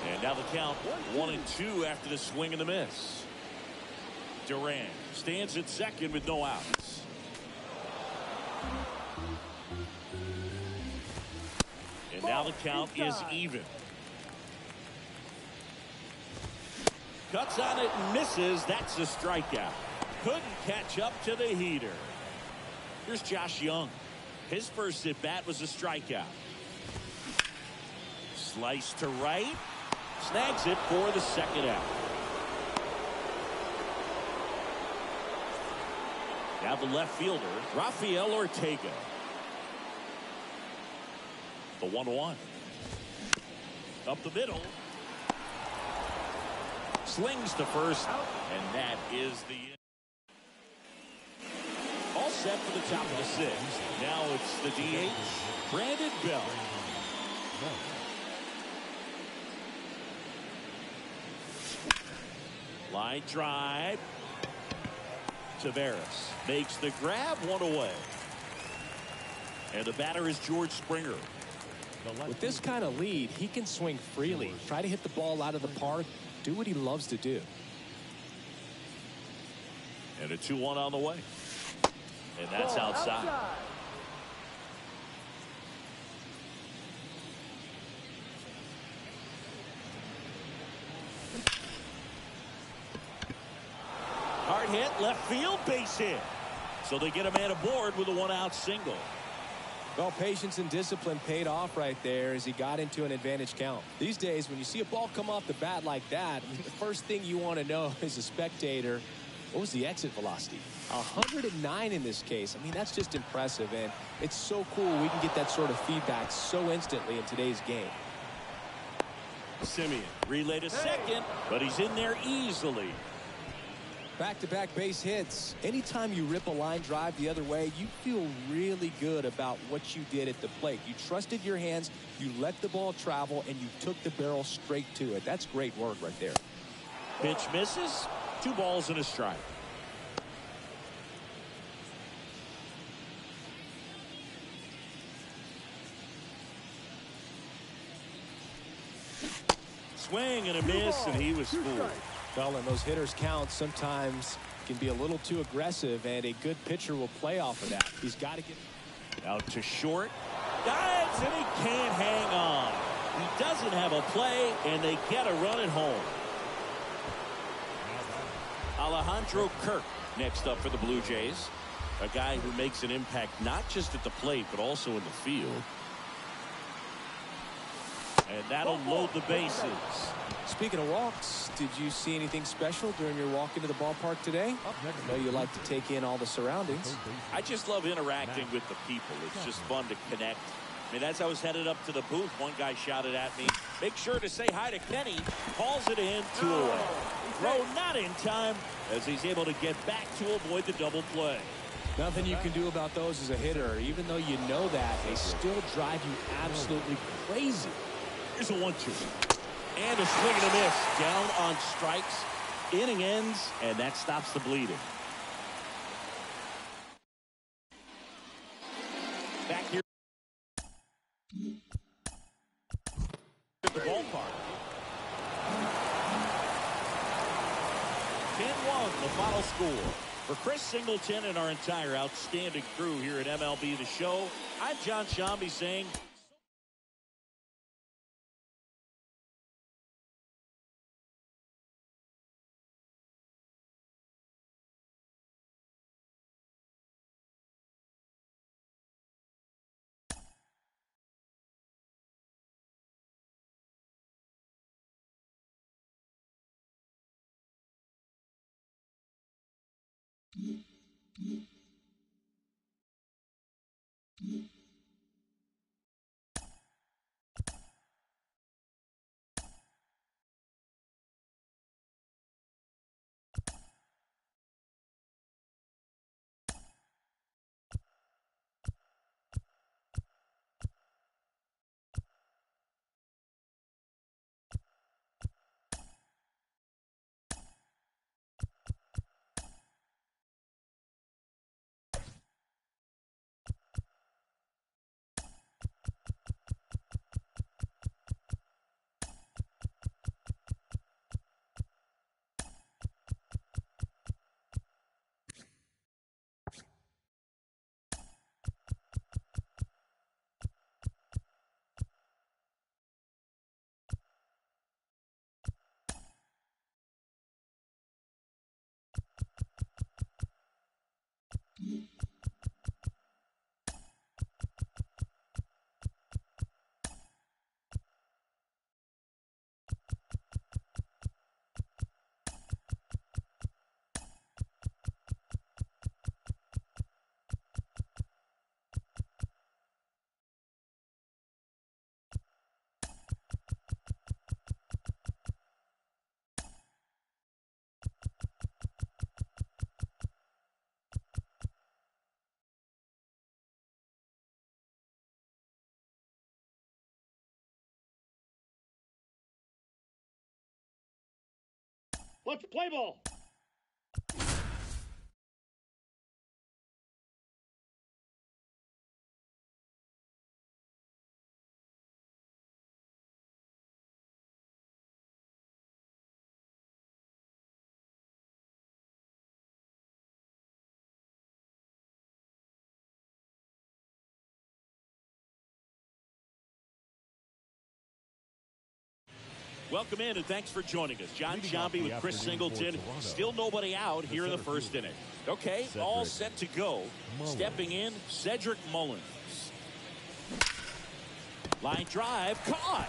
And now the count 1-2 after the swing and the miss. Duran stands at second with no outs. And now the count is even. Cuts on it and misses. That's a strikeout. Couldn't catch up to the heater. Here's Josh Young. His first at bat was a strikeout. Slice to right. Snags it for the 2nd out. Now the left fielder, Rafael Ortega. The 1-1. Up the middle. Slings to first. And that is the... All set for the top of the 6th. Now it's the DH, Brandon Bell. Line drive. Tavares makes the grab, 1 away. And the batter is George Springer. With this kind of lead, he can swing freely, try to hit the ball out of the park, do what he loves to do. And a 2-1 on the way. And that's outside. Hard hit, left field, base hit. So they get a man aboard with a 1-out single. Well, patience and discipline paid off right there as he got into an advantage count. These days, when you see a ball come off the bat like that, I mean, the first thing you want to know as a spectator, what was the exit velocity? 109 in this case. I mean, that's just impressive, and it's so cool we can get that sort of feedback so instantly in today's game. Simeon relay to second, but he's in there easily. Back-to-back base hits. Anytime you rip a line drive the other way, you feel really good about what you did at the plate. You trusted your hands, you let the ball travel, and you took the barrel straight to it. That's great work right there. Pitch misses. 2 balls and a strike. Swing and a miss, and he was fooled. Well, and those hitters' counts sometimes can be a little too aggressive, and a good pitcher will play off of that. He's got to get out to short. Dives, and he can't hang on. He doesn't have a play, and they get a run at home. Alejandro Kirk next up for the Blue Jays. A guy who makes an impact not just at the plate, but also in the field. And that'll load the bases. Speaking of walks, did you see anything special during your walk into the ballpark today? I know you like to take in all the surroundings. I just love interacting with the people. It's just fun to connect I mean, as I was headed up to the booth, one guy shouted at me, make sure to say hi to Kenny. Calls it in, 2 away. Throw not in time as he's able to get back to avoid the double play. Nothing you can do about those as a hitter. Even though you know that, they still drive you absolutely crazy. Here's a 1-2. And a swing and a miss. Down on strikes. Inning ends, and that stops the bleeding. Back here at the ballpark. 10-1, the final score. For Chris Singleton and our entire outstanding crew here at MLB The Show, I'm John Shambi saying... Let's play ball. Welcome in, and thanks for joining us. John Shambi with Chris Singleton. Still nobody out here in the first inning. Okay, all set to go. Stepping in, Cedric Mullins. Line drive, caught.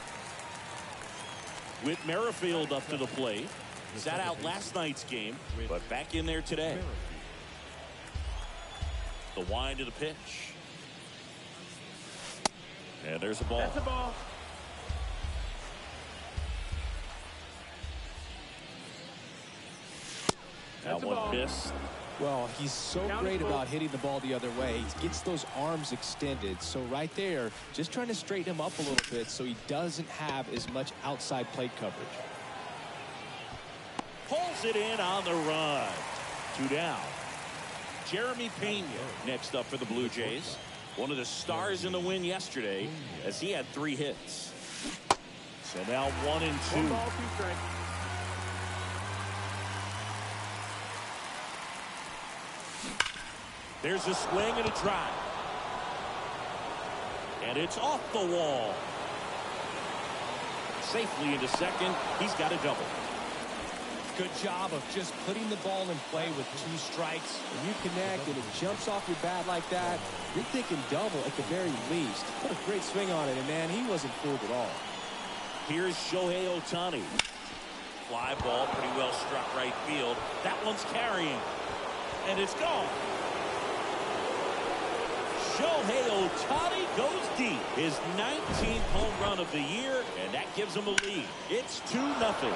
Whit Merrifield up to the plate. Sat out last night's game, but back in there today. The wind of the pitch. And there's a ball. That's a ball. That one missed. Well, he's so great about hitting the ball the other way. He gets those arms extended. So right there, just trying to straighten him up a little bit so he doesn't have as much outside plate coverage. Pulls it in on the run. 2 down. Jeremy Pena next up for the Blue Jays. One of the stars in the win yesterday as he had 3 hits. So now 1 and 2. 1 ball, 2 strikes. There's a swing and a drive. And it's off the wall. Safely into second. He's got a double. Good job of just putting the ball in play with 2 strikes. When you connect and it jumps off your bat like that, you're thinking double at the very least. Put a great swing on it, and man, he wasn't fooled at all. Here's Shohei Ohtani. Fly ball, pretty well struck right field. That one's carrying. And it's gone. Shohei Ohtani goes deep. His 19th home run of the year, and that gives him a lead. It's 2-0.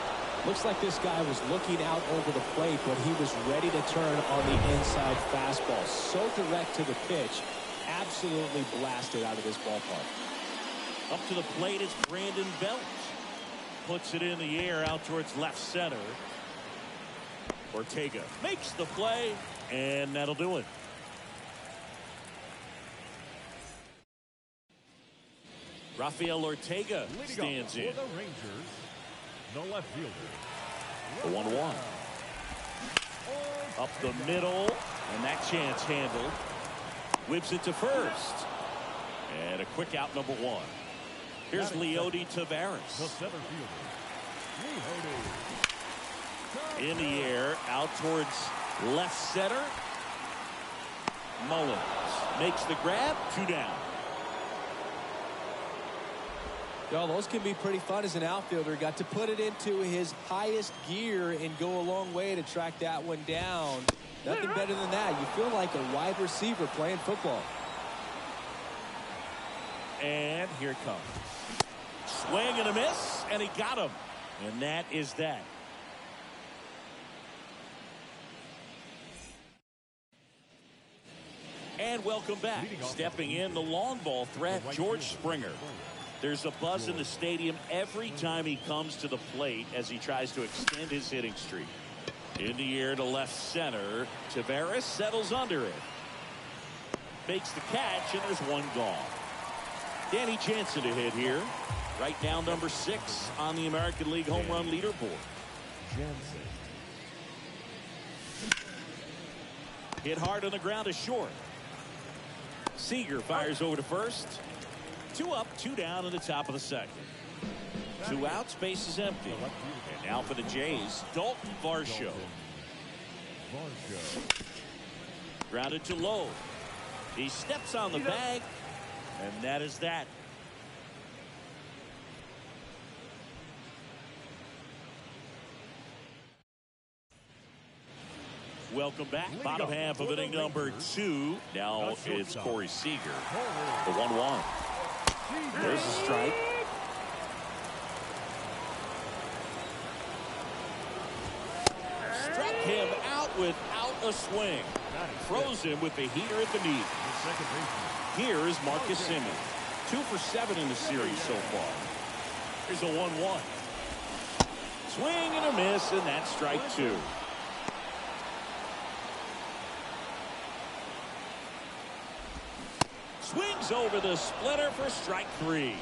Looks like this guy was looking out over the plate, but he was ready to turn on the inside fastball. So direct to the pitch. Absolutely blasted out of this ballpark. Up to the plate is Brandon Belt. Puts it in the air out towards left center. Ortega makes the play, and that'll do it. Rafael Ortega stands in. For the Rangers, the left fielder. The 1-1. Up the middle, and that chance handled. Whips it to first. And a quick out, number 1. Here's Leody Taveras. The center fielder, Leody. In the air, out towards left center. Mullins makes the grab, 2 down. Well, those can be pretty fun as an outfielder. Got to put it into his highest gear and go a long way to track that one down. Nothing better than that. You feel like a wide receiver playing football. And here it comes. Swing and a miss, and he got him. And that is that. And welcome back. Stepping in, the long ball threat, George Springer. There's a buzz in the stadium every time he comes to the plate as he tries to extend his hitting streak. In the air to left center. Taveras settles under it. Makes the catch, and there's one gone. Danny Jansen to hit here. Right now, number 6 on the American League home run leaderboard. Jansen. Hit hard on the ground to short. Seager fires over to first. 2 up, 2 down in the top of the second. 2 outs, base is empty. And now for the Jays, Dalton Varsho. Grounded to low. He steps on the bag, and that is that. Welcome back. Bottom half of inning number 2. Now it's Corey Seager. The 1-1. There's a strike. Struck him out without a swing. Froze him with the heater at the knee. Here is Marcus Simmons. 2 for 7 in the series so far. Here's a 1-1. Swing and a miss, and that's strike 2. Swings over the splitter for strike 3.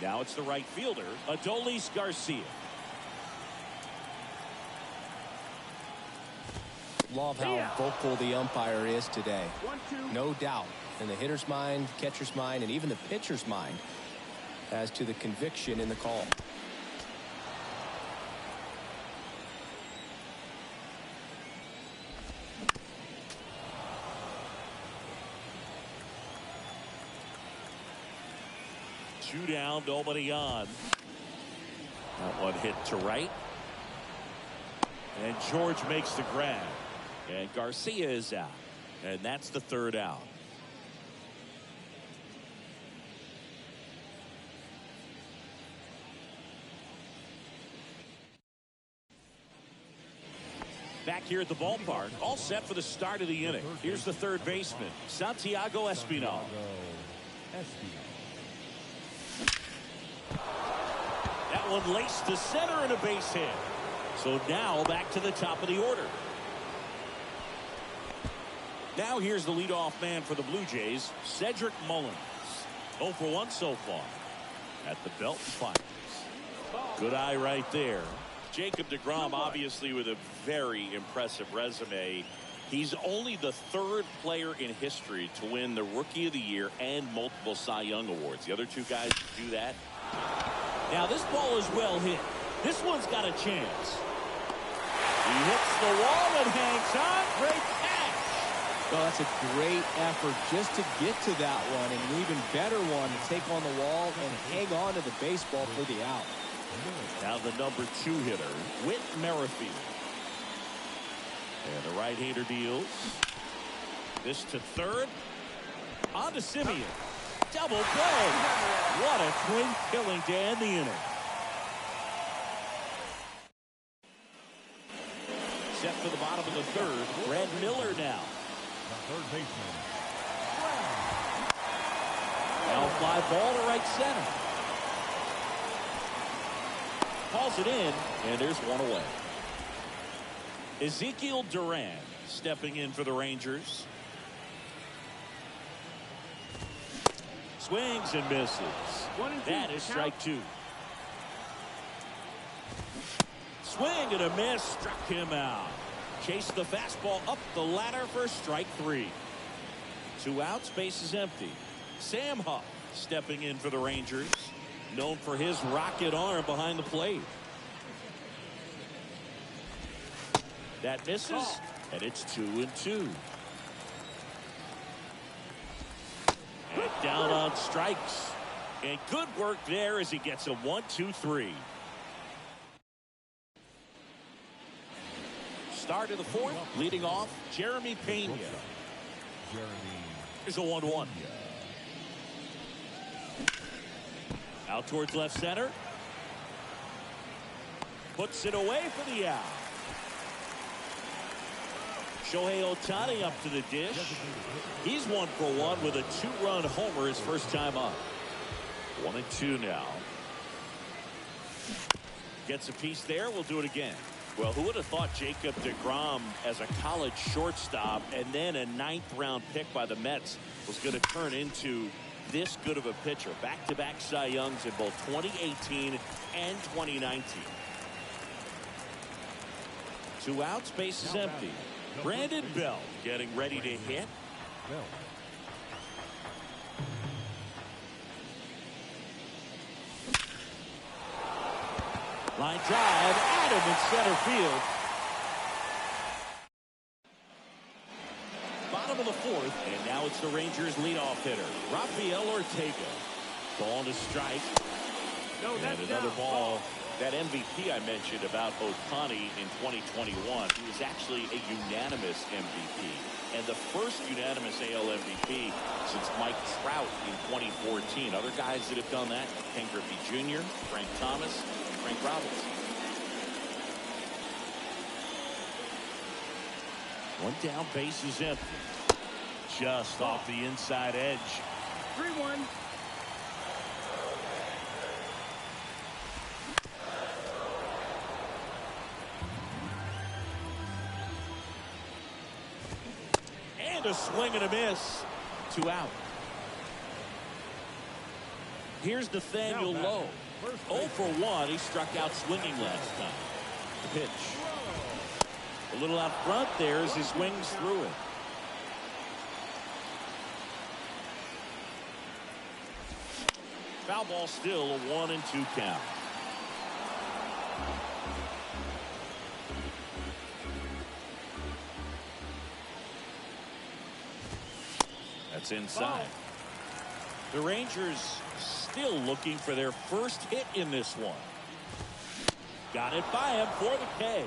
Now it's the right fielder, Adolis Garcia. Love how vocal the umpire is today. No doubt in the hitter's mind, catcher's mind, and even the pitcher's mind as to the conviction in the call. Two down, nobody on. That one hit to right. And George makes the grab. And Garcia is out. And that's the 3rd out. Back here at the ballpark, all set for the start of the inning. Here's the 3rd baseman, Santiago Espinal. That one laced to center and a base hit. So now back to the top of the order. Now here's the leadoff man for the Blue Jays, Cedric Mullins. 0 for 1 so far at the belt and fires. Good eye right there. Jacob deGrom obviously with a very impressive resume. He's only the 3rd player in history to win the Rookie of the Year and multiple Cy Young awards. The other 2 guys do that. Now this ball is well hit. This one's got a chance. He hits the wall and hangs on. Great catch. Well, that's a great effort just to get to that one, and an even better one to take on the wall and hang on to the baseball for the out. Now the number 2 hitter, Whit Merrifield. And the right-hander deals. This to third. On to Simeon. Double play. What a twin killing to end the inning. Set for the bottom of the third. Brad Miller now. The third baseman. Now fly ball to right center. Calls it in, and there's one away. Ezekiel Duran stepping in for the Rangers. Swings and misses. That is strike two. Swing and a miss. Struck him out. Chased the fastball up the ladder for strike three. 2 outs, base is empty. Sam Huff stepping in for the Rangers. Known for his rocket arm behind the plate. That misses, and it's 2-2. And down on strikes. And good work there as he gets a 1-2-3. Start of the fourth, leading off, Jeremy Pena. Here's a 1-1. Out towards left center. Puts it away for the out. Shohei Ohtani up to the dish. He's 1 for 1 with a 2-run homer his first time up. 1-2 now. Gets a piece there. We'll do it again. Well, who would have thought Jacob deGrom as a college shortstop and then a 9th-round pick by the Mets was going to turn into this good of a pitcher? Back-to-back Cy Youngs in both 2018 and 2019. 2 outs, base is empty. Brandon Belt getting ready to hit. Line drive, Adam in center field. Bottom of the fourth, and now it's the Rangers leadoff hitter, Rafael Ortega. Ball to strike. And another ball. That MVP I mentioned about Ohtani in 2021, he was actually a unanimous MVP. And the first unanimous AL MVP since Mike Trout in 2014. Other guys that have done that, Ken Griffey Jr., Frank Thomas, Frank Robinson. One down, base is empty. Just off the inside edge. 3-1. And a swing and a miss. 2 out. Here's Nathaniel Lowe. 0 for 1. He struck out swinging last time. The pitch. A little out front there as he swings through it. Foul ball, still a 1-2 count. That's inside. The Rangers still looking for their first hit in this one. Got it by him for the K.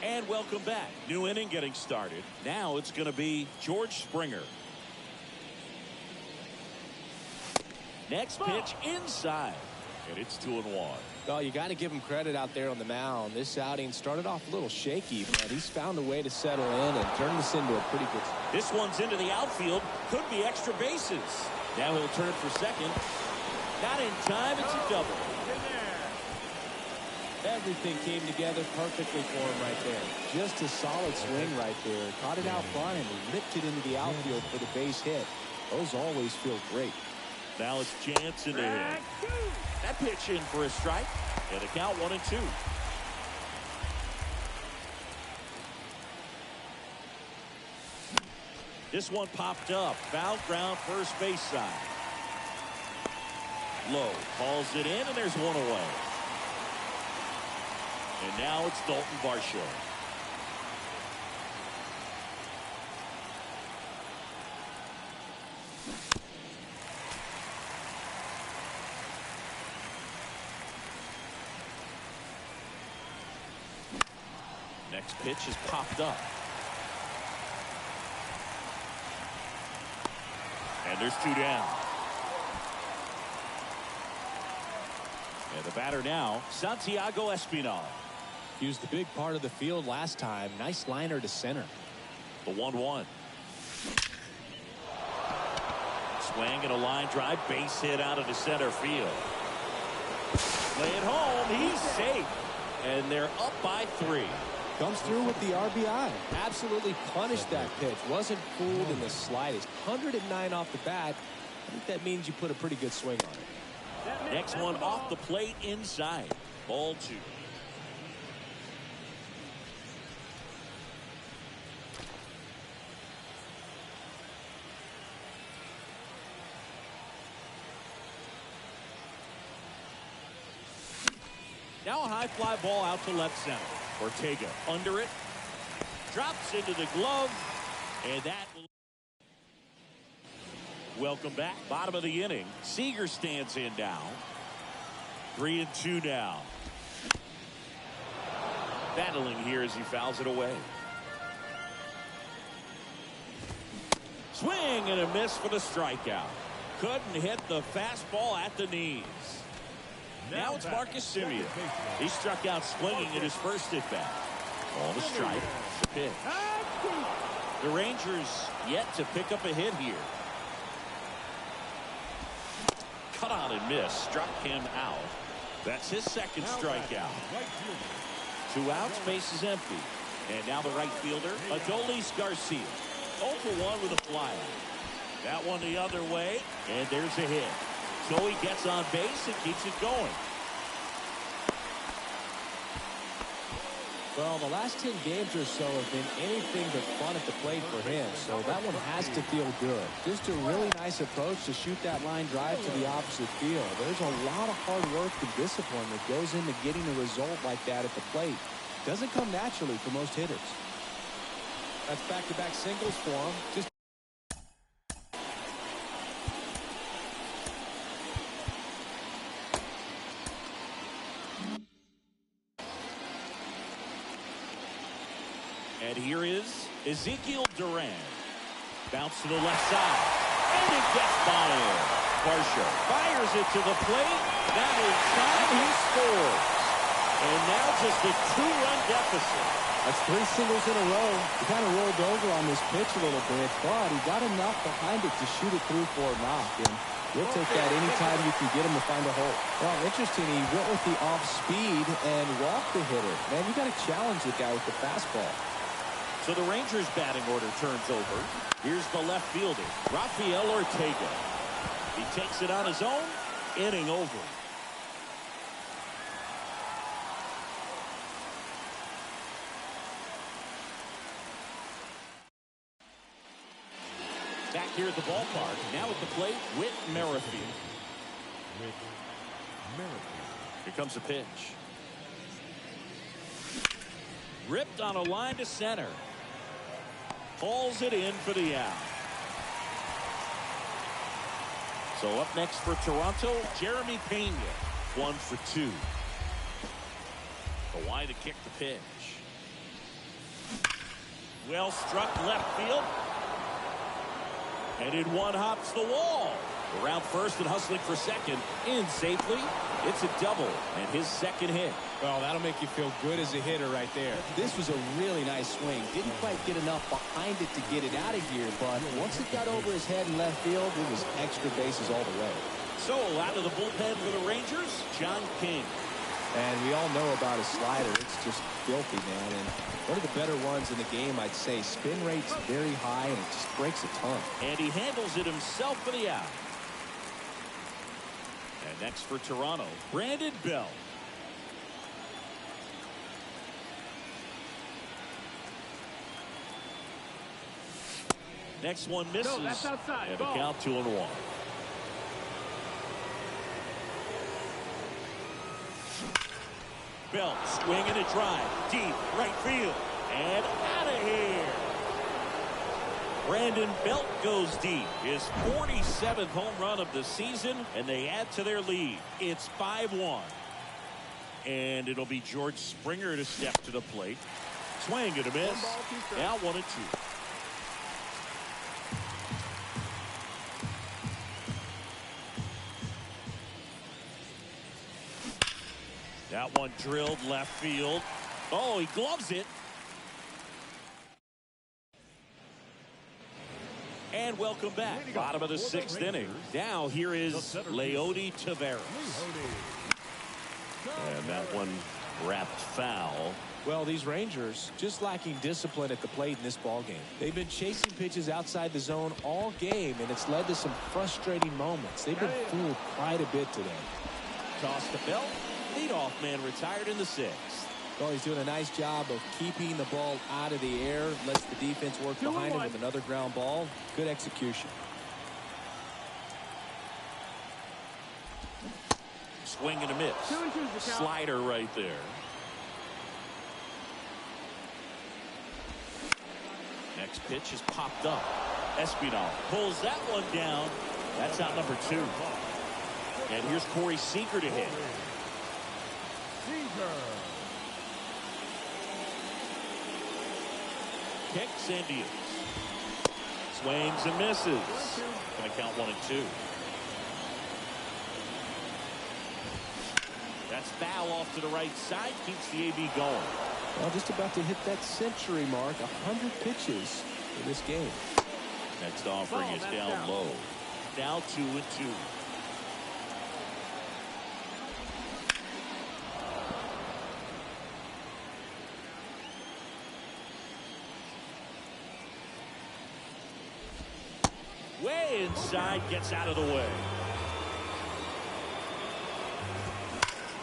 And welcome back. New inning getting started. Now it's going to be George Springer. Next pitch inside. And it's 2-1. Well, you got to give him credit out there on the mound. This outing started off a little shaky, but he's found a way to settle in and turn this into a pretty good. This one's into the outfield. Could be extra bases. Now he'll turn it for second. Not in time. It's a double. Everything came together perfectly for him right there. Just a solid swing right there. Caught it out front and ripped it into the outfield for the base hit. Those always feel great. Now it's Jansen to hit. That pitch in for a strike. And the count 1-2. This one popped up. Foul ground, first base side. Lowe calls it in, and there's one away. And now it's Dalton Varsho. Next pitch is popped up. And there's 2 down. And the batter now, Santiago Espinal. He was the big part of the field last time. Nice liner to center. The 1-1. Swing and a line drive, base hit out of the center field. Play it home, he's safe. And they're up by 3. Comes through with the RBI. Absolutely punished that pitch. Wasn't fooled in the slightest. 109 off the bat. I think that means you put a pretty good swing on it. Next one off the plate inside. Ball 2. Now a high fly ball out to left center. Ortega under it. Drops into the glove. And that will... Welcome back. Bottom of the inning. Seager stands in now. 3-2 now. Battling here as he fouls it away. Swing and a miss for the strikeout. Couldn't hit the fastball at the knees. Now it's Marcus Semien. He struck out swinging in his first at bat. On the strike. The pitch. The Rangers yet to pick up a hit here. Cut on and miss. Struck him out. That's his second strikeout. 2 outs. Base is empty. And now the right fielder, Adolis Garcia. 0 for 1 with a flyout. That one the other way. And there's a hit. So he gets on base and keeps it going. Well, the last 10 games or so have been anything but fun at the plate for him, so that one has to feel good. Just a really nice approach to shoot that line drive to the opposite field. There's a lot of hard work and discipline that goes into getting a result like that at the plate. Doesn't come naturally for most hitters. That's back-to-back singles for him. Just And here is Ezekiel Duran. Bounce to the left side. And it gets by him. Varsho fires it to the plate. That is time he scores. And now just a 2-run deficit. That's 3 singles in a row. He kind of rolled over on this pitch a little bit, but he got enough behind it to shoot it through for a knock. And you'll take that anytime you can get him to find a hole. Well, interesting. He went with the off speed and walked the hitter. Man, you got to challenge the guy with the fastball. So the Rangers batting order turns over. Here's the left fielder, Rafael Ortega. He takes it on his own. Inning over. Back here at the ballpark. Now at the plate, Whit Merrifield. Here comes the pitch. Ripped on a line to center. Pulls it in for the out. So up next for Toronto, Jeremy Pena. 1 for 2. Kawhi to kick the pitch. Well struck left field. And in one hops the wall. Around first and hustling for second. In safely. It's a double and his second hit. Well, that'll make you feel good as a hitter right there. This was a really nice swing. Didn't quite get enough behind it to get it out of here, but once it got over his head in left field, it was extra bases all the way. So out of the bullpen for the Rangers, John King. And we all know about his slider. It's just filthy, man. And one of the better ones in the game, I'd say. Spin rate's very high, and it just breaks a ton. And he handles it himself for the out. And next for Toronto, Brandon Bell. Next one misses. No, that's outside. And the count 2-1. Bell swinging a drive deep right field and out of here. Brandon Belt goes deep, his 47th home run of the season, and they add to their lead. It's 5-1. And it'll be George Springer to step to the plate. Swing and a miss. Now 1-2. That one drilled left field. Oh, he gloves it. And welcome back. Bottom of the 6th inning. Now here is Leody Taveras. And that one wrapped foul. Well, these Rangers just lacking discipline at the plate in this ball game. They've been chasing pitches outside the zone all game, and it's led to some frustrating moments. They've been fooled quite a bit today. Toss to belt. Leadoff man retired in the 6th. Well, he's doing a nice job of keeping the ball out of the air. Lets the defense work behind him with another ground ball. Good execution. Swing and a miss. Slider right there. Next pitch is popped up. Espinal pulls that one down. That's out number 2. And here's Corey Seager to hit. Kicks and deals. Swings and misses. Going to count 1-2. That's foul off to the right side. Keeps the AB going. Well, just about to hit that century mark. 100 pitches in this game. Next offering is down low. Now 2-2. Way inside, gets out of the way.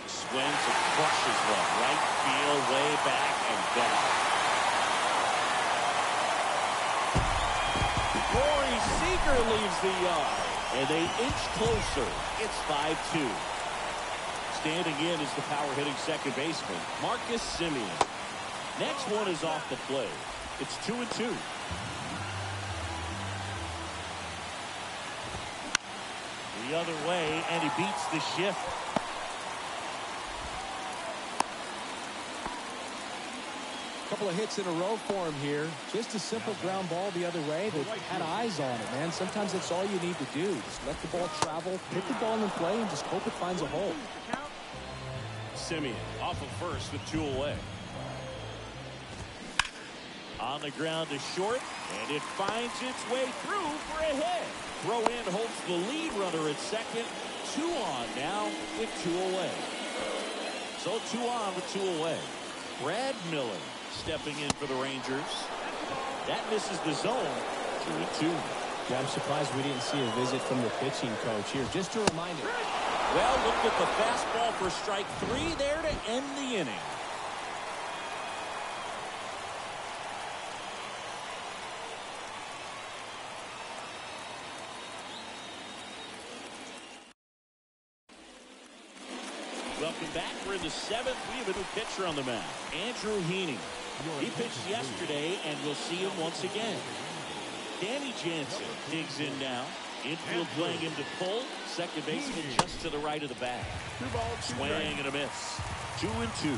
Swings and crushes one. Right field, way back and gone. Corey Seager leaves the yard. And they inch closer. It's 5-2. Standing in is the power hitting second baseman, Marcus Semien. Next one is off the plate. It's 2-2. The other way, and he beats the shift. Couple of hits in a row for him here. Just a simple ground ball the other way. They had eyes on it, man. Sometimes that's all you need to do. Just let the ball travel, hit the ball in play, and just hope it finds a hole. Semien off of first with 2 away. On the ground to short, and it finds its way through for a hit. Throw in holds the lead runner at second. 2 on now with 2 away. So 2 on with 2 away. Brad Miller stepping in for the Rangers. That misses the zone. 2-2. Yeah, I'm surprised we didn't see a visit from the pitching coach here. Just a reminder. Well, look at the fastball for strike 3 there to end the inning. Welcome back. We're in the 7th. We have a new pitcher on the mound, Andrew Heaney. He pitched yesterday, and we'll see him once again. Danny Jansen digs in now. Infield playing him to pull. Second baseman just to the right of the bag. Swing and a miss. 2-2.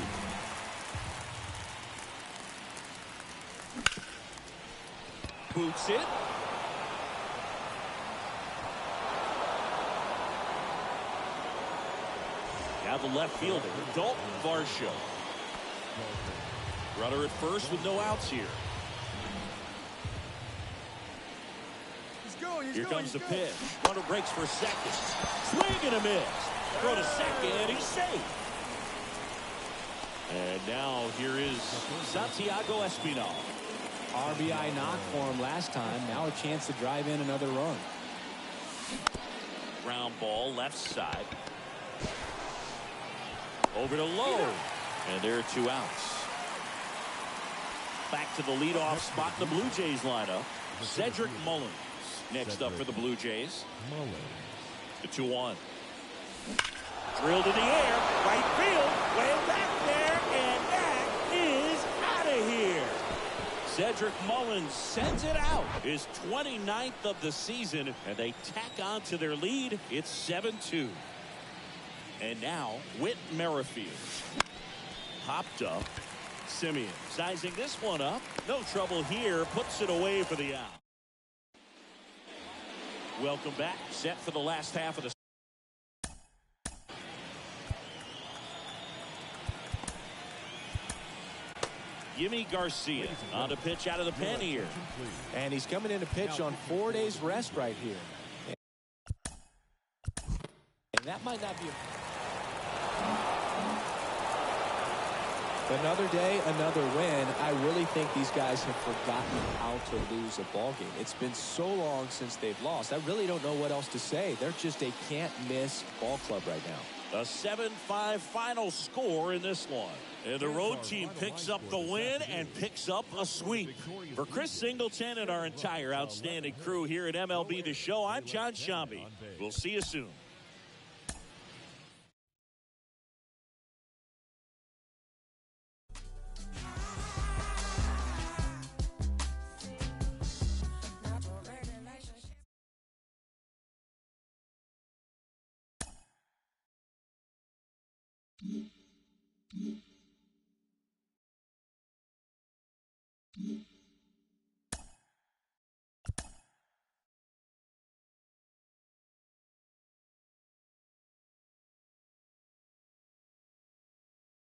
Boots it. Now the left fielder, Dalton Varsho. Runner at first with no outs here. Here comes the pitch. Runner breaks for second. Swing and a miss. Throw to second. He's safe. And now here is Santiago Espinal. RBI knock for him last time. Now a chance to drive in another run. Ground ball left side. Over to low. And there are 2 outs. Back to the leadoff spot in the Blue Jays lineup. Cedric Mullins next up for the Blue Jays. The 2-1. Drilled in the air. Right field. Way back there. And that is out of here. Cedric Mullins sends it out. His 29th of the season. And they tack on to their lead. It's 7-2. And now Whit Merrifield. Popped up. Simeon sizing this one up. No trouble here. Puts it away for the out. Welcome back. Set for the last half of the. Jimmy Garcia on the pitch out of the pen here. And he's coming in to pitch on 4 days rest right here. And that might not be another day, another win. I really think these guys have forgotten how to lose a ball game. It's been so long since they've lost. I really don't know what else to say. They're just a can't-miss ball club right now. A 7-5 final score in this one. And the road team picks up the win and picks up a sweep. For Chris Singleton and our entire outstanding crew here at MLB The Show, I'm John Shambi. We'll see you soon. Mm-hmm.